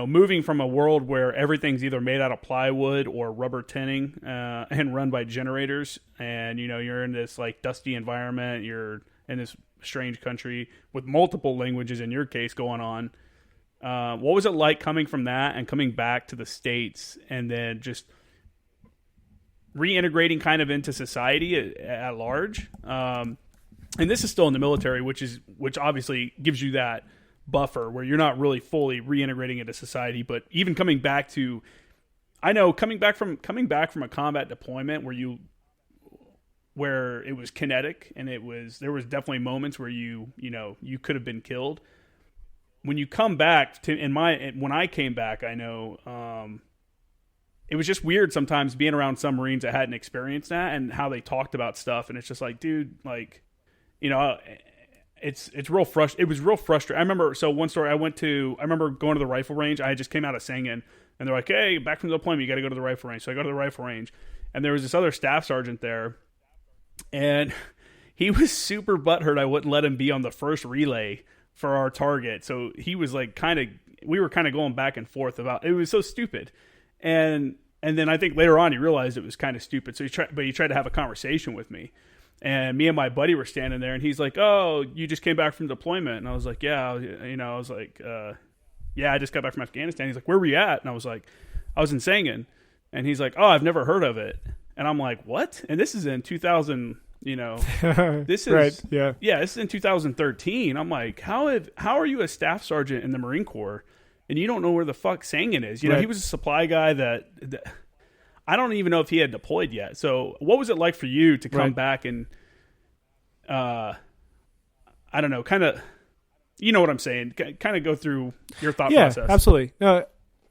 moving from a world where everything's either made out of plywood or rubber tinning, and run by generators, and you're in this dusty environment, you're in this strange country with multiple languages in your case going on. What was it like coming from that and coming back to the States and then just reintegrating kind of into society at large? And this is still in the military, which obviously gives you that buffer where you're not really fully reintegrating into society. But even coming back from a combat deployment where it was kinetic and there was definitely moments where you could have been killed. When you come back when I came back, I know it was just weird sometimes being around some Marines that hadn't experienced that and how they talked about stuff. And it's just like, dude, like, it's real frustrating. It was real frustrating. I remember, so one story I remember going to the rifle range. I just came out of singing and they're like, hey, back from the deployment, you got to go to the rifle range. So I go to the rifle range and there was this other staff sergeant there and he was super butthurt I wouldn't let him be on the first relay for our target. So he was like we were kind of going back and forth about, it was so stupid. And then I think later on he realized it was kind of stupid. So he tried to have a conversation with me. And me and my buddy were standing there and he's like, oh, you just came back from deployment. And I was like, yeah, I was like, yeah, I just got back from Afghanistan. He's like, where were you at? And I was like, I was in Sangin. And he's like, oh, I've never heard of it. And I'm like, what? And this is in 2000, this is right, yeah, this is in 2013. I'm like, how are you a staff sergeant in the Marine Corps and you don't know where the fuck Sangin is? He was a supply guy that I don't even know if he had deployed yet. So what was it like for you to come back and, I don't know, kind of, you know what I'm saying? Kind of go through your thought process. Yeah, absolutely. No,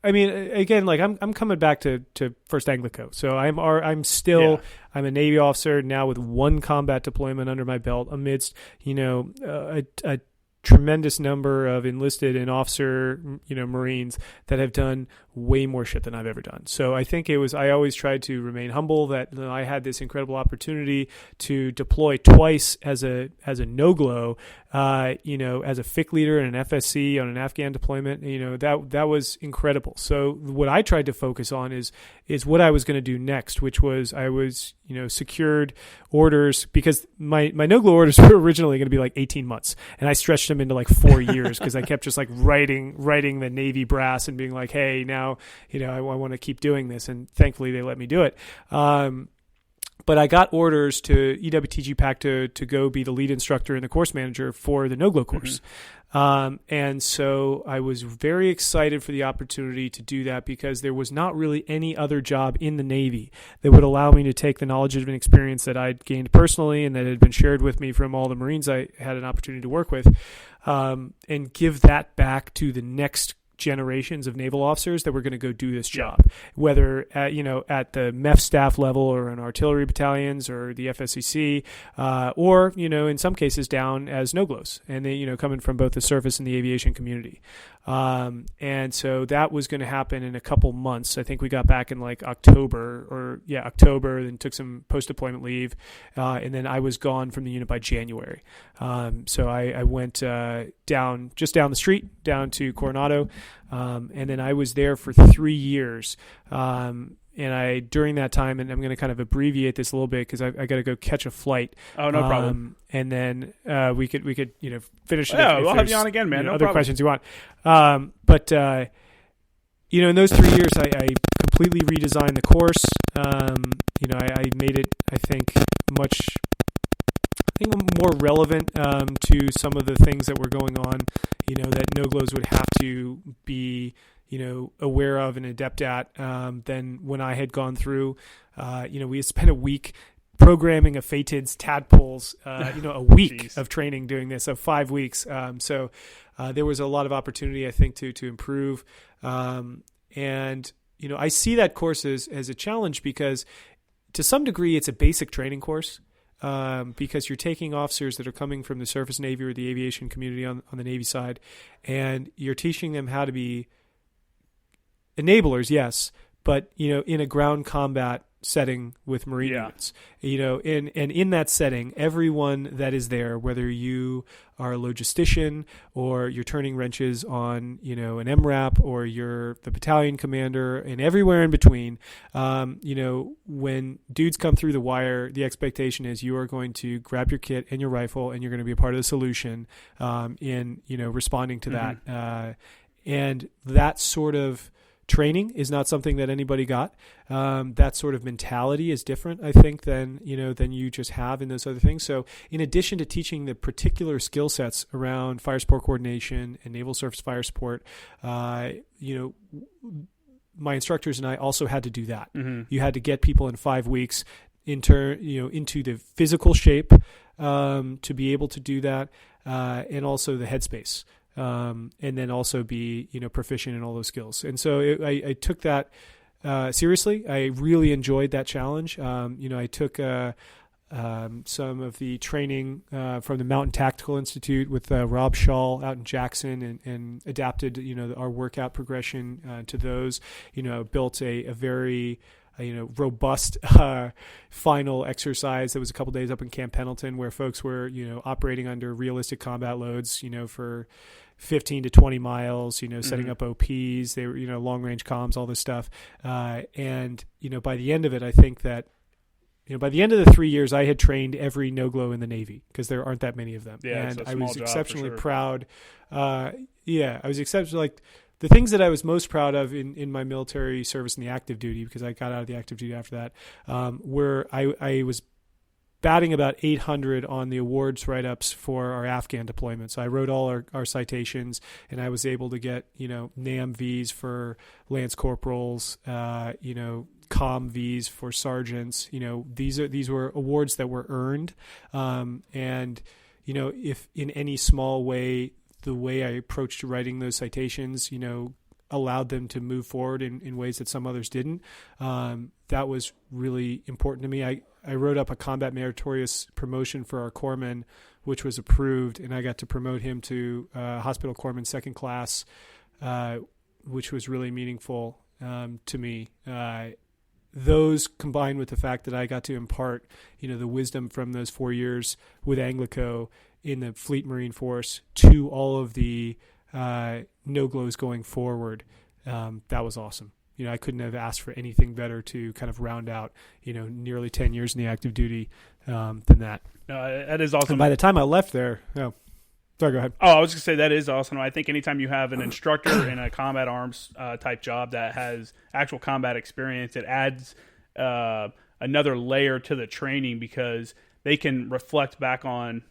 I mean, again, like I'm coming back to first ANGLICO. So I'm still, I'm a Navy officer now with one combat deployment under my belt amidst, a tremendous number of enlisted and officer, Marines that have done way more shit than I've ever done. So I think I always tried to remain humble that I had this incredible opportunity to deploy twice as a no-glow, as a FIC leader and an FSC on an Afghan deployment. That was incredible. So what I tried to focus on is what I was going to do next, which was I was, secured orders because my no-glow orders were originally going to be like 18 months. And I stretched them into like 4 years because I kept just like writing the Navy brass and being like, hey, now, I want to keep doing this. And thankfully they let me do it. But I got orders to EWTG PAC to go be the lead instructor and the course manager for the no-glow course. And so I was very excited for the opportunity to do that because there was not really any other job in the Navy that would allow me to take the knowledge and experience that I'd gained personally and that had been shared with me from all the Marines I had an opportunity to work with, and give that back to the next generations of naval officers that were going to go do this job, whether at the MEF staff level or in artillery battalions or the FSCC, or in some cases down as no-glows, and they coming from both the surface and the aviation community. And so that was going to happen in a couple months. I think we got back in like October, and took some post-deployment leave. And then I was gone from the unit by January. So I went down the street, down to Coronado. And then I was there for 3 years. And during that time, and I'm going to kind of abbreviate this a little bit because I got to go catch a flight. Oh, no problem. And then we could finish it. Yeah, we'll have you on again, man. No other problem. questions you want. But in those 3 years, I completely redesigned the course. I made it, I think, more relevant to some of the things that were going on. That no-glows would have to be aware of and adept at than when I had gone through. We had spent a week programming a FATID's tadpoles, a week of training doing this, so 5 weeks. So there was a lot of opportunity, I think, to improve. And I see that course as a challenge because to some degree it's a basic training course. Because you're taking officers that are coming from the surface Navy or the aviation community on the Navy side, and you're teaching them how to be enablers, yes, but in a ground combat setting with Marine Yeah. units, and in that setting, everyone that is there, whether you are a logistician or you're turning wrenches on, an MRAP, or you're the battalion commander, and everywhere in between, when dudes come through the wire, the expectation is you are going to grab your kit and your rifle, and you're going to be a part of the solution in responding to that. And that sort of training is not something that anybody got. That sort of mentality is different, I think, than you just have in those other things. So in addition to teaching the particular skill sets around fire support coordination and naval surface fire support, my instructors and I also had to do that. You had to get people in 5 weeks into the physical shape to be able to do that, and also the headspace. And then also be, proficient in all those skills. And so I took that seriously. I really enjoyed that challenge. I took some of the training from the Mountain Tactical Institute with Rob Shaw out in Jackson, and adapted, our workout progression to those. Built a very robust final exercise that was a couple days up in Camp Pendleton, where folks were, operating under realistic combat loads, for 15 to 20 miles, setting up OPs, they were, long range comms, all this stuff. And by the end of it, I think that, by the end of the 3 years, I had trained every no-glow in the Navy, because there aren't that many of them. Yeah, and it's a I small was job, exceptionally for sure. proud. I was exceptionally, the things that I was most proud of in my military service and the active duty, because I got out of the active duty after that, were I was batting about 800 on the awards write-ups for our Afghan deployment. So I wrote all our citations, and I was able to get, NAM Vs for Lance Corporals, COM Vs for sergeants. These were awards that were earned. And, if in any small way, the way I approached writing those citations, allowed them to move forward in ways that some others didn't. That was really important to me. I wrote up a combat meritorious promotion for our corpsman, which was approved, and I got to promote him to hospital corpsman second class, which was really meaningful to me. Those combined with the fact that I got to impart, the wisdom from those 4 years with ANGLICO in the Fleet Marine Force to all of the no-glows going forward, that was awesome. I couldn't have asked for anything better to kind of round out, nearly 10 years in the active duty than that. That is awesome. And by the time I left there, sorry, go ahead. Oh, I was going to say that is awesome. I think anytime you have an instructor in a combat arms type job that has actual combat experience, it adds another layer to the training, because they can reflect back on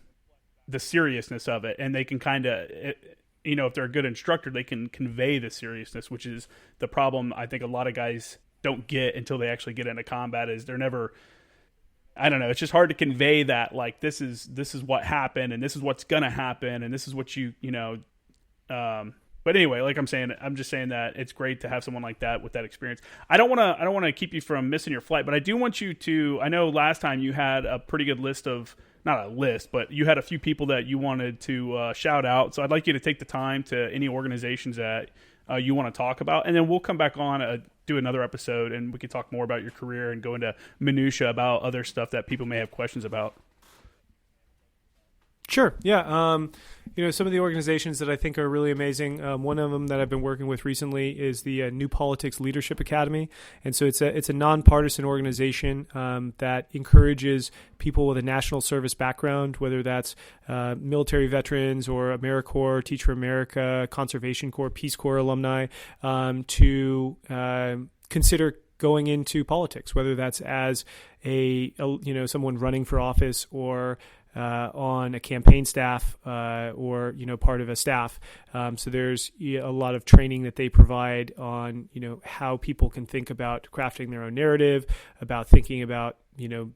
the seriousness of it, and they can kind of, if they're a good instructor, they can convey the seriousness, which is the problem I think a lot of guys don't get until they actually get into combat. Is they're never, I don't know, it's just hard to convey that, like, this is what happened, and this is what's gonna happen, and this is what but anyway, like I'm just saying that it's great to have someone like that with that experience. I don't want to keep you from missing your flight, but I do want you to, I know last time you had a pretty good list of, not a list, but you had a few people that you wanted to shout out. So I'd like you to take the time to any organizations that you want to talk about, and then we'll come back on, do another episode, and we can talk more about your career and go into minutia about other stuff that people may have questions about. Sure. Yeah. Some of the organizations that I think are really amazing. One of them that I've been working with recently is the New Politics Leadership Academy, and so it's a nonpartisan organization that encourages people with a national service background, whether that's military veterans or AmeriCorps, Teach for America, Conservation Corps, Peace Corps alumni, to consider going into politics, whether that's as a someone running for office, or on a campaign staff, or part of a staff. So there's a lot of training that they provide on how people can think about crafting their own narrative, about thinking about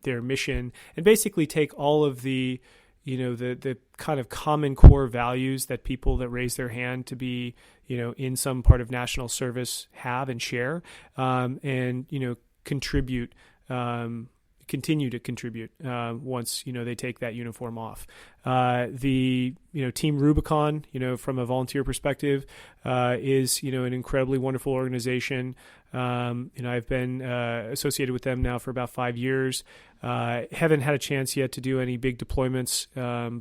their mission, and basically take all of the the kind of common core values that people that raise their hand to be in some part of national service have and share, and contribute continue to contribute once they take that uniform off. The Team Rubicon, from a volunteer perspective, is an incredibly wonderful organization. I've been associated with them now for about 5 years. Haven't had a chance yet to do any big deployments,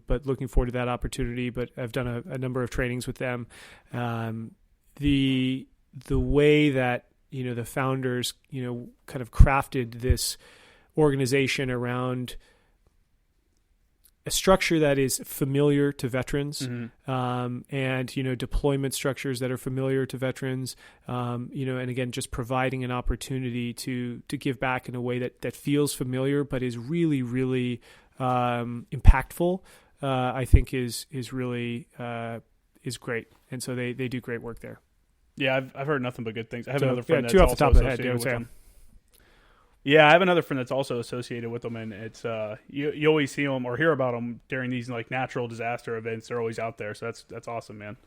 but looking forward to that opportunity. But I've done a number of trainings with them. The way that the founders kind of crafted this organization around a structure that is familiar to veterans, and deployment structures that are familiar to veterans, and again, just providing an opportunity to give back in a way that feels familiar but is really, really impactful. I think is really is great, and so they do great work there. Yeah, I've heard nothing but good things. I have another friend that's two off the also top of the head, associated with them. Yeah, I have another friend that's also associated with them, and it's you always see them or hear about them during these like natural disaster events. They're always out there, so that's awesome, man.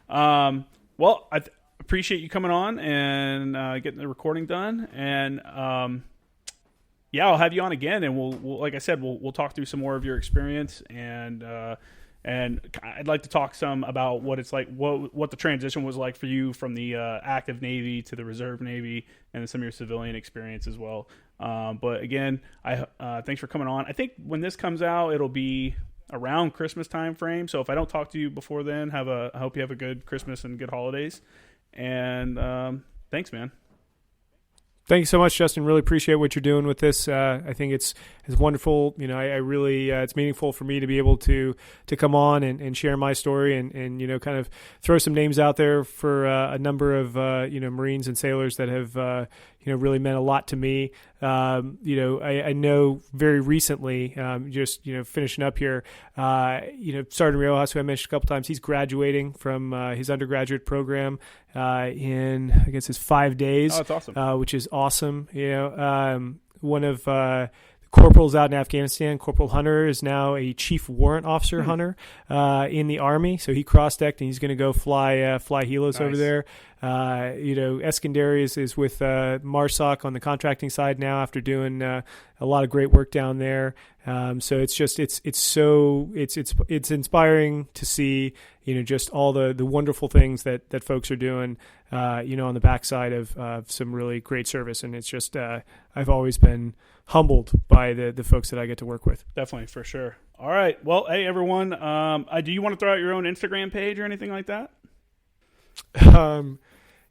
Well, I appreciate you coming on and getting the recording done, and I'll have you on again, and we'll like I said, we'll talk through some more of your experience, and I'd like to talk some about what it's like, what the transition was like for you from the active Navy to the reserve Navy, and some of your civilian experience as well. But again, thanks for coming on. I think when this comes out, it'll be around Christmas time frame. So if I don't talk to you before then, I hope you have a good Christmas and good holidays. And thanks, man. Thank you so much, Justin. Really appreciate what you're doing with this. I think it's wonderful. I really it's meaningful for me to be able to come on and share my story and kind of throw some names out there for a number of Marines and sailors that have really meant a lot to me. I know very recently, just finishing up here, Sergeant Riojas, who I mentioned a couple times, he's graduating from his undergraduate program in I guess it's 5 days. Oh, that's awesome. Which is awesome. One of corporals out in Afghanistan, Corporal Hunter, is now a chief warrant officer hunter in the Army. So he cross-decked, and he's going to go fly helos over there. Eskandari is with MARSOC on the contracting side now after doing a lot of great work down there. So it's inspiring to see just all the wonderful things that folks are doing on the backside of some really great service, and it's just I've always been humbled by the folks that I get to work with. Definitely, for sure. All right, well, hey everyone, do you want to throw out your own Instagram page or anything like that?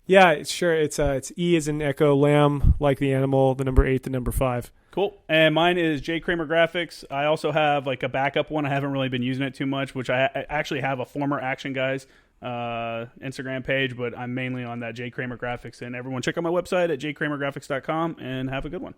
Yeah, sure. It's E as in Echo, Lamb like the animal, the number 8, the number 5. Cool. And mine is J Kramer Graphics. I also have like a backup one. I haven't really been using it too much, which I actually have a former Action Guys Instagram page, but I'm mainly on that J Kramer Graphics. And everyone check out my website at jkramergraphics.com and have a good one.